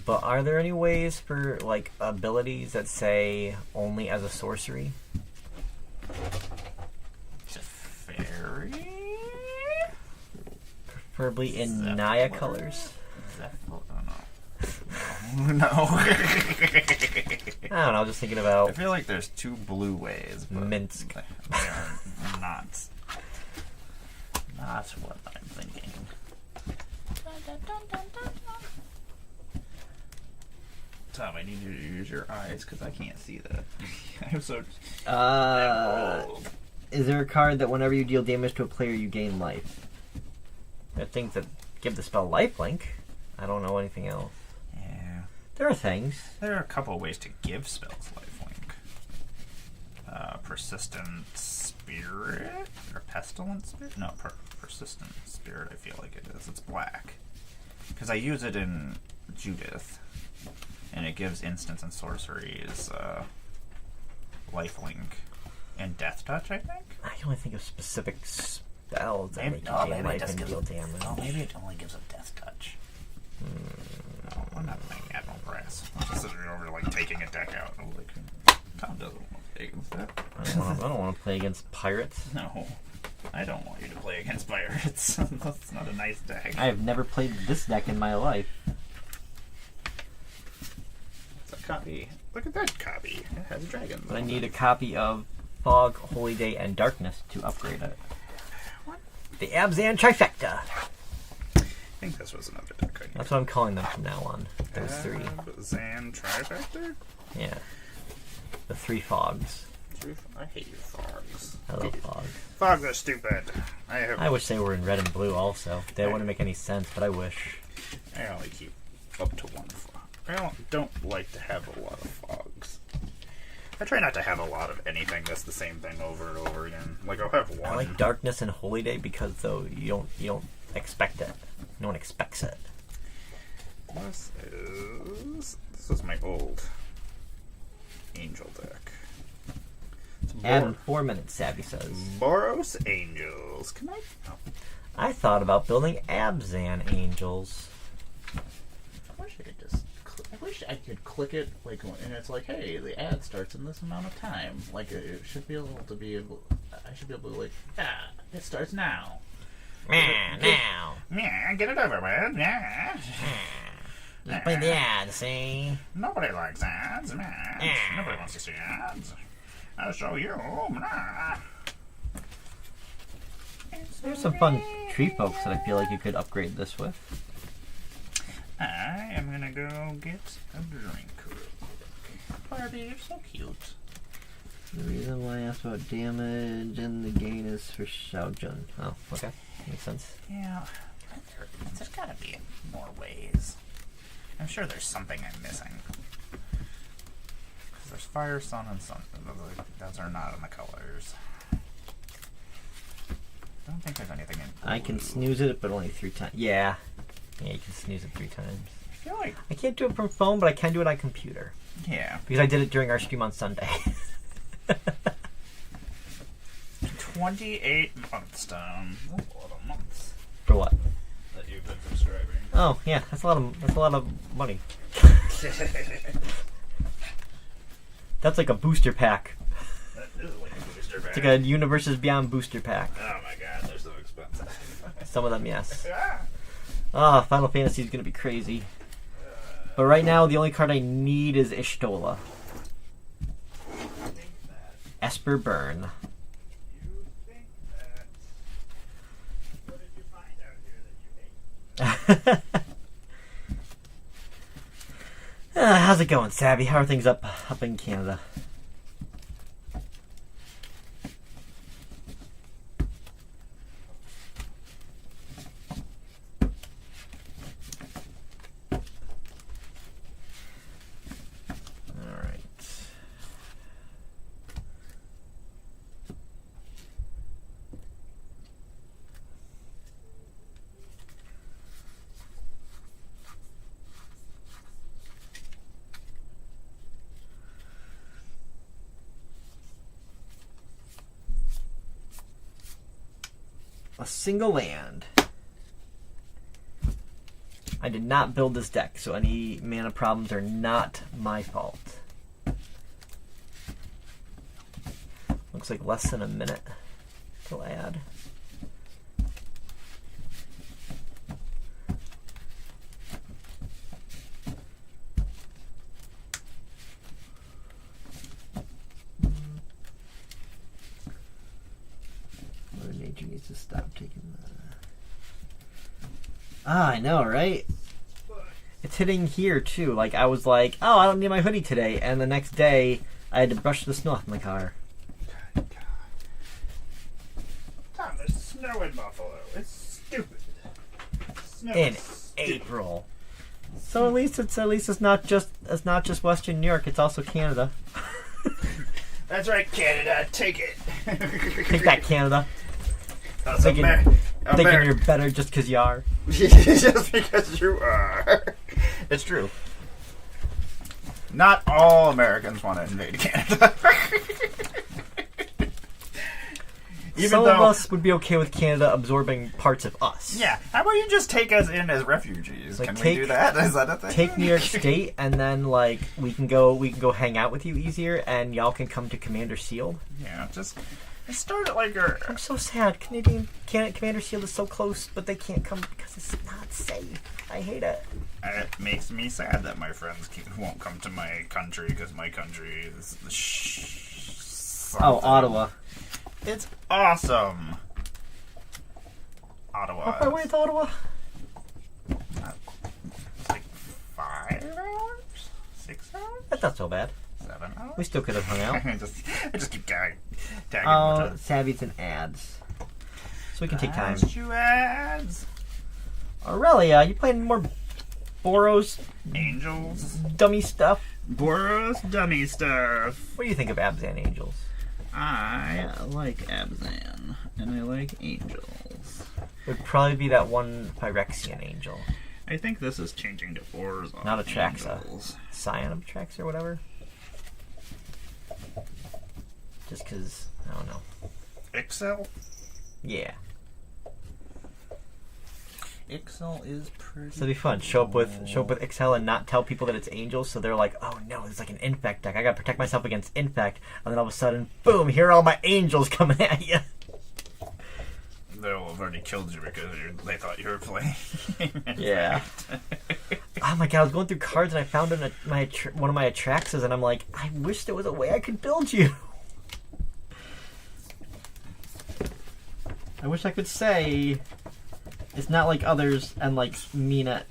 But are there any ways for like abilities that say only as a sorcery? Fairy? Preferably in Zephyr? Naya colors? Oh no. No. I don't know, I was just thinking I about feel like there's 2 blue ways, but Minsk. they are not what I'm thinking. Tom, I need you to use your eyes because I can't see that. I'm so. Is there a card that whenever you deal damage to a player, you gain life? There are things that give the spell lifelink. I don't know anything else. Yeah. There are things. There are a couple of ways to give spells lifelink. Persistent Spirit? Or Pestilent Spirit? No, Persistent Spirit, I feel like it is. It's black. Because I use it in Judith. And it gives instants and sorceries lifelink. And Death Touch, I think? I can only think of specific spells that make you no, gain maybe it life just and gives deal a- damage. Oh, maybe it only gives a Death Touch. No, I'm not playing Admiral Brass. I'm just sitting over like taking a deck out. I'm like, Tom doesn't want to play against that. I don't want to play against pirates. No, I don't want you to play against pirates. That's not a nice deck. I have never played this deck in my life. It's a copy. Look at that copy. It has dragons. But I on need a it. copy of Fog, Holy Day, and Darkness to upgrade it. What? The Abzan Trifecta. I think this was another deck. That's what I'm calling them from now on. Those 3. Zan Trifecta? Yeah. The 3 fogs. I hate you, fogs. I love fogs. Fogs are stupid. I wish they were in red and blue also. They wouldn't make any sense, but I wish. I only keep up to 1 fog. I don't like to have a lot of fogs. I try not to have a lot of anything that's the same thing over and over again. Like I'll have one. I like Darkness and Holy Day because though you don't expect it. No one expects it. This is my old angel deck. It's Add in 4 minutes, Savvy says. Boros Angels. Can I? Oh. I thought about building Abzan Angels. I wish I could just. I wish I could click it like, and it's like, hey, the ad starts in this amount of time. Like it should be able to be able. I should be able to like, it starts now. Now. Yeah, get it over with. Yeah. You play the ad, see? Nobody likes ads. Nobody wants to see ads. I'll show you. There's some fun tree folks that I feel like you could upgrade this with. I am gonna go get a drink real quick. Barbie, you're so cute. The reason why I asked about damage and the gain is for Xiaojun. Oh, okay. Makes sense. Yeah, there's gotta be more ways. I'm sure there's something I'm missing. Because there's fire, sun, and sun. Those are not in the colors. I don't think there's anything in blue. I can snooze it, but only 3 times. Yeah. Yeah, you can snooze it 3 times. I feel like... I can't do it from phone, but I can do it on computer. Yeah. Because I did it during our stream on Sunday. 28 months down. That's a lot of months For what? that you've been subscribing. Oh yeah, that's a lot of money. That's like a booster pack. That is like a booster pack. It's like a Universes Beyond booster pack. Oh my god, they're so expensive. Some of them, yes. Ah. Ah, Final Fantasy is gonna be crazy. But right now, the only card I need is Ishtola. Esper Burn. You think that? What did you find out here that you hate? How's it going, Savvy? How are things up in Canada? A single land. I did not build this deck, so any mana problems are not my fault. Looks like less than a minute till add. Mother Nature needs to stop taking the... Ah, I know, right? It's hitting here, too. Like, I was like, oh, I don't need my hoodie today. And the next day, I had to brush the snow off my car. Tom, there's snow in Buffalo. It's stupid. Snow In is stupid. April. So at least it's not just Western New York, it's also Canada. That's right, Canada. Take it. Take that, Canada. That's Thinking you're better just because you are. Just because you are. It's true. Not all Americans want to invade Canada. Some of us would be okay with Canada absorbing parts of us. Yeah, how about you just take us in as refugees? Like, Can we do that? Is that a thing? Take New York State, and then like we can go hang out with you easier, and y'all can come to Commander Shield. Yeah, just start it like your. I'm so sad. Commander Shield is so close, but they can't come because it's not safe. I hate it. It makes me sad that my friends won't come to my country because my country is Oh, Ottawa. It's awesome. Ottawa. How far away is Ottawa? It's like 5 hours? 6 hours? That's not so bad. 7 hours? We still could have hung out. I just keep tagging. Oh, Savvy's and ads. So we can take time. You ads. Aurelia, you playing more Boros Angels. dummy stuff? Boros dummy stuff. What do you think of Abzan Angels? I like Abzan, and I like Angels. It would probably be that one Phyrexian Angel. I think this is changing to Orzhov. Not Atraxa. Angels. Scion of Atraxa or whatever. Just because, I don't know. Ixel? Yeah. Ixel is pretty. So it'd be fun. Show up with Ixel and not tell people that it's Angels, so they're like, oh no, it's like an Infect deck. I gotta protect myself against Infect. And then all of a sudden, boom, here are all my Angels coming at you. They'll have already killed you because they thought you were playing. Yeah. Oh my god, I was going through cards and I found one of my Atraxas and I'm like, I wish there was a way I could build you. I wish I could say it's not like others and like mean it.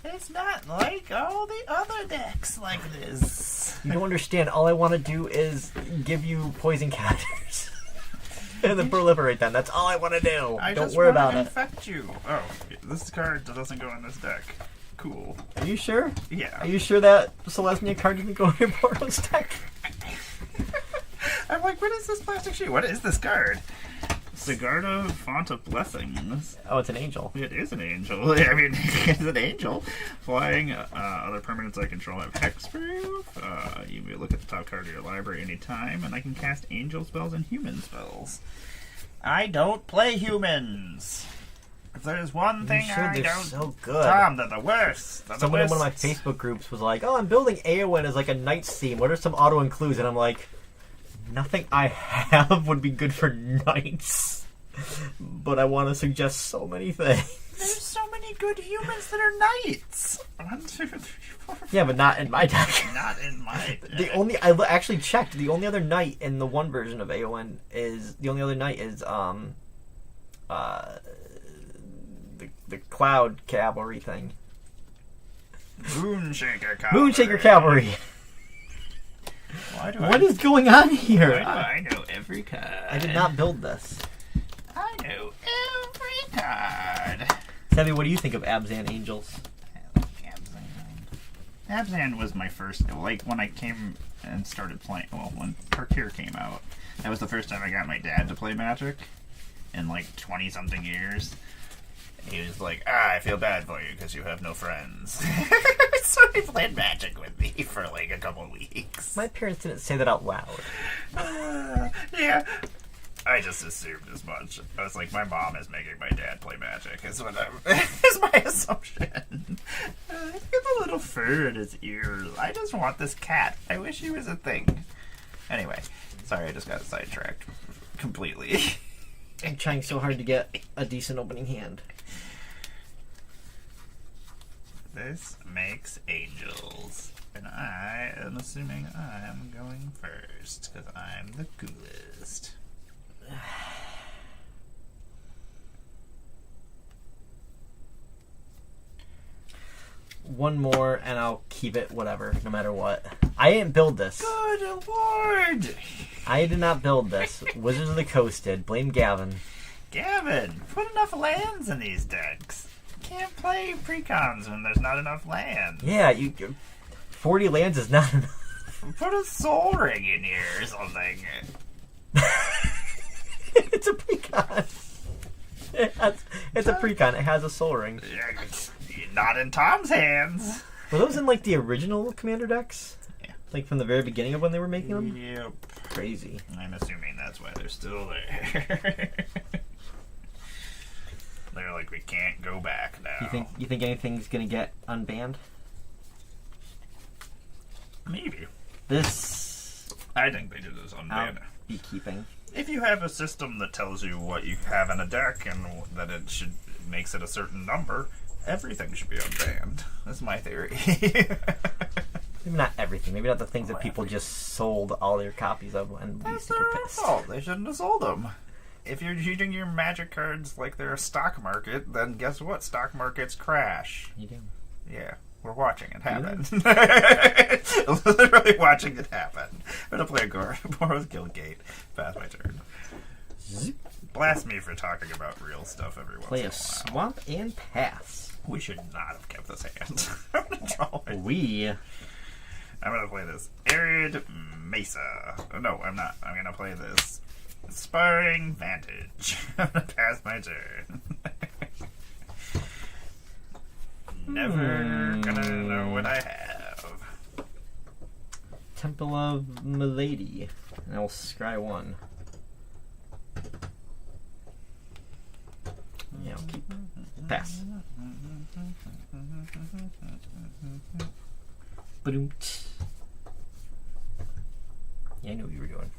It's not like all the other decks like this. You don't understand. All I want to do is give you poison counters. And then proliferate them. That's all I want to do. Don't worry about it. Infect you. Oh, this card doesn't go in this deck. Cool. Are you sure? Yeah. Are you sure that Celestia card didn't go in your Boros deck? I'm like, what is this plastic sheet? What is this card? Sigarda, Font of Blessings. Oh, it's an angel. It is an angel. I mean, it's an angel. Flying, other permanents I control have hexproof. You may look at the top card of your library anytime, and I can cast angel spells and human spells. I don't play humans. If there's one thing I they're don't... so good. Tom, they're the worst. They're Someone the in one of my worst. Facebook groups was like, "Oh, I'm building Aowen as like a Knights theme. What are some auto includes?" And I'm like, nothing I have would be good for Knights, but I want to suggest so many things. There's so many good humans that are knights. 1, 2, 3, 4, 5. Yeah, but not in my deck. Not in my deck. The only actually checked. The only other knight in the one version of Aowen is the Cloud Cavalry thing. Moonshaker Cavalry. Moonshaker Cavalry. What is going on here? Why do I know every card? I did not build this. I know every card. Savvy, what do you think of Abzan Angels? Abzan was my first, like, when I came and started playing, well, when Tarkir came out, that was the first time I got my dad to play Magic in, like, 20-something years. He was like, I feel bad for you because you have no friends. So he played Magic with me for, like, a couple weeks. My parents didn't say that out loud. Yeah. I just assumed as much. I was like, my mom is making my dad play Magic. Is what is my assumption. He's got a little fur in his ears. I just want this cat. I wish he was a thing. Anyway, sorry, I just got sidetracked completely. I'm trying so hard to get a decent opening hand. This makes angels. And I am assuming I'm going first, because I'm the coolest. One more, and I'll keep it whatever, no matter what. I didn't build this. Good lord! I did not build this. Wizards of the Coast did. Blame Gavin. Gavin, put enough lands in these decks. Can't play precons when there's not enough land. Yeah, 40 lands is not enough. Put a soul ring in here or something. It's a precon. It's a precon. It has a soul ring. Not in Tom's hands. Were those in like the original Commander decks? Yeah. Like from the very beginning of when they were making them? Yep. Crazy. I'm assuming that's why they're still there. They're like, we can't go back now. You think anything's gonna get unbanned? Maybe. This I think they did this on I'll ban. be keeping. If you have a system that tells you what you have in a deck and that it makes it a certain number, everything should be unbanned. That's my theory. Maybe not everything. Maybe not the things that people just sold all their copies of and be That's super their pissed. fault. They shouldn't have sold them. If you're treating your Magic cards like they're a stock market, then guess what? Stock markets crash. You do. Yeah, we're watching it happen. Literally watching it happen. I'm gonna play a Boros Guildgate. Pass my turn. Blast me for talking about real stuff every once Play in a a while. swamp and pass. We should not have kept this hand. I'm gonna draw it. I'm gonna play this Arid Mesa. No, I'm not. I'm gonna play this Sparring Vantage. I'm gonna pass my turn. Never gonna know what I have. Temple of Milady. And I'll scry one. Yeah, I'll keep. Pass. Ba-doom. Yeah, I knew what you were doing.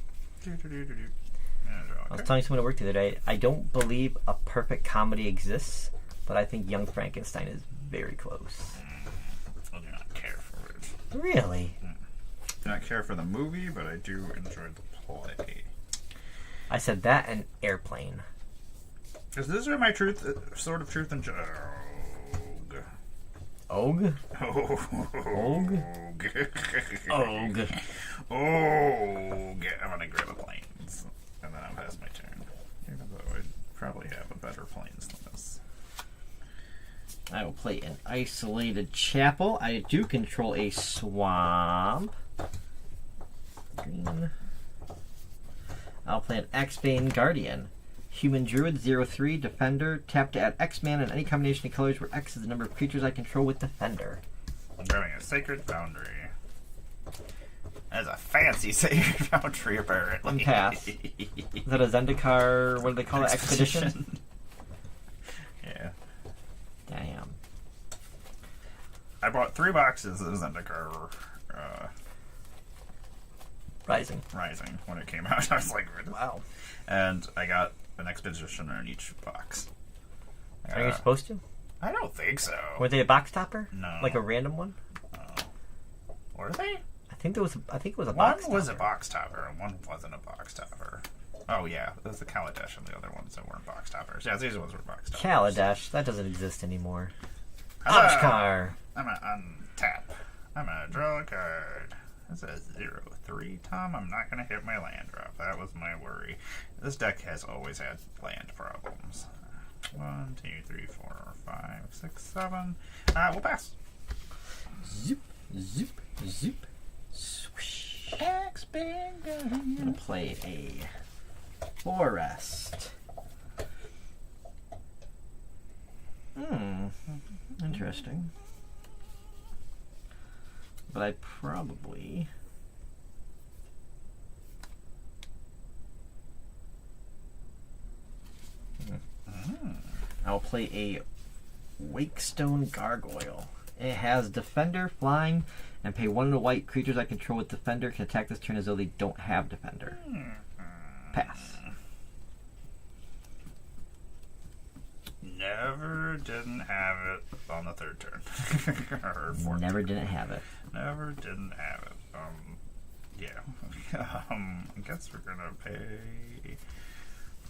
I was telling someone at work the other day, I don't believe a perfect comedy exists, but I think Young Frankenstein is very close. I do not care for it. Really? Do not care for the movie, but I do enjoy the play. I said that and Airplane. Is this my truth, Sword of Truth and Jug? Og? Og? Og. I'm gonna grab a planes, and then I'll pass my turn. Even though I'd probably have a better planes than this. I will play an Isolated Chapel. I do control a swamp. Green. I'll play an Axebane Guardian. Human Druid 0/3 Defender. Tap to add X mana in any combination of colors where X is the number of creatures I control with Defender. I'm grabbing a Sacred Foundry. That's a fancy Sacred Foundry, apparently. One pass. Is that a Zendikar? What do they call it? Expedition? Yeah. Damn. I bought 3 boxes of Zendikar Rising. Rising when it came out. I was like, Wow. and I got an Expedition in each box. Are you supposed to? I don't think so. Were they a box topper? No. Like a random one? Were they? I think it was a One box was a topper. box topper, and one wasn't a box topper. Oh yeah, it was the Kaladesh and the other ones that weren't box toppers. Yeah, these ones were box toppers. Kaladesh. That doesn't exist anymore. Huzzah! Oshkar. I'm gonna untap. I'm gonna draw a card. That's a 0/3, Tom. I'm not gonna hit my land drop. That was my worry. This deck has always had land problems. 1, 2, 3, 4, 5, 6, 7. We'll pass. Zoop, zoop, zoop. Swoosh. X-Bang I'm gonna play a Forest. Interesting. But I probably... I'll play a Wakestone Gargoyle. It has Defender, Flying, and pay 1 white. Creatures I control with Defender can attack this turn as though they don't have Defender. Pass. Never didn't have it on the 3rd turn. Or 4th Never turn. didn't have it. Never didn't have it. Yeah. I guess we're gonna pay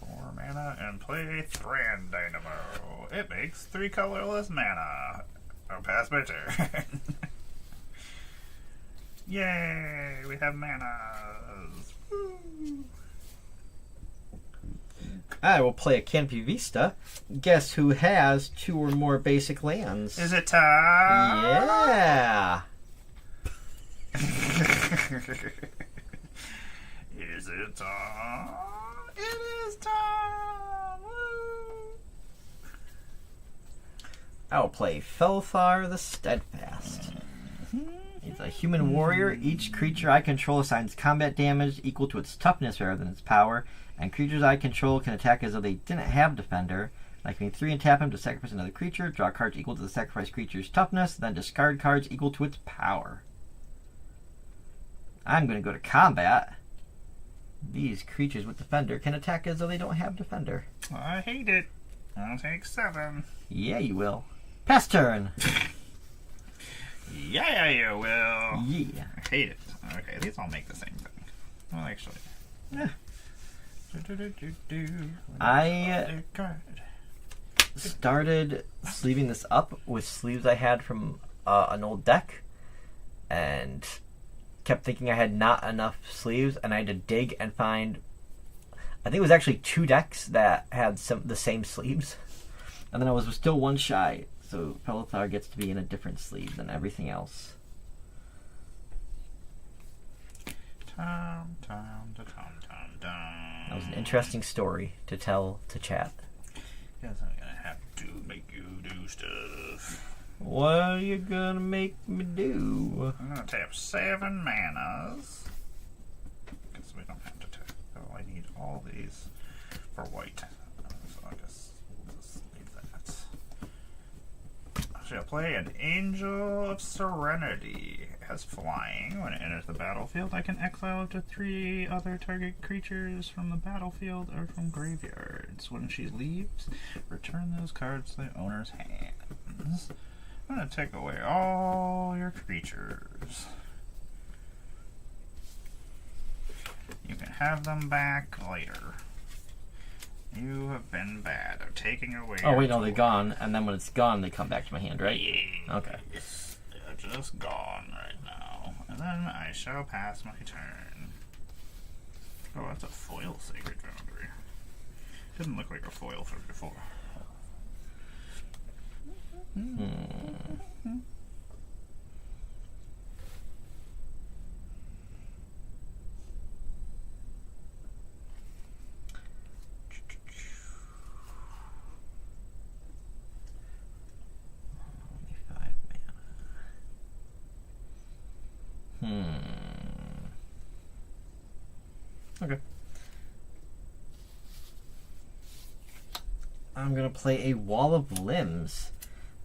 4 mana and play Thran Dynamo. It makes 3 colorless mana. I'll pass my turn. Yay! We have manas. Woo! I will play a Canopy Vista. Guess who has 2 or more basic lands? Is it time? Yeah! Is it time? It is time! Woo! I will play Felthar the Steadfast. He's a human warrior. Each creature I control assigns combat damage equal to its toughness rather than its power, and creatures I control can attack as though they didn't have Defender. I can 3 and tap him to sacrifice another creature, draw cards equal to the sacrificed creature's toughness, then discard cards equal to its power. I'm going to go to combat. These creatures with Defender can attack as though they don't have Defender. I hate it. I'll take 7. Yeah, you will. Pass turn. Yeah, you will. Yeah. I hate it. Okay, these all make the same thing. Well, actually. Yeah. I Started sleeving this up with sleeves I had from an old deck, and kept thinking I had not enough sleeves, and I had to dig and find, I think it was actually 2 decks that had the same sleeves, and then I was still 1 shy, so Pelithar gets to be in a different sleeve than everything else. Tom. That was an interesting story to tell to chat. Guess I'm gonna have to make you do stuff. What are you gonna make me do? I'm gonna tap 7 manas. Because we don't have to tap. Oh, I need all these for white. So I guess we'll just leave that. I shall play an Angel of Serenity. It has flying. When it enters the battlefield, I can exile up to 3 other target creatures from the battlefield or from graveyards. When she leaves, return those cards to the owner's hands. I'm going to take away all your creatures. You can have them back later. You have been bad. I'm taking away Oh your wait, no, they're tool. gone, and then when it's gone, they come back to my hand, right? Yeah. Okay. They're just gone right now. And then I shall pass my turn. Oh, that's a foil Sacred Foundry. Didn't look like a foil from before. Okay. I'm gonna play a Wall of Limbs.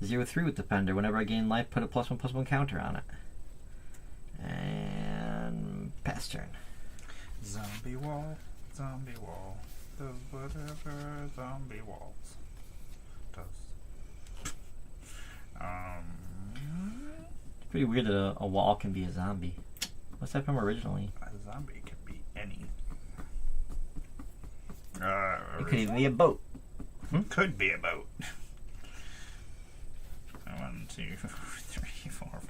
0/3 with Defender. Whenever I gain life, put a +1/+1 counter on it. And pass turn. Zombie wall, does whatever zombie walls does. It's pretty weird that a wall can be a zombie. What's that from originally? A zombie can be any. It could even be a boat. Could be a boat. 1, 2, 3, 4, 5.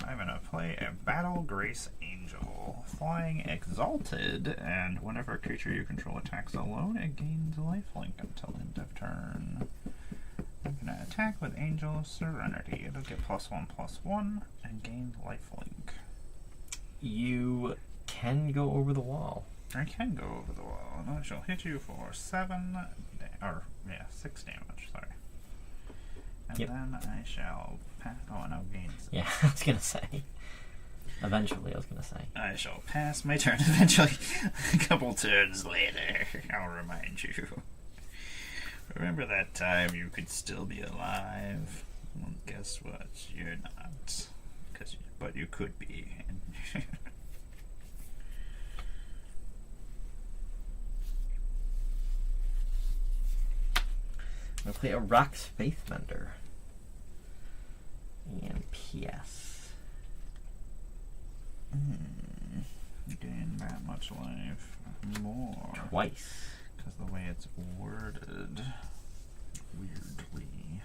I'm gonna play a Battle Grace Angel. Flying Exalted, and whenever a creature you control attacks alone, it gains lifelink until end of turn. I'm gonna attack with Angel of Serenity. It'll get +1/+1 and gain lifelink. You can go over the wall. I can go over the wall, and I shall hit you for 6 damage, sorry. And Yep. then I shall pass. Oh, no, gains. Yeah, I was gonna say. Eventually, I was gonna say. I shall pass my turn eventually. A couple turns later, I'll remind you. Remember that time you could still be alive? Well, guess what? You're not. But you could be. I'm gonna play a Rock's Faithbender. And PS. Gain that much life. More. Twice. Because the way it's worded. Weirdly.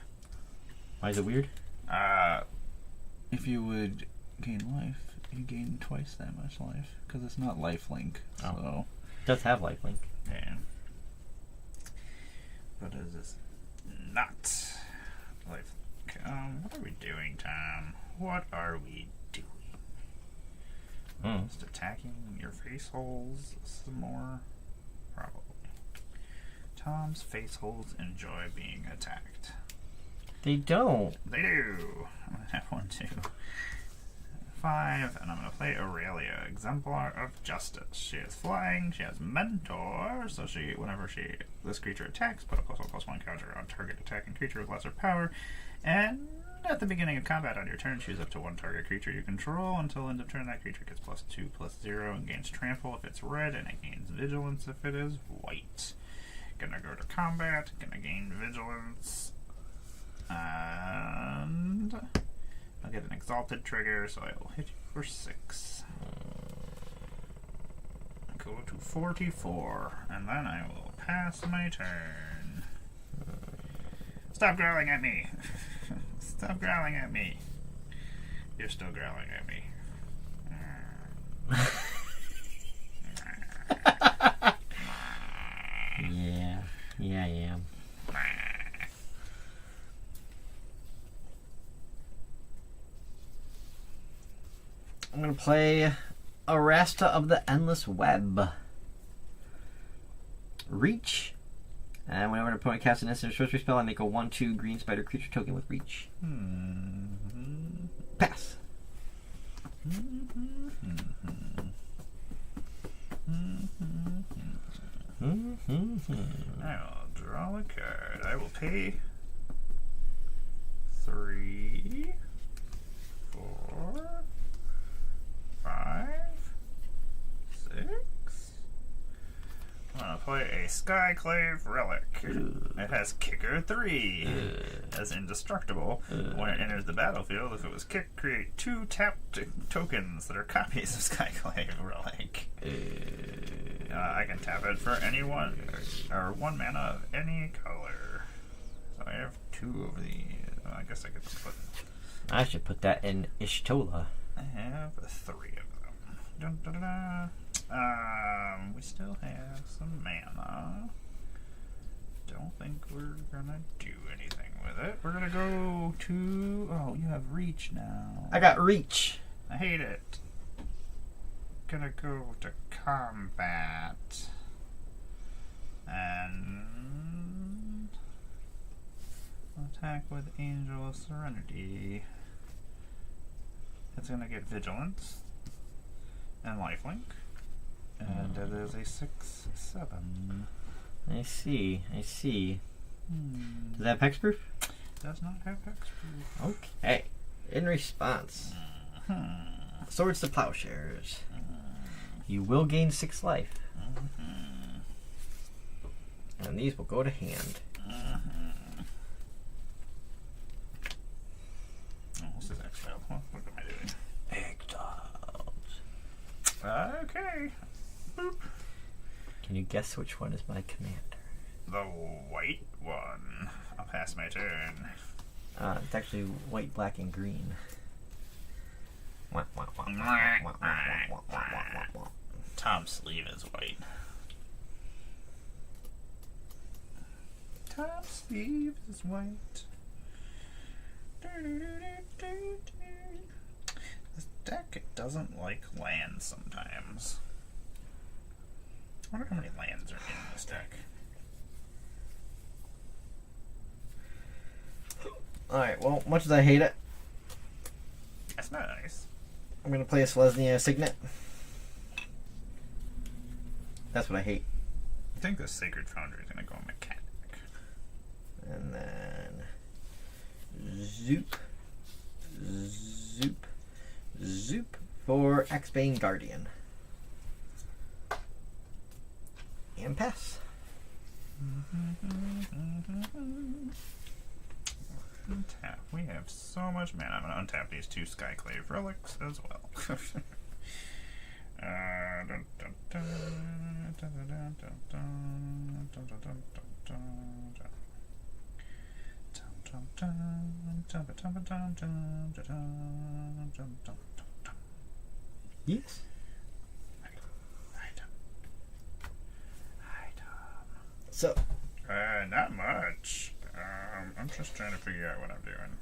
Why is it weird? If you would gain life, you gain twice that much life. Because it's not lifelink. Oh. So. It does have lifelink. Yeah. But is this not lifelink? What are we doing, Tom? What are we doing? Just attacking your face holes some more? Probably. Tom's face holes enjoy being attacked. They don't. They do. I'm gonna have 1, 2, 5, and I'm gonna play Aurelia, Exemplar of Justice. She is flying. She has Mentor, so whenever this creature attacks, put a +1/+1 counter on target attacking creature with lesser power. And at the beginning of combat on your turn, choose up to 1 target creature you control. Until end of turn, that creature gets +2/+0 and gains Trample if it's red, and it gains Vigilance if it is white. Gonna go to combat. Gonna gain Vigilance. And I'll get an Exalted trigger, so I will hit you for 6. Go to 44, and then I will pass my turn. Stop growling at me! Stop growling at me! You're still growling at me. Yeah, I am. I'm gonna play Arasta of the Endless Web. Reach. And whenever an opponent casts an instant sorcery spell, I make a 1/2 green spider creature token with Reach. Pass. I'll draw a card. I will pay 3, 4, 5, 6. I'm gonna play a Skyclave Relic. It has Kicker 3 as indestructible. When it enters the battlefield, if it was kicked, create 2 tapped tokens that are copies of Skyclave Relic. I can tap it for anyone or 1 mana of any color. So I have 2 of these. I guess I could put. I should put that in Ishtola. I have 3 of them. Dun, dun, dun, dun. We still have some mana. Don't think we're gonna do anything with it. We're gonna go to. Oh, you have Reach now. I got Reach. I hate it. Gonna go to combat. And attack with Angel of Serenity. It's going to get Vigilance and Lifelink. And it is a 6/7. I see. Hmm. Does that have hexproof? Does not have hexproof. Okay. In response, Swords to Plowshares. You will gain 6 life. And these will go to hand. Oh, this is exiled. What am I doing? Exiled. Okay. Boop. Can you guess which one is my commander? The white one. I'll pass my turn. It's actually white, black, and green. Tom's sleeve is white. Tom's sleeve is white. This deck doesn't like lands sometimes. I wonder how many lands are in this deck. Alright, well, much as I hate it, That's nice. I'm going to play a Selesnya Signet. That's what I hate. I think the Sacred Foundry is going to go mechanic. And then Zoop, Zoop, Zoop for Axbane Guardian. And pass. Untap. We have so much mana. I'm going to untap these 2 Skyclave relics as well. Yes. So, Not much. I'm just trying to figure out what I'm doing.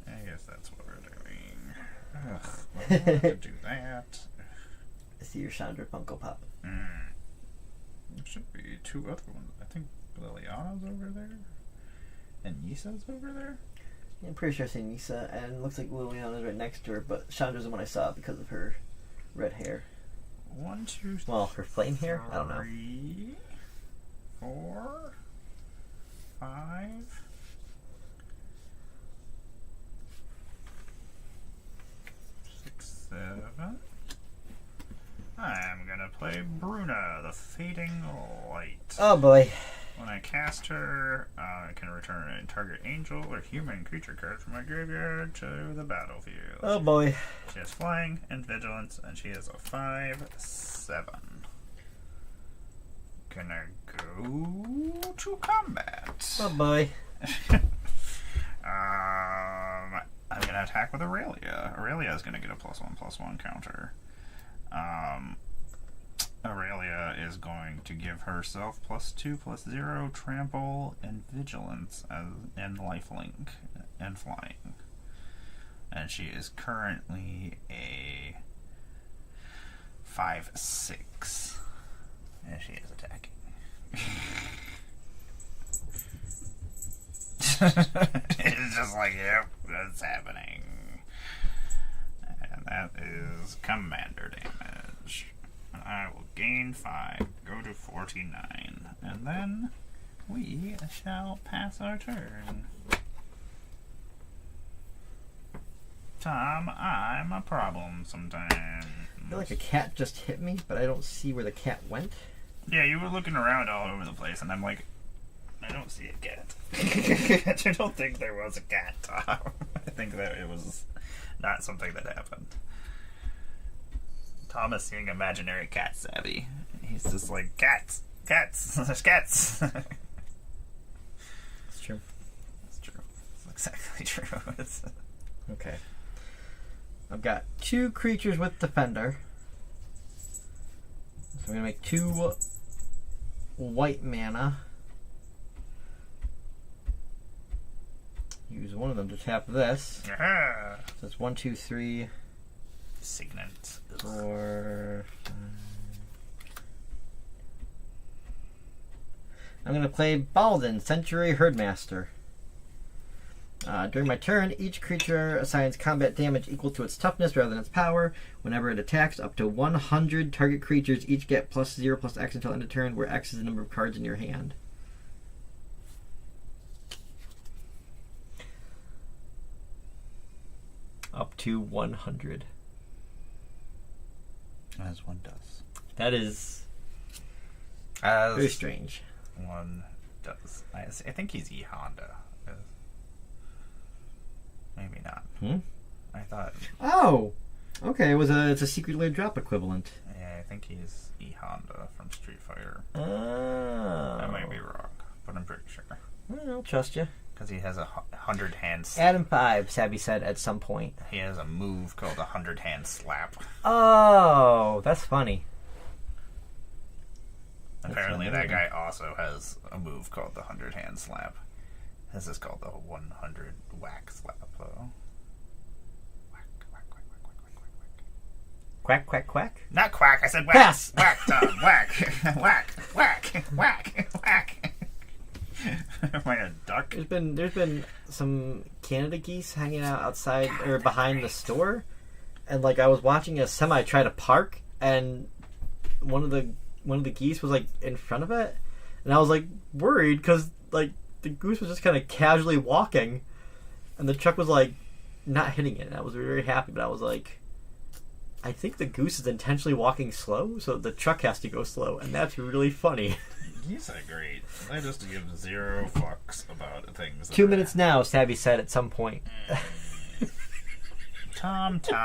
I guess that's what we're doing. Ugh, I wanted to do that. I see your Chandra Funko Pop. There should be 2 other ones. I think Liliana's over there. And Nisa's over there. Yeah, I'm pretty sure I see Nisa, and it looks like Liliana's right next to her, but Chandra's the one I saw because of her red hair. 1, 2, Well, her flame hair? I don't know. 3, 4, 5. 6, 7. I'm gonna play Bruna, the Fading Light. Oh boy. When I cast her, I can return a target angel or human creature card from my graveyard to the battlefield. Oh boy. She has flying and vigilance, and she is a 5/7. Gonna go to combat. Oh boy. I'm gonna attack with Aurelia. Aurelia is gonna get a +1/+1 counter. Aurelia is going to give herself +2/+0 trample and vigilance and lifelink and flying. And she is currently a 5/6. And she is attacking. It's just like, yep, that's happening. And that is commander damage. I will gain 5, go to 49, and then we shall pass our turn. Tom, I'm a problem sometimes. I feel like a cat just hit me, but I don't see where the cat went. Yeah, you were looking around all over the place, and I'm like, I don't see a cat. I don't think there was a cat, Tom. I think that it was not something that happened. Tom is seeing imaginary cat savvy. He's just like, cats, there's cats. It's true. That's true. It's exactly true. Okay. I've got 2 creatures with Defender. So I'm going to make 2 white mana. Use one of them to tap this. Aha! So it's 1, 2, 3, Signet. 4, 5. I'm going to play Baldin, Century Herdmaster. During my turn, each creature assigns combat damage equal to its toughness rather than its power. Whenever it attacks, up to 100 target creatures each get +0/+X until end of turn, where X is the number of cards in your hand. Up to 100. As one does. That is As very strange. one does. I think he's E Honda. Maybe not. I thought. Oh! Okay, it's a secret layer drop equivalent. Yeah, I think he's E Honda from Street Fighter. Oh. I might be wrong, but I'm pretty sure. I'll trust you. Because he has a 100-hand slap. Adam 5, Savvy said at some point. He has a move called a 100-hand slap. Oh, that's funny. Apparently that guy also has a move called the 100-hand slap. This is called the 100 whack slap, though. Whack, whack, whack, whack, whack, whack, whack. Quack, quack, quack? Not quack, I said whack. Pass. Whack, Tom, whack. Whack, whack, whack, whack. Am I a duck? There's been some Canada geese hanging out outside or behind the store, and like I was watching a semi try to park, and one of the geese was like in front of it, and I was like worried because like the goose was just kind of casually walking, and the truck was like not hitting it. And I was very happy, but I was like, I think the goose is intentionally walking slow, so the truck has to go slow, and that's really funny. Geese are great. They just give zero fucks about things. 2 minutes now, Savvy said at some point. Tom. You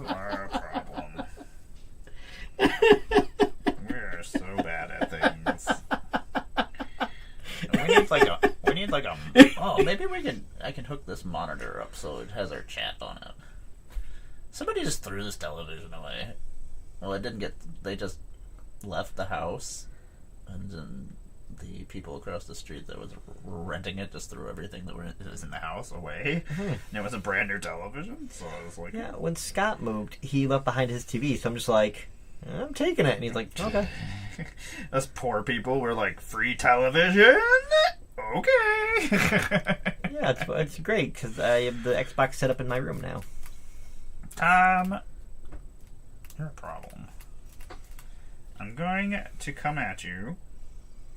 are a problem. We're so bad at things. We need like a. Oh, maybe I can hook this monitor up so it has our chat on it. Somebody just threw this television away. Well, it didn't get. They just left the house, and then the people across the street that was renting it just threw everything that was in the house away. And it was a brand new television, so I was like, Yeah, when Scott moved, he left behind his TV, so I'm just like, I'm taking it. And he's like, okay. us poor people were like, free television? Okay. Yeah, it's great, because I have the Xbox set up in my room now. Tom, you're a problem. I'm going to come at you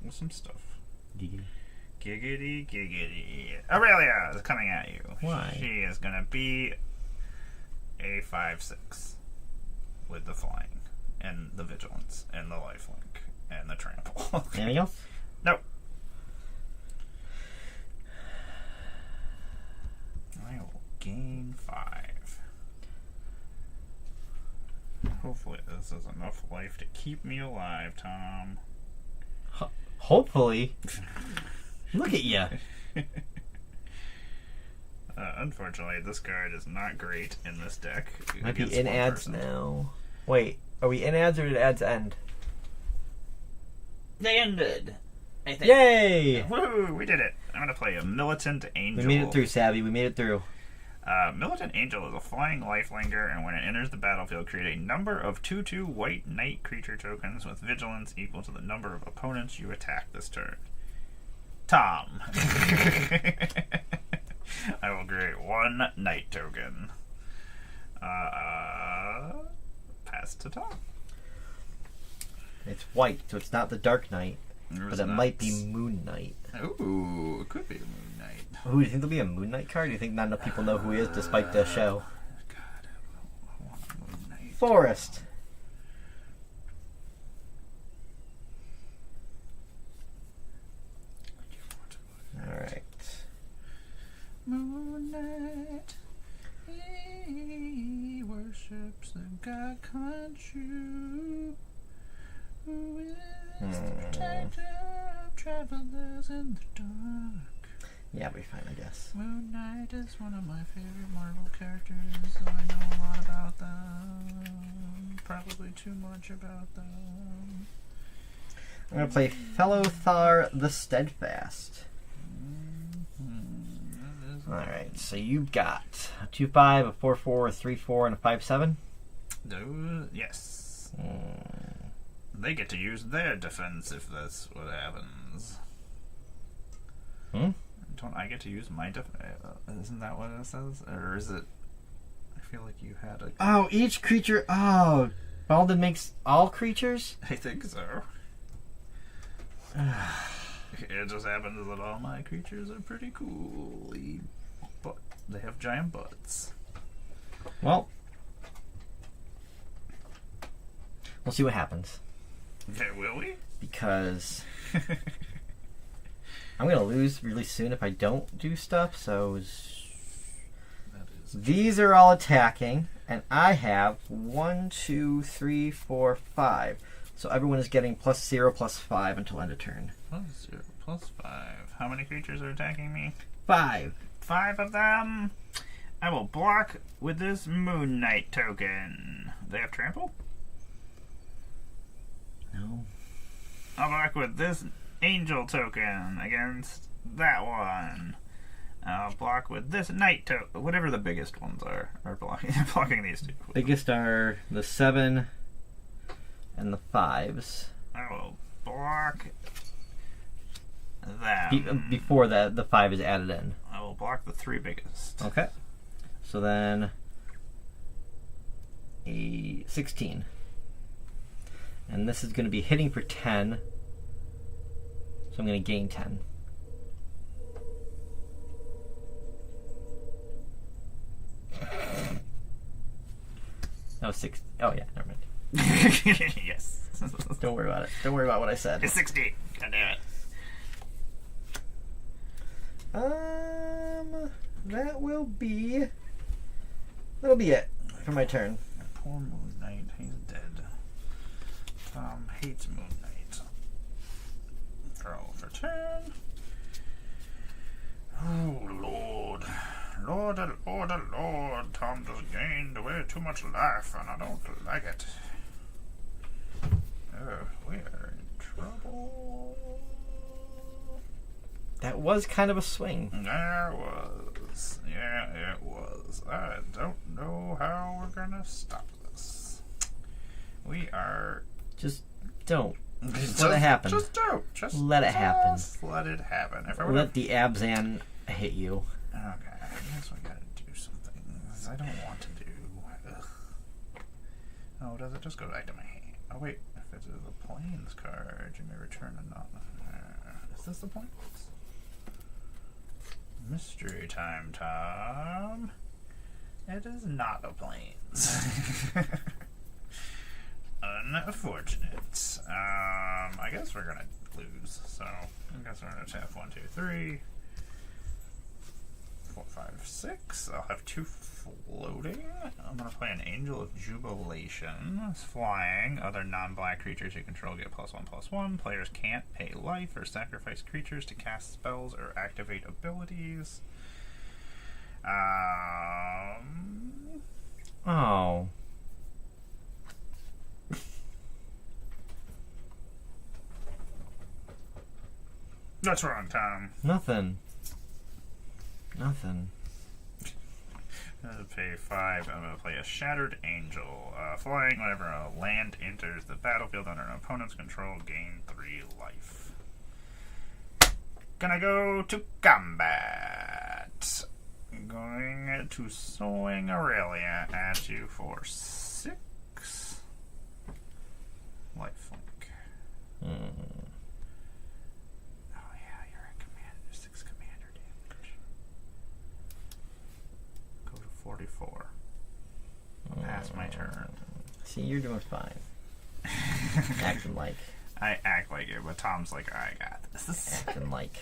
with some stuff. Giggity, giggity. Aurelia is coming at you. Why? She is going to be a 5/6 with the flying and the vigilance and the lifelink and the trample. Anything else? Nope. I will gain 5. Hopefully this is enough life to keep me alive, Tom. Hopefully. Look at you. Unfortunately, this card is not great in this deck. Might be against in one ads person. now. Wait, are we in ads or did ads end? They ended. I think. Yay! Woo! We did it. I'm gonna play a Militant Angel. We made it through, Savvy. We made it through. Militant Angel is a flying lifelinger, and when it enters the battlefield, create a number of 2/2 white knight creature tokens with vigilance equal to the number of opponents you attack this turn. Tom. I will create 1 knight token. Pass to Tom. It's white, so it's not the Dark Knight, but it might be Moon Knight. Ooh, it could be a Moon Knight. Ooh, do you think there'll be a Moon Knight card? Do you think not enough people know who he is despite the show? God, I want a Moon Knight. Forest. Alright. Moon Knight, he worships the god Khonshu, who is the protector of travelers in the dark. Yeah, we'll be fine, I guess. Moon Knight is one of my favorite Marvel characters, so I know a lot about them. Probably too much about them. I'm going to play Fellow Thar the Steadfast. Alright, so you've got a 2/5, a 4/4, a 3/4, and a 5/7? Yes. They get to use their defense if that's what happens. don't I get to use my isn't that what it says? Or is it... I feel like you had a... Oh, each creature... Oh, Baldin makes all creatures? I think so. It just happens that all my creatures are pretty cool. But they have giant butts. Well, we'll see what happens. Okay, will we? Because I'm going to lose really soon if I don't do stuff, so... That is... These are all attacking, and I have 1, 2, 3, 4, 5. So everyone is getting +0/+5 until end of turn. +0/+5. How many creatures are attacking me? 5. 5 of them. I will block with this Moon Knight token. They have trample? No. I'll block with this Angel token against that one. I'll block with this Knight token. Whatever the biggest ones are blocking these two. Biggest are the 7 and the 5s. I will block them. Before that, the 5 is added in. I will block the 3 biggest. Okay. So then a 16. And this is going to be hitting for 10. So I'm going to gain 10. No, 6. Oh, yeah, never mind. Yes. Don't worry about it. Don't worry about what I said. It's 16. God damn it. That'll be it for my turn. Poor Moon Knight. He's dead. Tom hates Moon Knight. Throw for turn. Oh, Lord. Lord, oh, Lord, oh, Lord. Tom just gained way too much life, and I don't like it. Oh, we are in trouble. That was kind of a swing. There was. Yeah, it was. I don't know how we're gonna stop this. We are... Just don't. Just let it happen. Just don't. Just let it happen. Just let it happen. If I were Let the Abzan hit you. Okay, I guess we gotta do some things I don't want to do. Ugh. Oh, does it just go back to my hand? Oh, wait. If it's a Plains card, you may return a non... is this the point? Mystery time, Tom. It is not a Plains. Unfortunate. I guess we're gonna lose, so I guess we're gonna tap 1, 2, 3, 4, 5, 6. I'll have 2 floating. I'm gonna play an Angel of Jubilation. It's flying. Other non-black creatures you control get +1/+1. Players can't pay life or sacrifice creatures to cast spells or activate abilities. Oh. What's wrong, Tom? Nothing. Nothing. I'm gonna pay 5. I'm gonna play a Shattered Angel. Flying whenever a land enters the battlefield under an opponent's control, gain 3 life. Gonna go to combat. Going to Sowing Aurelia at you for 6 lifelink. Oh yeah, you're a commander. 6 commander damage. Go to 44. Pass my turn. See, you're doing fine. Acting like. I act like it, but Tom's like, I got this. Acting like.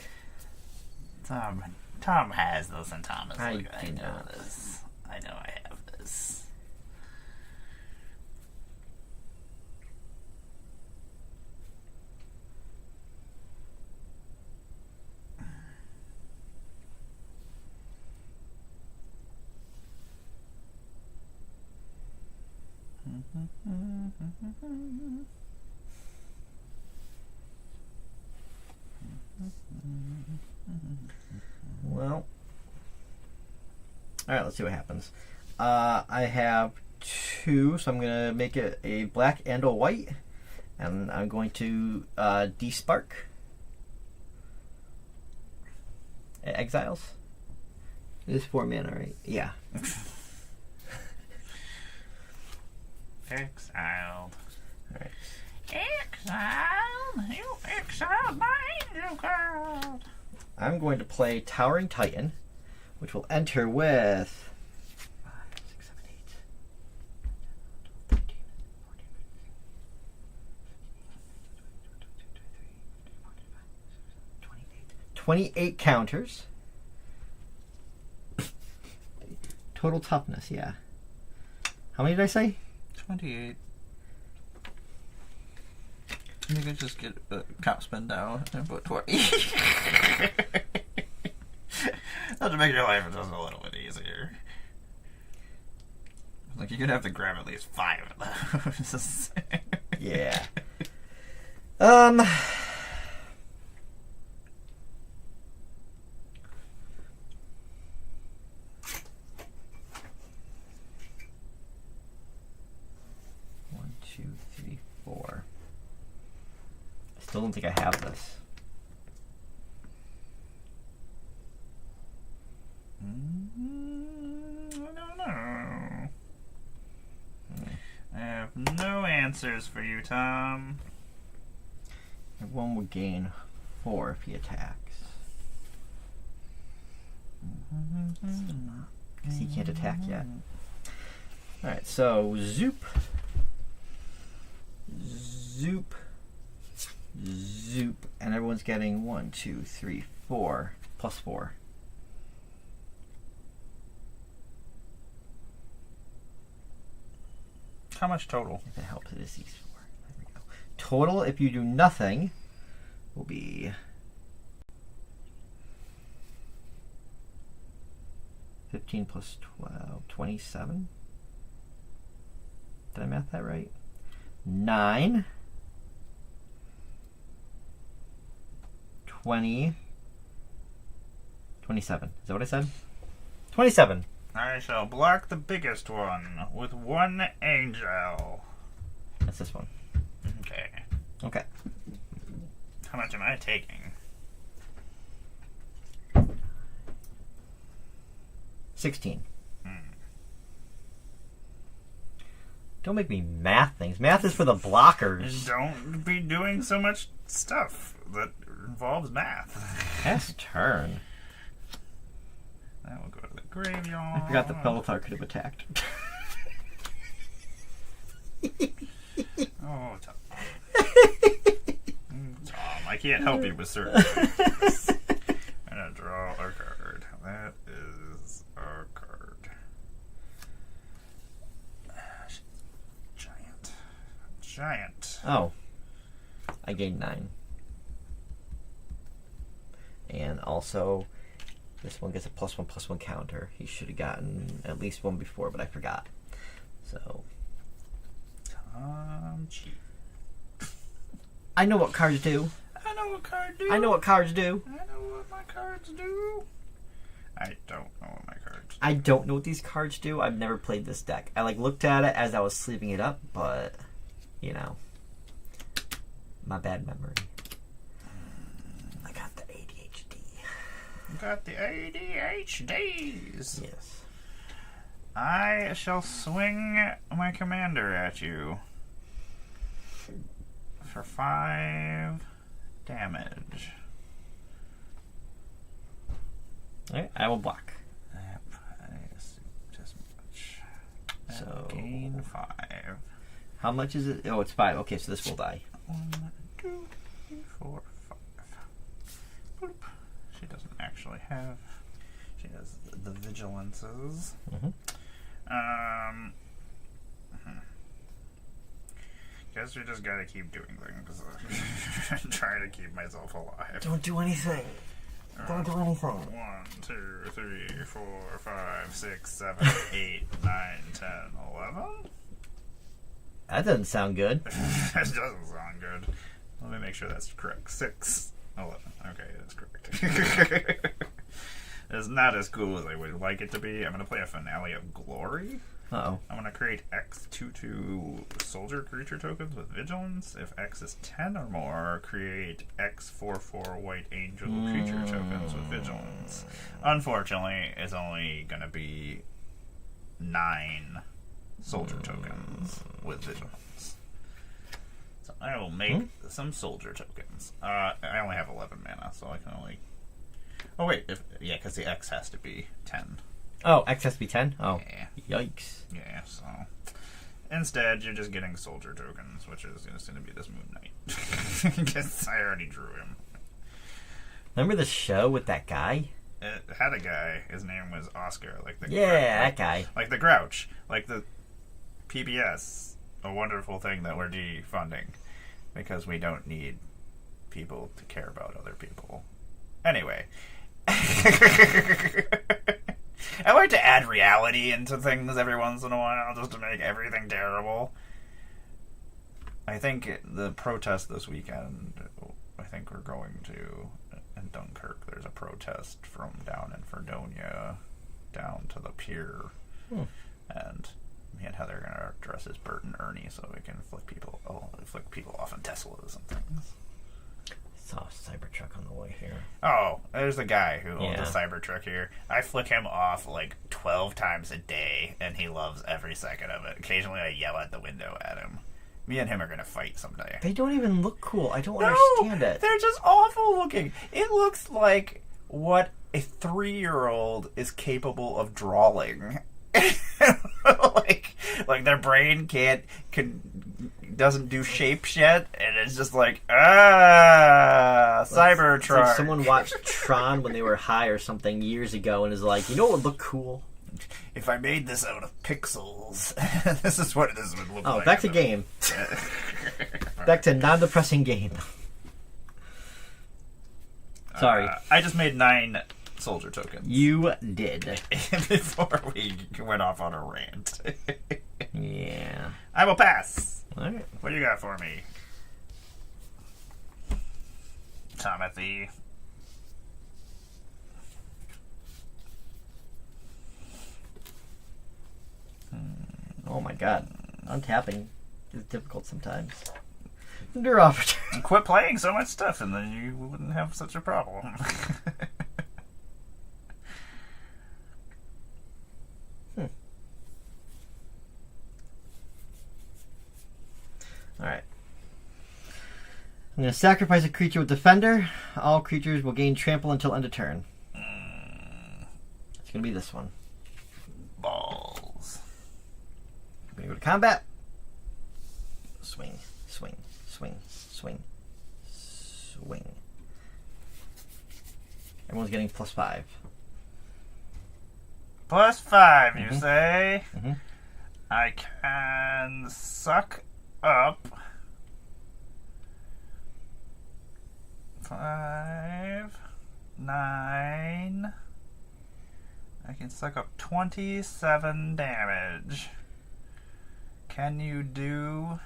Tom has this, and Tom is I like, I do know not. this. I know I have this. Well. Alright, let's see what happens. I have 2, so I'm going to make it a black and a white. And I'm going to despark. Exiles? It is 4 mana, right? Yeah. Exiled. Alright. Exile, you exiled my angel girl. I'm going to play Towering Titan, which will enter with 5, 6, 7, 8, 13, 14, 28 counters. Total toughness, yeah. How many did I say? 28. You can just get a count spin down and put 20. That'll make your life just a little bit easier. Like, you're gonna have to grab at least 5 of those. Yeah. 1, 2, 3, 4. I still don't think I have this. I don't know. I have no answers for you, Tom. Everyone will gain 4 if he attacks. Because he can't attack yet. Alright, so Zoop. Zoop. Zoop. And everyone's getting 1, 2, 3, 4. Plus 4. How much total? If it helps, it is these 4. There we go. Total, if you do nothing, will be 15 plus 12, 27. Did I math that right? 9, 20, 27. Is that what I said? 27. I shall block the biggest one with 1 angel. That's this one. Okay. Okay. How much am I taking? 16. Don't make me math things. Math is for the blockers. Don't be doing so much stuff that involves math. Pass turn. That will go to the graveyard. I forgot that Bellatar could have attacked. Oh, Tom, I can't help you with certain things. I'm gonna draw a card. That is a card. Giant. Oh. I gained 9. And also, this one gets a +1/+1 counter. He should have gotten at least 1 before, but I forgot. So, Cheap. I know what cards do. I know what card do. I know what cards do. I know what my cards do. I don't know what my cards do. I don't know what these cards do. I've never played this deck. I looked at it as I was sleeping it up, but you know, my bad memory. I got the ADHD. You got the ADHDs. Yes. I shall swing my commander at you for 5 damage. Alright, I will block. Yep, I assumed as much. So- So gain 5. How much is it? Oh, it's 5. Okay, so this will die. 1, 2, 3, 4, 5. Boop. She doesn't actually have. She has the vigilances. Mm-hmm. Guess we just gotta keep doing things. Try to keep myself alive. Don't do anything. Don't do anything. 1, 2, 3, 4, 5, 6, 7, 8, 9, 10, 11. That doesn't sound good. That doesn't sound good. Let me make sure that's correct. 6, 11. Okay, that's correct. It's not as cool as I would like it to be. I'm gonna play a Finale of Glory. Uh-oh. I'm going to create X 2/2 soldier creature tokens with vigilance. If X is 10 or more, create X 4/4 white angel creature tokens with vigilance. Unfortunately, it's only going to be 9 soldier tokens with vigilance. So I will make some soldier tokens. I only have 11 mana, so I can only... Oh wait, because the X has to be 10. Oh, X has to be 10? Oh. Yeah. Yikes. Yeah, so... Instead, you're just getting soldier tokens, which is just going to be this Moon Knight. Because I already drew him. Remember the show with that guy? It had a guy. His name was Oscar. Like the Yeah, that guy. Like the Grouch. Like the PBS. A wonderful thing that we're defunding. Because we don't need people to care about other people. Anyway. I like to add reality into things every once in a while just to make everything terrible. I think the protest this weekend, I think we're going to, in Dunkirk, there's a protest from down in Fredonia down to the pier. And me and Heather are going to dress as Bert and Ernie so we can flick people off in Teslas and things. Saw a Cybertruck on the way here. Oh, there's a guy who owns Yeah. a Cybertruck here. I flick him off like 12 times a day, and he loves every second of it. Occasionally, I yell at the window at him. Me and him are going to fight someday. They don't even look cool. I don't understand it. They're just awful looking. It looks like what a 3-year-old is capable of drawing. like their brain doesn't do shapes yet, and it's just like Cybertruck. It's like someone watched Tron when they were high or something years ago and is like, you know what would look cool? If I made this out of pixels, this is what this would look like. Oh, back to game. Back to non-depressing game. Sorry. I just made 9 soldier tokens. You did. Before we went off on a rant. Yeah. I will pass. Alright. What do you got for me? Timothy. Oh my god. Untapping is difficult sometimes. Draw for turn. Quit playing so much stuff and then you wouldn't have such a problem. Alright. I'm going to sacrifice a creature with Defender. All creatures will gain trample until end of turn. It's going to be this one. Balls. I'm going to go to combat. Swing, swing, swing, swing, swing. Everyone's getting +5. +5, you say? Mhm. I can suck up 5, 9. I can suck up 27 damage. Can you do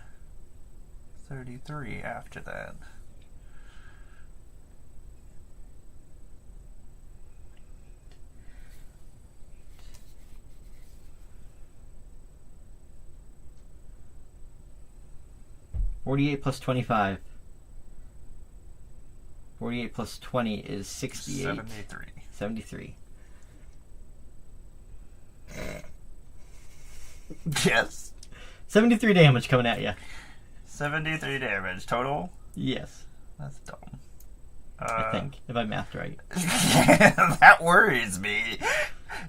33 after that? $48 + 25. 48 + 20 is 68. 73. 73. Yes. 73 damage coming at you. 73 damage total. Yes, That's dumb. I think, if I mathed right. That worries me.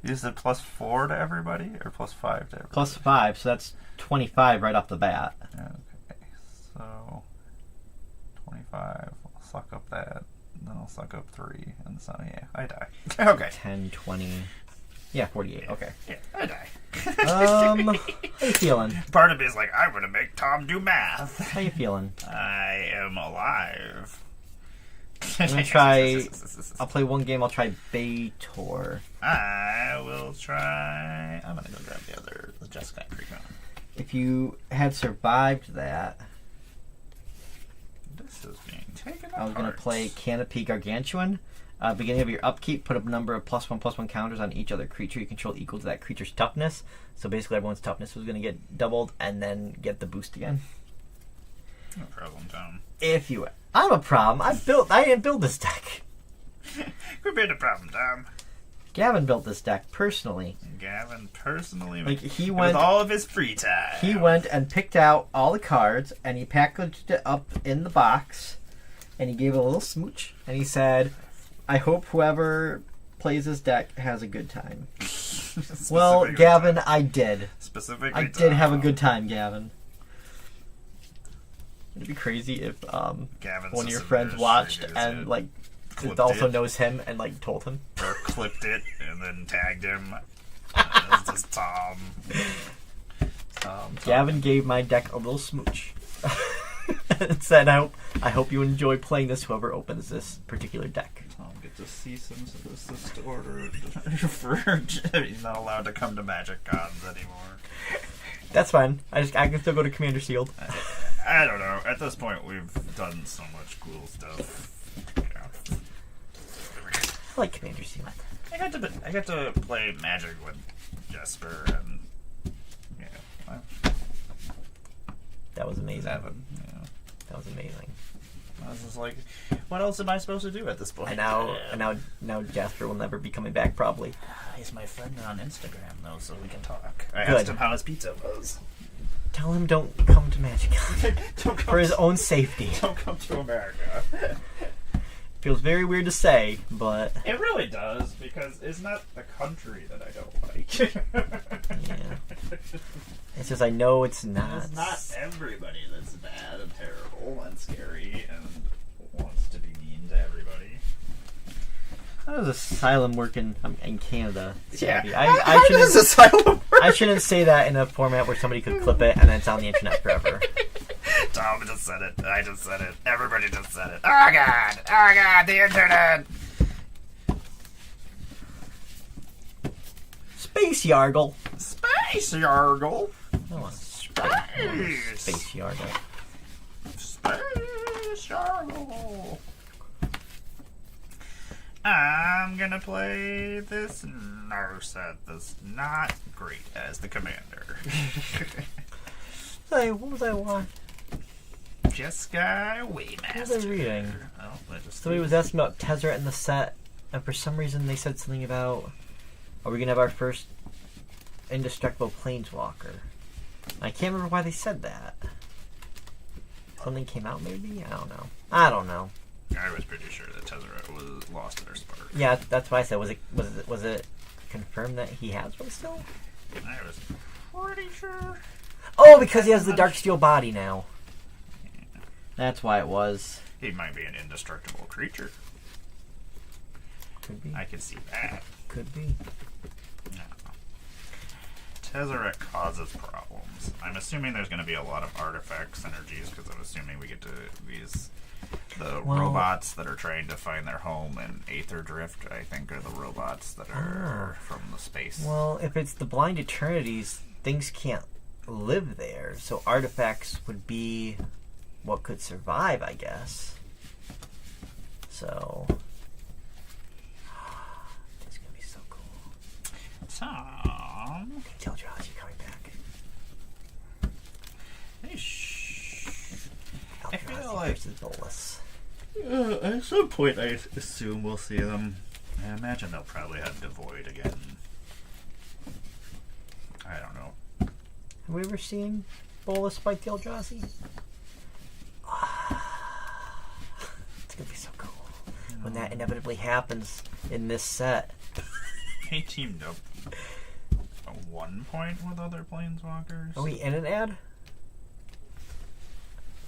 You said +4 to everybody or +5 to everybody? +5, so that's 25 right off the bat. Okay, so 25. I'll suck up that. Then I'll suck up 3, and so yeah, I die. Okay. 10, 20. Yeah, 48. Okay. Yeah, I die. How you feeling? Part of me is like, I'm gonna make Tom do math. How you feeling? I am alive. I'm gonna try. I'll play one game. I'll try Baitor. I will try. I'm gonna go grab the Jeskai Creek one. If you had survived that, This is being taken I was gonna apart. play Canopy Gargantuan. Beginning of your upkeep, put a number of +1/+1 counters on each other creature you control equal to that creature's toughness. So basically everyone's toughness was going to get doubled and then get the boost again. No problem, Tom. If you... I'm a problem. I didn't build this deck. Quit being a problem, Tom. Gavin built this deck personally. Gavin personally, Like, he with went... all of his free time. He went and picked out all the cards, and he packaged it up in the box, and he gave it a little smooch, and he said, I hope whoever plays this deck has a good time. Well, Specifically Gavin, Tom. I did. Specifically, I did have a Tom. good time, Gavin. It'd be crazy if Gavin's one of your just friends watched administrative, and, is it? like, Clipped it also it. knows him and, like, told him. Or clipped it and then tagged him. This is Tom. Tom. Gavin gave my deck a little smooch. And said, I hope you enjoy playing this, whoever opens this particular deck. Tom gets a cease and desist order. He's not allowed to come to Magic Cons anymore. That's fine. I can still go to Commander Sealed. I don't know. At this point, we've done so much cool stuff. Yeah. I like Commander Sealed. I got to play Magic with Jesper and That was amazing. Evan. Yeah. That was amazing. I was just like, what else am I supposed to do at this point? And now Jasper will never be coming back, probably. He's my friend on Instagram though, so we can talk. I Good. asked him how his pizza was. Tell him don't come to Magic Don't for his own safety. Don't come to America. Feels very weird to say, but It really does, because it's not the country that I don't like. yeah. It's just I know it's not. It's not everybody that's bad and terrible and scary and wants to be mean to everybody. How does asylum work in Canada? Yeah. I How shouldn't. does asylum work? I shouldn't say that in a format where somebody could clip it and then it's on the internet forever. Tom just said it. I just said it. Everybody just said it. Oh god! Oh god! The internet! Space Yargle. Space Yargle! I want Space! Space Yargle. Space Yargle! I'm gonna play this Narset that's not great as the commander. Hey, what was I watching? Jeskai Waymaster. What was I reading? Oh, I just Somebody was asking about Tezzeret in the set, and for some reason they said something about, are we going to have our first indestructible planeswalker? I can't remember why they said that. Something came out maybe? I don't know. I was pretty sure that Tezzeret was lost in her spark. Yeah, that's why I said, was it confirmed that he has one still? I was pretty sure. Oh, because he has the Darksteel body now. That's why it was. He might be an indestructible creature. Could be. I can see that. Could be. No. Tezzeret causes problems. I'm assuming there's going to be a lot of artifact synergies because I'm assuming we get to use the robots that are trying to find their home in Aether Drift. I think are the robots that are from the space. Well, if it's the Blind Eternities, things can't live there, so artifacts would be what could survive, I guess. So it's gonna be so cool. Tom, Tell Josh you're coming back. hey, shh. I Eldrazi feel like versus Bolas. at some point I assume we'll see them. I imagine they'll probably have Devoid again. I don't know. Have we ever seen Bolas fight the Eldrazi? It's gonna be so cool when that inevitably happens in this set. He teamed up at one point with other planeswalkers. Are we in an ad?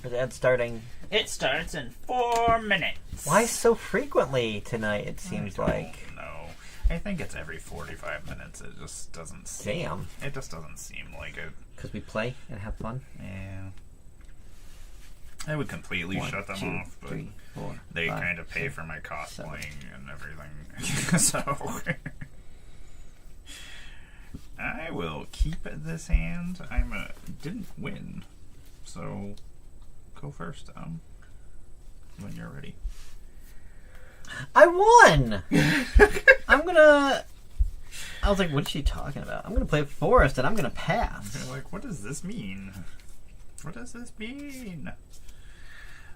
Or is the ad starting? It starts in 4 minutes. Why so frequently tonight? It seems like. No, I think it's every 45 minutes. It just doesn't seem. Damn. It just doesn't seem like it. Because we play and have fun. Yeah. I would completely shut them off, but 3, 4, they 5, kind of pay 6, for my 7. cosplaying and everything. So I will keep this hand. Didn't win, so go first, when you're ready. I won! I was like, what is she talking about? I'm gonna play Forest and I'm gonna pass. You're like, what does this mean? What does this mean?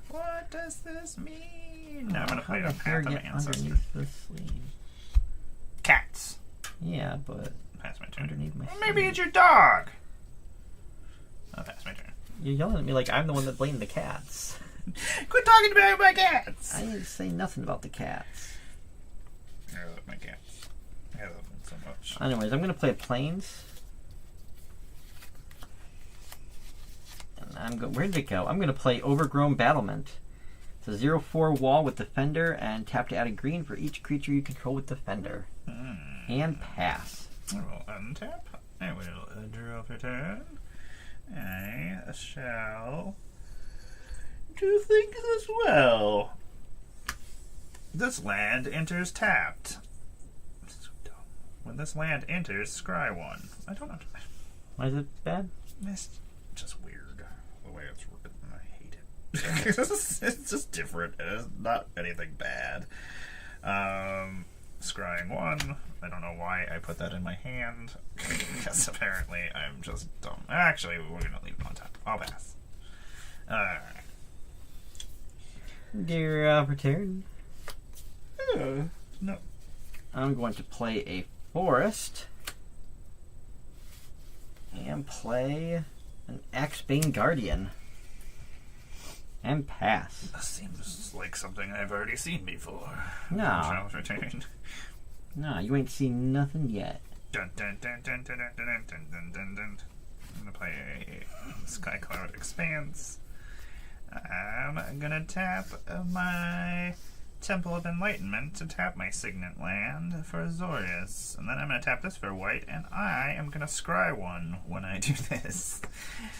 What does this mean? I'm gonna play How a the hair Path of get Ancestors. underneath the sleeve? Cats. Yeah, but Pass my turn. underneath my Maybe sleeve. it's your dog. I'll pass my turn. You're yelling at me like I'm the one that blamed the cats. Quit talking about my cats. I didn't say nothing about the cats. I love my cats. I love them so much. Anyways, I'm gonna play Plains. And where did it go? I'm gonna play Overgrown Battlement. It's a 0/4 wall with Defender, and tap to add a green for each creature you control with Defender. And pass. I will untap. I will draw for turn. I shall do things as well. This land enters tapped. So dumb. When this land enters, scry one. I don't know. Why is it bad? It's just weird the way it's written. I hate it. It's just different. It's not anything bad. Scrying one. I don't know why I put that in my hand. Because apparently I'm just dumb. Actually, we're gonna leave it on top. I'll pass. Alright. Dear return. No. I'm going to play a Forest. And play an Axebane Guardian. And pass. This seems like something I've already seen before. No. Shall return. No, you ain't seen nothing yet. Dun dun dun dun dun dun dun dun dun dun dun. I'm gonna play a Sky Cloud Expanse. I'm gonna tap my Temple of Enlightenment to tap my Signet land for Azorius. And then I'm gonna tap this for white, and I am gonna scry one when I do this.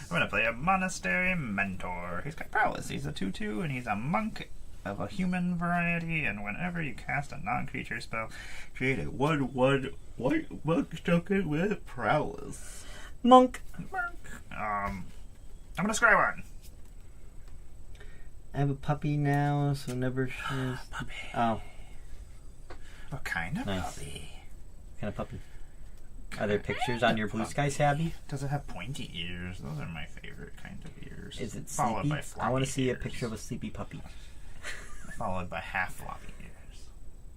I'm gonna play a Monastery Mentor. He's got prowess. He's a 2/2, and he's a monk of a human variety, and whenever you cast a non-creature spell, create a 1/1 white monk token with prowess. Monk. I'm gonna scry one. I have a puppy now, so never shows. Puppy. Oh, What kind of Nice. puppy? kind of puppy. Are there pictures on your Blue Sky Sabby? Does it have pointy ears? Those are my favorite kind of ears. Is it Followed sleepy? by I floppy want to see a ears. picture of a sleepy puppy. Followed by half floppy ears.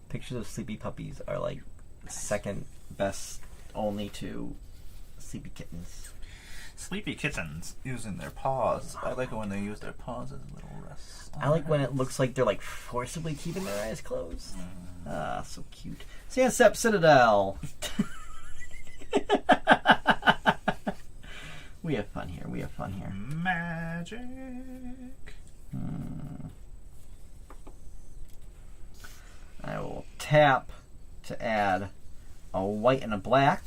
Pictures of sleepy puppies are like second best only to sleepy kittens. Sleepy kittens using their paws. I like it when they use their paws as little rests. I like when it looks like they're like forcibly keeping their eyes closed. Ah, so cute. Sandstep Citadel. We have fun here. We have fun here. Magic. I will tap to add a white and a black.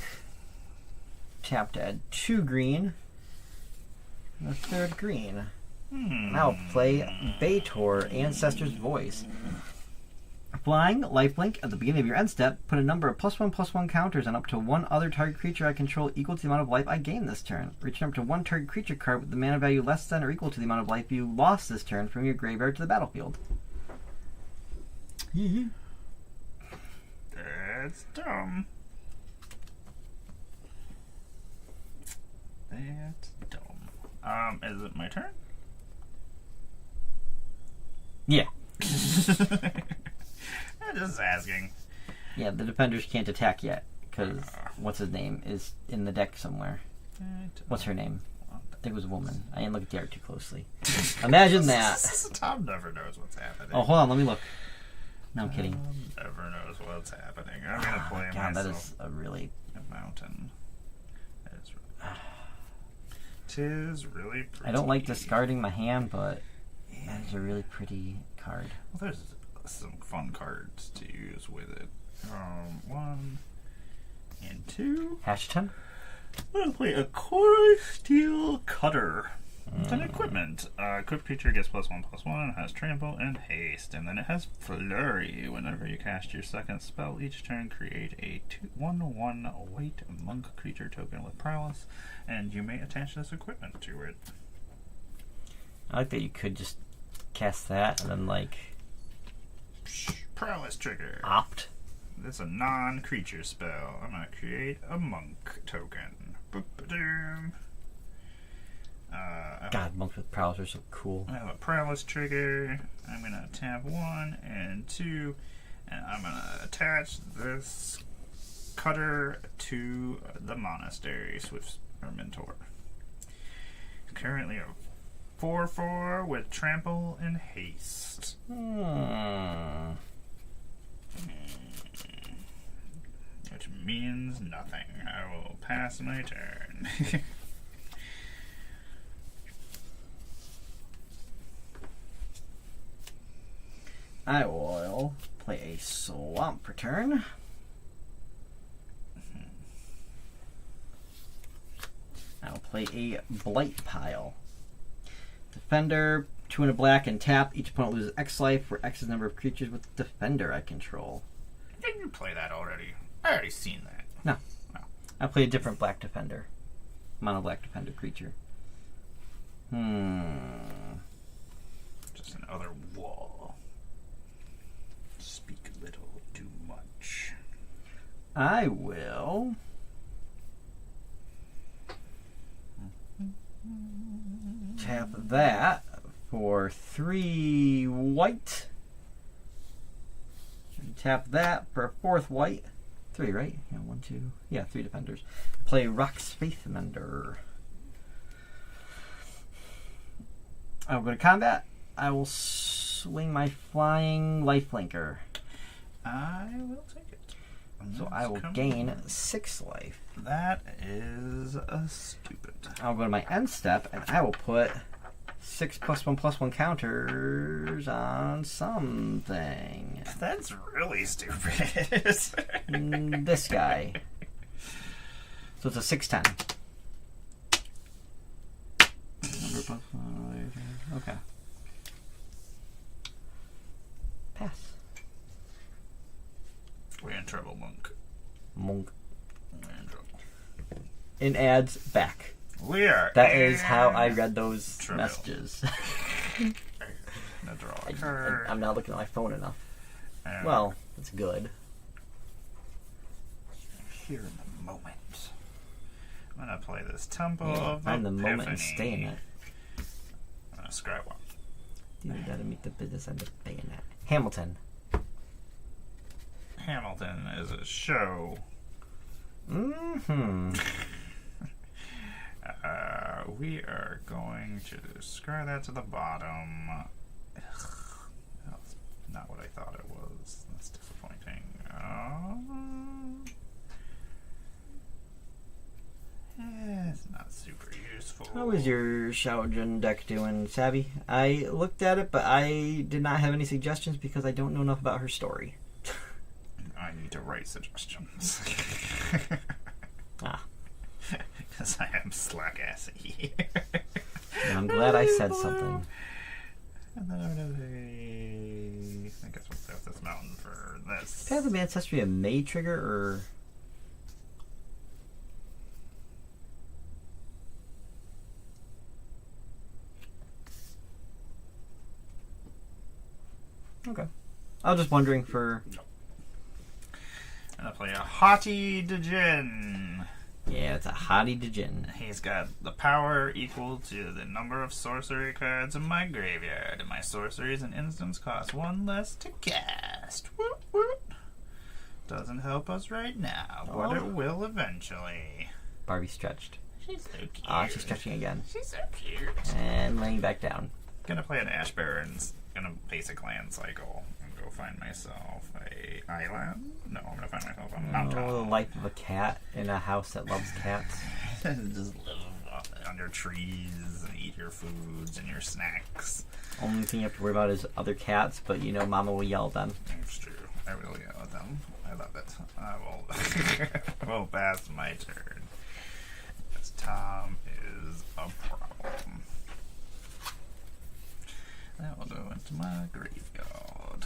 Tap to add 2 green. And a 3rd green. Now play Baitor, Ancestor's Voice. Flying, lifelink, at the beginning of your end step, put a number of +1/+1 counters on up to one other target creature I control equal to the amount of life I gain this turn. Return up to one target creature card with the mana value less than or equal to the amount of life you lost this turn from your graveyard to the battlefield. That's dumb. That's dumb. Is it my turn? Yeah. I'm just asking. Yeah, the defenders can't attack yet, because what's his name is in the deck somewhere. What's her name? I think it was a woman. I didn't look at the art too closely. Imagine that. Tom never knows what's happening. Oh, hold on, let me look. No, I'm kidding. Tom never knows what's happening. I'm gonna play God, that myself is a really... a mountain. That is really Tis really pretty. I don't like discarding my hand, but that is a really pretty card. Well, there's some fun cards to use with it. 1 and 2. Hashton? I'm gonna play a Core Steel Cutter. It's an equipment. Equipped creature gets +1/+1, has trample and haste, and then it has flurry. Whenever you cast your second spell each turn, create a 1/1 white monk creature token with prowess, and you may attach this equipment to it. I like that you could just cast that and then, like, Prowess trigger. Opt. This is a non-creature spell. I'm gonna create a monk token. Boop-a-doom. God, monks with prowess are so cool. I have a prowess trigger. I'm gonna tap 1 and 2, and I'm gonna attach this cutter to the monastery. Swift Mentor. Currently a 4/4 with trample and haste. Which means nothing. I will pass my turn. I will play a swamp return. I'll play a blight pile. Defender, 2 and a black, and tap. Each opponent loses X life, where X is the number of creatures with defender I control. Didn't you play that already? I already seen that. No. I play a different black defender. Mono black defender creature. Just another wall. Speak little, do much. I will tap that for 3 white. And tap that for a 4th white. 3, right? Yeah, 1, 2. Yeah, 3 defenders. Play Rock's Faithmender. I'll go to combat. I will swing my flying lifelinker. I will take it. So I will gain 6 life. That is stupid. I'll go to my end step and I will put 6 +1/+1 counters on something. That's really stupid. This guy. So it's a 6/10. Okay. Pass. We're in trouble, Monk. Monk. We're in trouble. In ads back. We are. That is how I read those trouble. messages. Now draw a card. I'm not looking at my phone enough. And Well, that's good. here in the moment. I'm gonna play this Temple of Find the moment and Epiphany. stay in it. I'm gonna scrap one. You gotta meet the business end of bayonet. Hamilton. Hamilton is a show. Mm-hmm. We are going to screw that to the bottom. That's not what I thought it was. That's disappointing. It's not super useful. How is your Shaojin deck doing, Savvy? I looked at it, but I did not have any suggestions because I don't know enough about her story. I need to write suggestions. Ah. Because I am slack-assy. And I'm glad I said something. And then I'm gonna say, I guess we'll set this mountain for this. Path of Ancestry a May trigger or... Okay. I was just wondering for... I'm gonna play a Haughty Djinn. Yeah, it's a Hottie Djinn. He's got the power equal to the number of sorcery cards in my graveyard, and my sorceries and instants cost 1 less to cast. Whoop, whoop. Doesn't help us right now, but Oh. it will eventually. Barbie stretched. She's so cute. Ah, she's stretching again. She's so cute. And laying back down. Gonna play an Ash Barrens, gonna basic land cycle, and go find myself a island. No, I'm gonna find myself a mountain. Oh, the life of a cat in a house that loves cats. Just live under trees and eat your foods and your snacks. Only thing you have to worry about is other cats, but you know Mama will yell at them. It's true. I will yell at them. I love it. I will. I will pass my turn. Because Tom is a problem. That will go into my graveyard.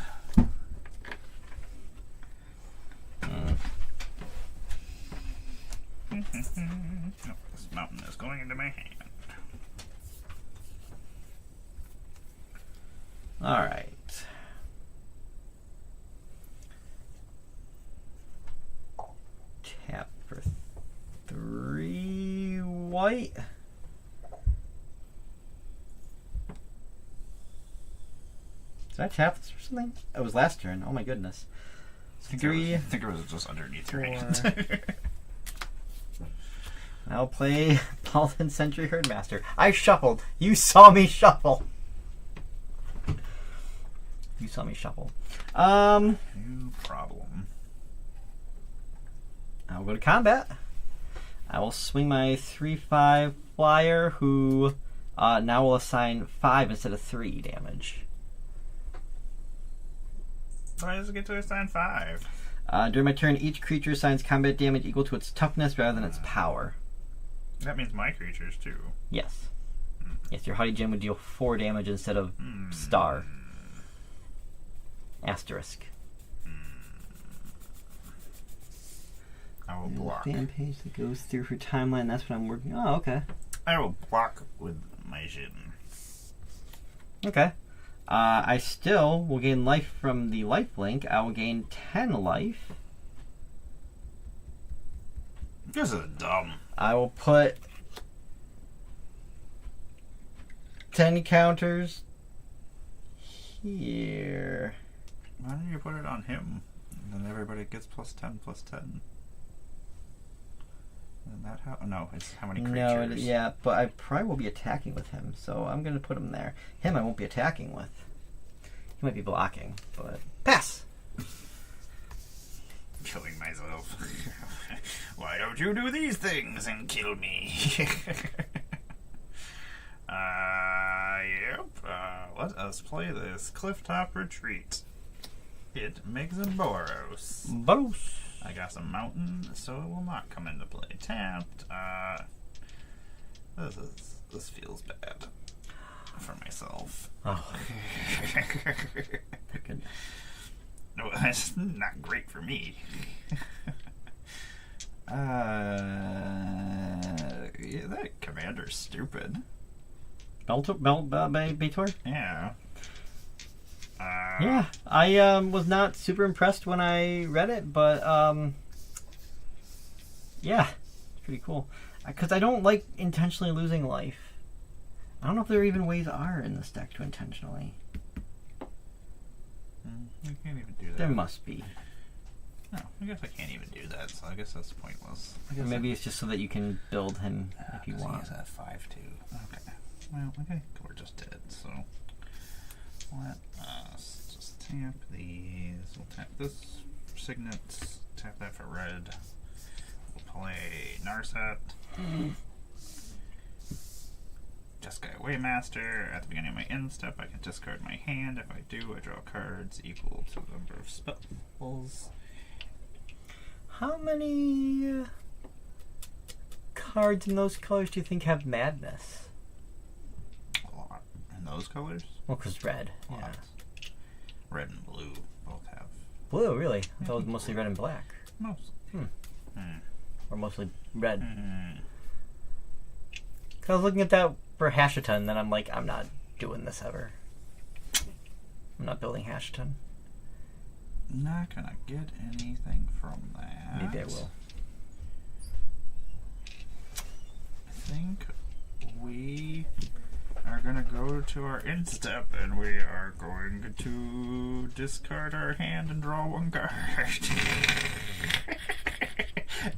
Oh, this mountain is going into my hand. Alright. white. Did I tap this or something? It was last turn. Oh my goodness. I Three. think it was just underneath your Four. hand. I'll play Paladin Sentry Herdmaster. I shuffled. You saw me shuffle. You saw me shuffle. No problem. I'll go to combat. I will swing my 3/5 flyer, who now will assign 5 instead of 3 damage. Why does it get to assign 5? During my turn, each creature assigns combat damage equal to its toughness rather than its power. That means my creatures too. Yes. Yes, your Haughty Gem would deal 4 damage instead of star. Asterisk. I will block. Fan page that goes through her timeline. That's what I'm working. Oh, okay. I will block with my Jin. Okay. I still will gain life from the life link. I will gain 10 life. This is dumb. I will put 10 counters here. Why don't you put it on him? And then everybody gets +10, +10. Isn't that how? No, it's how many creatures. No, yeah, but I probably will be attacking with him, so I'm going to put him there. Him I won't be attacking with. He might be blocking, but pass! Killing myself. Why don't you do these things and kill me? Yep. Let us play this Clifftop Retreat. It makes a Boros. Boros! I got some mountain, so it will not come into play. Tapped. This feels bad for myself. Oh. Goodness. No, it's not great for me. Yeah, that commander's stupid. Baitor? Yeah. Yeah, I was not super impressed when I read it, but yeah, it's pretty cool. Because I don't like intentionally losing life. I don't know if there even ways are in this deck to intentionally. You can't even do that. There must be. No, I guess I can't even do that, so I guess that's pointless. Or maybe it's just so that you can build him if you want. He's at 5-2. Okay. Well, okay, we're just dead, so let us just tap these. We'll tap this for signets, tap that for red. We'll play Narset. Jeskai Waymaster. At the beginning of my end step, I can discard my hand. If I do, I draw cards equal to the number of spells. How many cards in those colors do you think have madness? A lot. In those colors? Well, because red. A Yeah. lot. Red and blue both have. Blue, really? I thought it was mostly red and black. Most. Or mostly red. Mm. Because I was looking at that for Hashiton, then I'm like, I'm not doing this ever. I'm not building Hashiton. Not gonna get anything from that. Maybe I will. I think we are gonna go to our end step and we are going to discard our hand and draw one card.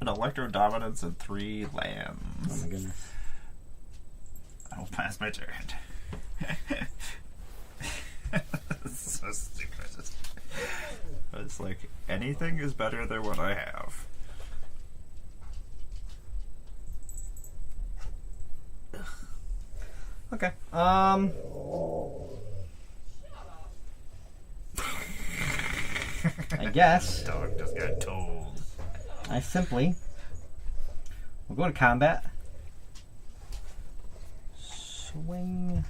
An Electro Dominance and 3 lands. Oh my goodness. I will pass my turn. So stupid. It's like anything is better than what I have. Okay. I guess Dog just got told. I simply will go to combat. Swing.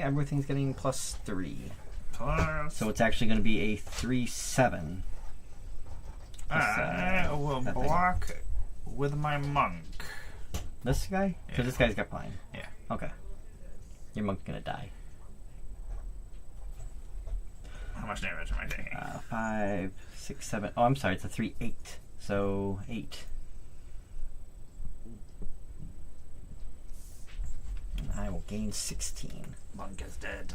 Everything's getting +3. Plus, So it's actually going to be a 3/7. I will that thing. block with my monk. This guy? Because Yeah. this guy's got fine. Yeah. Okay. Your monk's going to die. How much damage am I taking? 5, 6, 7. Oh, I'm sorry. It's a 3/8. So 8. will gain 16. Monk is dead.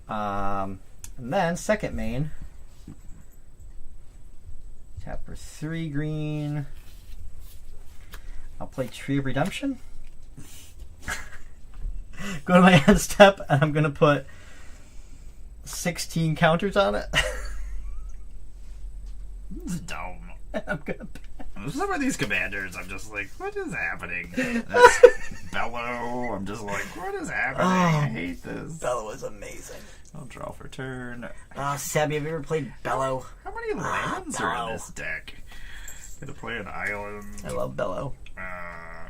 And then second main. Tap for 3 green. I'll play Tree of Redemption. Go to my end step, and I'm gonna put 16 counters on it. It's dumb. I'm gonna. Some of these commanders, I'm just like, what is happening? That's Bellow. I'm just like, what is happening? I hate this. Bellow is amazing. I'll draw for turn. Sabby, have you ever played Bellow? How many lands are in Bellow. this deck? Gonna play an island. I love Bellow. Uh,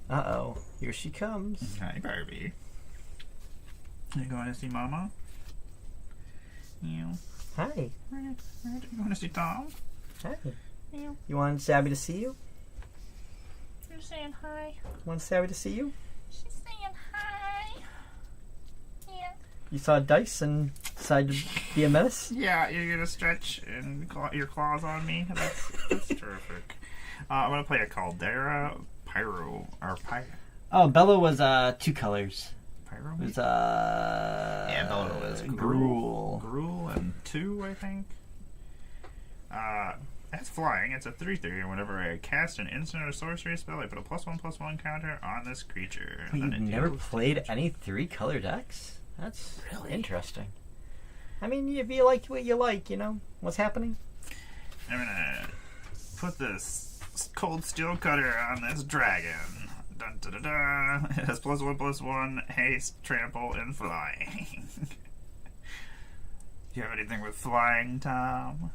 Oh, here she comes. Hi, Barbie. You going to see Mama? You. Hi. You going to see Tom? Hi. You. You want Sabby to see you? You're saying hi. Want Sabby to see you? She's saying hi. Yeah. You saw Dice and decided to be a menace? Yeah, you're gonna stretch and your claws on me. That's terrific. I'm gonna play a Caldera Pyro or Oh, Bellow was 2 colors. Pyro. It was Yeah, Bellow was Gruul. Gruul and 2, I think. That's flying. It's a 3/3, and whenever I cast an instant or sorcery spell, I put a +1/+1 counter on this creature. Wait, And then you've it never deals played damage. any 3-color decks? That's Really? interesting. I mean, if you like what you like, you know what's happening. I'm gonna put this cold steel cutter on this dragon. Dun, da, da, da. It has +1/+1, haste, trample, and flying. Do you have anything with flying, Tom?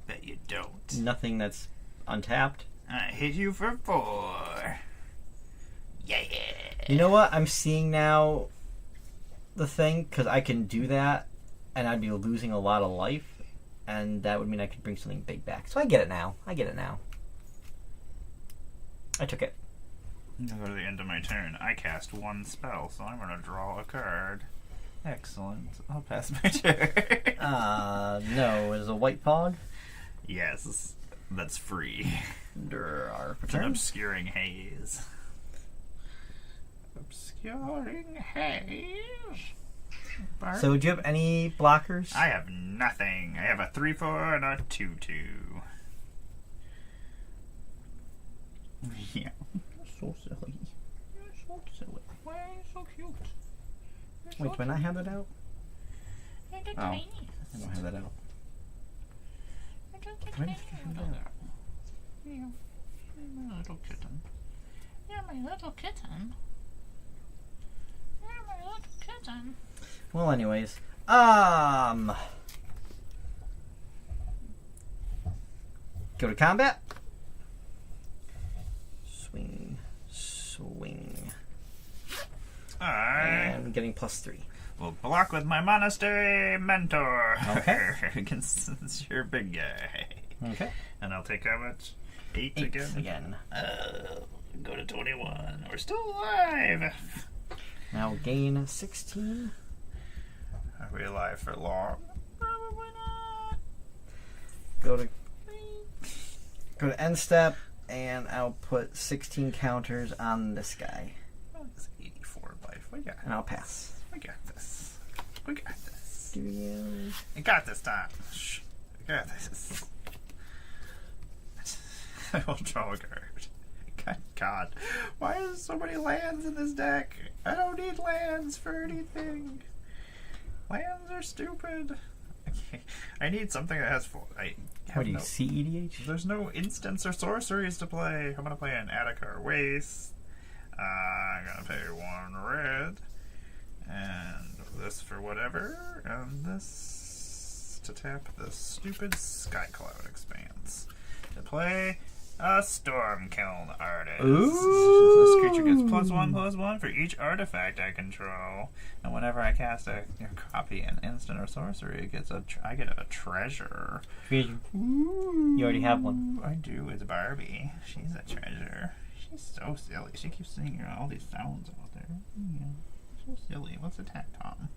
Bet you don't. Nothing that's untapped. I hit you for 4. Yeah. You know what? I'm seeing now the thing, because I can do that, and I'd be losing a lot of life, and that would mean I could bring something big back. So I get it now. I took it. I'm gonna go to the end of my turn. I cast 1 spell, so I'm gonna draw a card. Excellent. I'll pass my turn. No, it is a white fog. Yes, that's free. For It's an turn. obscuring haze. Obscuring haze. Bart? So, do you have any blockers? I have nothing. I have a 3/4 and a 2/2. Yeah. So silly. You're so silly. Why are you so cute? Wait, do I not have that out? You're the Oh. tiniest. I don't have that out. You're just the When did tiniest. you do that? Yeah. You're my little kitten. You're my little kitten. You're my little kitten. Well, anyways, go to combat. Swing. I And getting +3. will block with my monastery mentor. Okay. Against your big guy. Okay. And I'll take how much? 8 8 again? again. Go to 21. We're still alive. Now gain 16. Are we alive for long? Probably not. Go to end step, and I'll put 16 counters on this guy, Oh, it's 84 life. We got and I'll pass. We got this. We got this. Do you? I got this time. Shh. I got this. I will draw a card. God. Why is so many lands in this deck? I don't need lands for anything. Lands are stupid. Okay. I need something that has full. I have What do you no, see, EDH? There's no instants or sorceries to play. I'm gonna play an Attica Waste. I'm gonna pay 1 red. And this for whatever. And this to tap the stupid Skycloud Expanse. To play a Stormkiln Artist. Ooh. This creature gets +1/+1 for each artifact I control. And whenever I cast a copy, an instant or sorcery, it gets I get a treasure. You already have one. I do. It's Barbie. She's a treasure. She's so silly. She keeps singing all these sounds out there. Yeah. So silly. Let's attack Tom.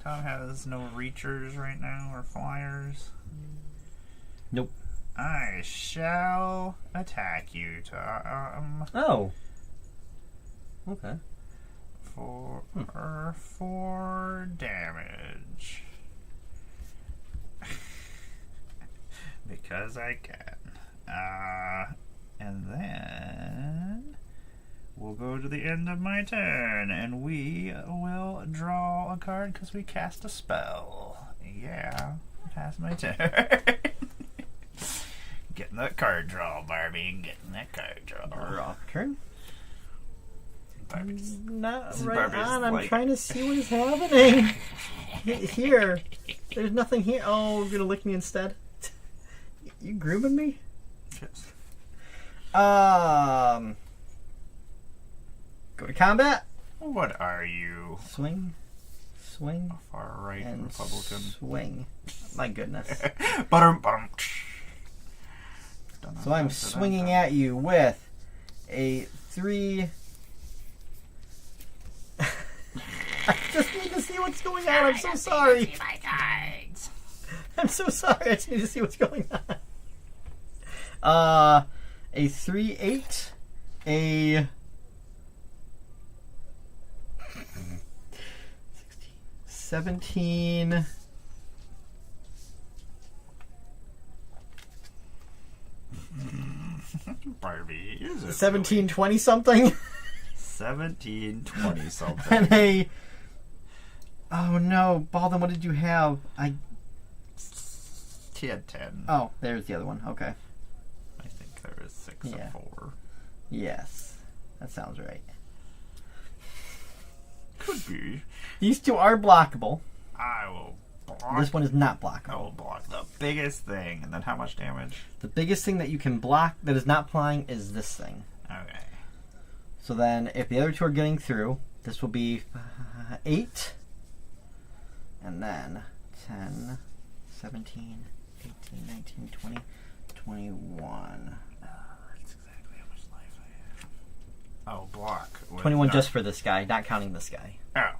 Tom has no reachers right now or flyers. Nope. I shall attack you, Tom. Oh. Okay. For 4 damage. Because I can. And then we'll go to the end of my turn, and we will draw a card because we cast a spell. Yeah, pass my turn. Getting that card draw, Barbie. Getting that card draw. Draw turn. Barbie's. Not right Barbie's on. I'm like- trying to see what is happening. Here. There's nothing here. Oh, you're gonna lick me instead? You grooming me? Yes. Go to combat. What are you? Swing. Swing. Far right And Republican. swing. My goodness. Ba-dum. So I'm swinging at you with a 3. I just need to see what's going on. I'm so sorry. My cards. I'm so sorry. I just need to see what's going on. A 3/8, a 17. Barbie, is it 17, 20 something, 1720 something. and a. Oh no, Baldwin, what did you have? He had 10. Oh, there's the other one. Okay. I think there is 6 Yeah. and 4. Yes, that sounds right. Could be. These two are blockable. I will block. This one is not I blockable. will block the biggest thing. And then how much damage? The biggest thing that you can block that is not flying is this thing. Okay. So then, if the other two are getting through, this will be 8. And then 10, 17, 18, 19, 20, 21. That's exactly how much life I have. Oh, block. with 21 dark- just for this guy, not counting this guy. Oh.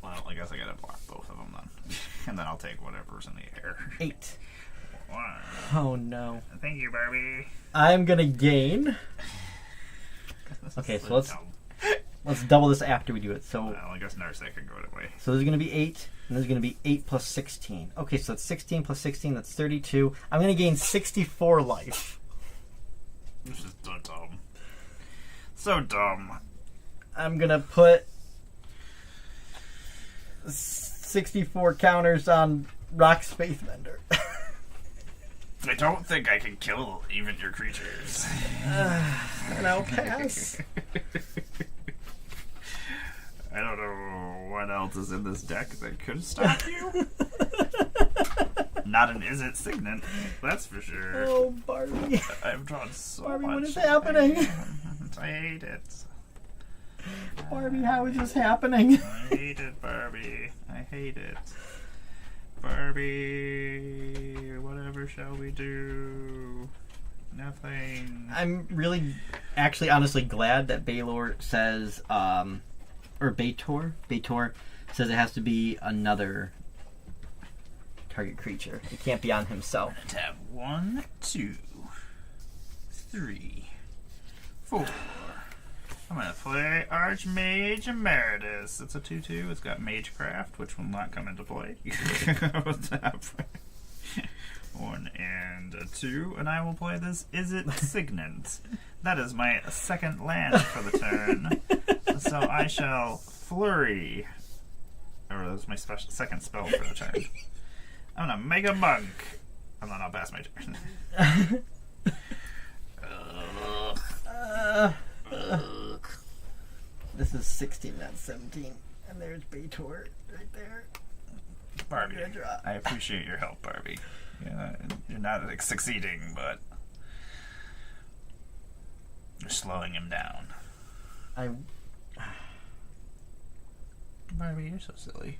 Well, I guess I gotta block both of them then. And then I'll take whatever's in the air. 8. Wow. Oh no. Thank you, Barbie. I'm gonna gain. Okay, so let's double this after we do it. So Well, I guess Narset can go away. So there's going to be 8, and there's going to be 8 plus 16. Okay, so that's 16 plus 16, that's 32. I'm going to gain 64 life. This is so dumb. So dumb. I'm going to put 64 counters on Rock Space Bender. I don't think I can kill even your creatures. And I'll pass. I don't know what else is in this deck that could stop you. Not an Is It Signet, that's for sure. Oh, Barbie. I've drawn so Barbie, much. what is happening? I hate it. Barbie, how is this happening? I hate it, Barbie. I hate it. Barbie, whatever shall we do? Nothing. I'm really, actually, honestly glad that Baylor says, or Baitor says it has to be another target creature. It can't be on himself. Tap 1, 2, 3, 4. I'm gonna play Archmage Emeritus. It's a 2/2. It's got Magecraft, which will not come into play. Tap 1 and a 2, and I will play this Is It Signet. That is my second land for the turn. So I shall Flurry. Or that's my second spell for the turn. I'm gonna make a monk. And then I'll pass my turn. This is 16, not 17. And there's Baitor right there. Barbie, Good job. I appreciate your help, Barbie. You're not like, succeeding, but you're slowing him down. Barbie, you're so silly.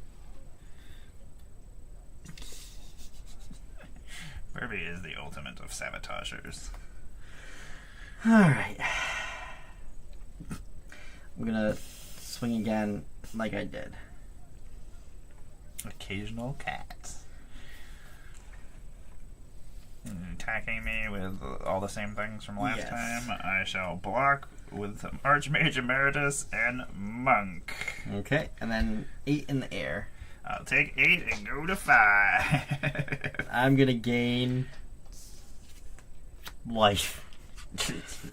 Barbie is the ultimate of sabotagers. Alright. I'm gonna swing again like I did. Occasional cats. attacking me with all the same things from last Yes. time, I shall block with Archmage Emeritus and Monk. Okay, and then 8 in the air. I'll take 8 and go to 5. I'm gonna gain life.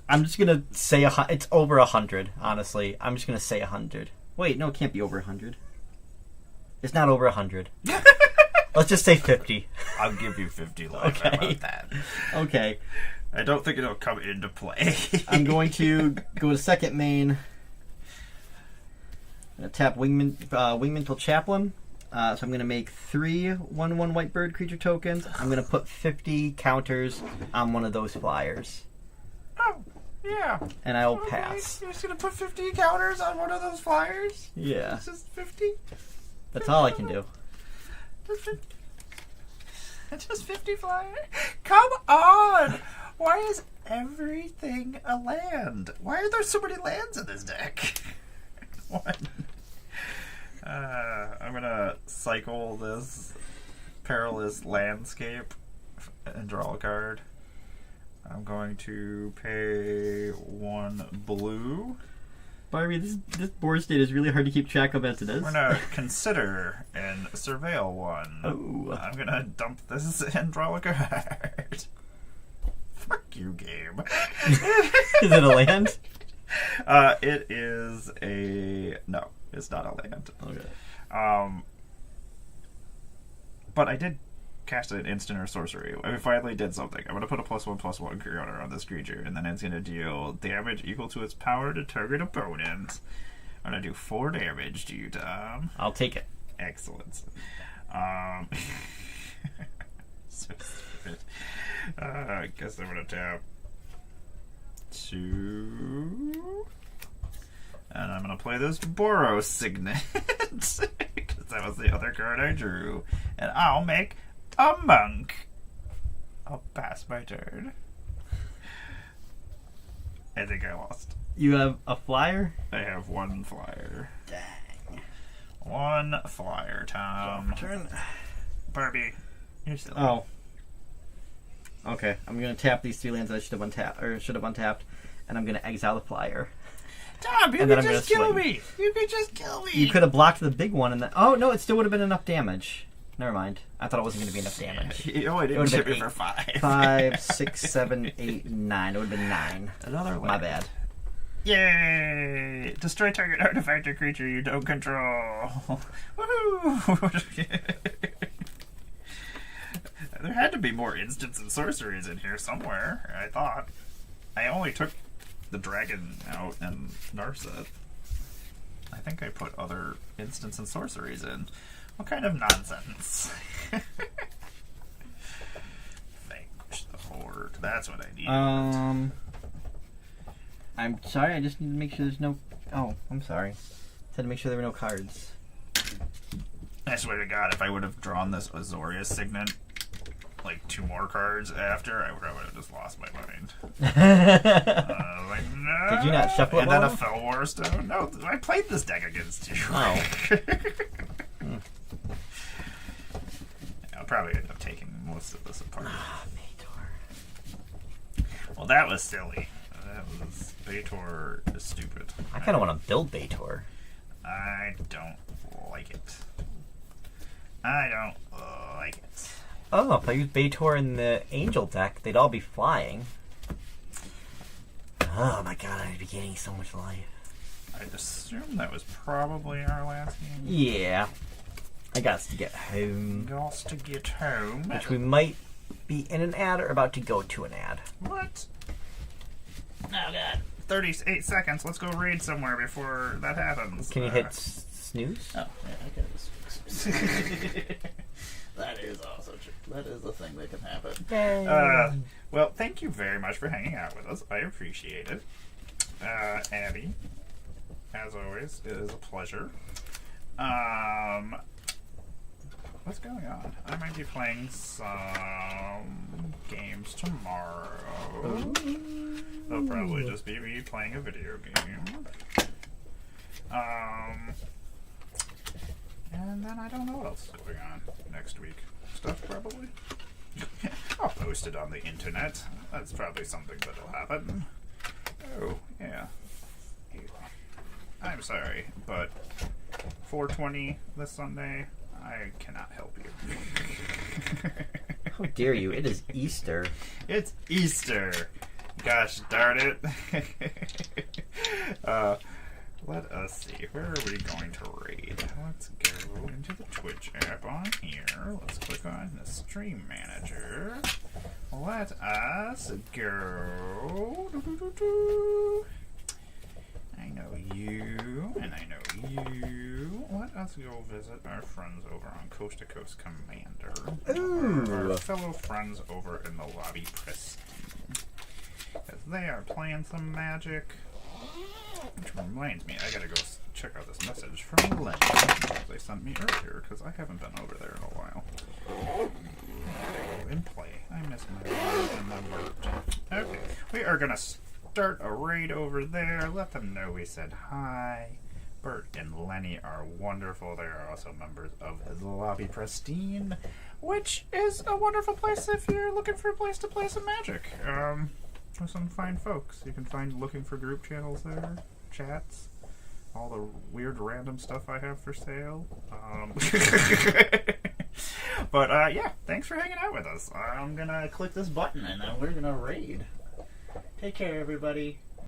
I'm just gonna say it's over 100. Honestly, I'm just gonna say 100. Wait, no, it can't be over 100. It's not over 100. Let's just say 50. I'll give you 50 life. Okay. How about that? Okay, I don't think it'll come into play. I'm going to go to second main. I'm gonna tap Wingmantle Chaplain. So I'm going to make 3 1/1 white bird creature tokens. I'm going to put 50 counters on one of those flyers. Oh, yeah. And I will Okay, pass. You're just gonna put 50 counters on one of those flyers? Yeah, It's just 50? that's all I can do. Just 50 flyers? Come on! Why is everything a land? Why are there so many lands in this deck? What? I'm gonna cycle this Perilous Landscape and draw a card. I'm going to pay 1 blue. Barbie, this board state is really hard to keep track of as it is. I'm gonna consider and surveil 1. Oh. I'm gonna dump this and draw a card. Fuck you, game. Is it a land? It is a no. It's not a land. Okay. But I did cast an instant or sorcery. I finally did something. I'm gonna put a +1/+1 counter on this creature, and then it's gonna deal damage equal to its power to target opponent. I'm gonna do 4 damage to you, Tom. I'll take it. Excellent. So stupid. I guess I'm gonna tap 2. And I'm gonna play this Boros Signet. Because that was the other card I drew. And I'll make a monk. I'll pass my turn. I think I lost. You have a flyer? I have 1 flyer. Dang. 1 flyer, Tom. Turn. Barbie, you're silly. Oh. Okay, I'm gonna tap these 3 lands that I should have untapped, and I'm gonna exile the flyer. Tom, you And then could I'm just gonna kill swing. me. You could just kill me. You could have blocked the big one, and then no, it still would have been enough damage. Never mind. I thought it wasn't gonna be enough damage. You only It didn't would've ship been me for 5. 5, 6, 7, 8, 9. It would have been 9. Another My bad. Yay! Destroy target artifact or creature you don't control. Woohoo! There had to be more instants and sorceries in here somewhere, I thought. I only took the dragon out and Narset. I think I put other instants and sorceries in. What kind of nonsense? Vanquish the Horde. That's what I need. I'm sorry. I just need to make sure there's no. Oh, I'm sorry. Just had to make sure there were no cards. I swear to God, if I would have drawn this Azorius Signet like 2 more cards after, I would have just lost my mind. Like, no. Did you not shuffle it And then well a Felwar Stone? No, I played this deck against you. Oh. I'll probably end up taking most of this apart. Baitor. Well, that was silly. That was Baitor is stupid. I kind of want to build Baitor. I don't like it. I don't like it. Oh, if I use Baitor in the Angel deck, they'd all be flying. Oh my god, I'd be gaining so much life. I'd assume that was probably our last game. Yeah. I got to get home. Got to get home. Which we might be in an ad or about to go to an ad. What? Oh god. 38 seconds. Let's go raid somewhere before that happens. Can you hit snooze? Oh, yeah, I can just. That is also true. That is the thing that can happen. Well, thank you very much for hanging out with us. I appreciate it. Abby, as always, it is a pleasure. What's going on? I might be playing some games tomorrow. It'll probably just be me playing a video game. And then I don't know what else is going on next week. Stuff, probably. I'll post it on the internet. That's probably something that'll happen. Oh, yeah. I'm sorry, but 420 this Sunday, I cannot help you. How dare you? It is Easter. It's Easter. Gosh darn it. Let us see. Where are we going to raid? Let's go into the Twitch app on here. Let's click on the Stream Manager. Let us go. I know you, and I know you. Let us go visit our friends over on Coast to Coast Commander. Ooh. Our fellow friends over in the lobby Pristine. Because they are playing some Magic. Which reminds me, I gotta go check out this message from Lenny they sent me earlier, because I haven't been over there in a while. And play. I miss my bird and my bird. Okay, we are gonna start a raid over there. Let them know we said hi. Bert and Lenny are wonderful. They are also members of the Lobby Pristine, which is a wonderful place if you're looking for a place to play some Magic. With some fine folks. You can find looking for group channels there, chats, all the weird random stuff I have for sale. But yeah, thanks for hanging out with us. I'm gonna click this button and then we're gonna raid. Take care, everybody.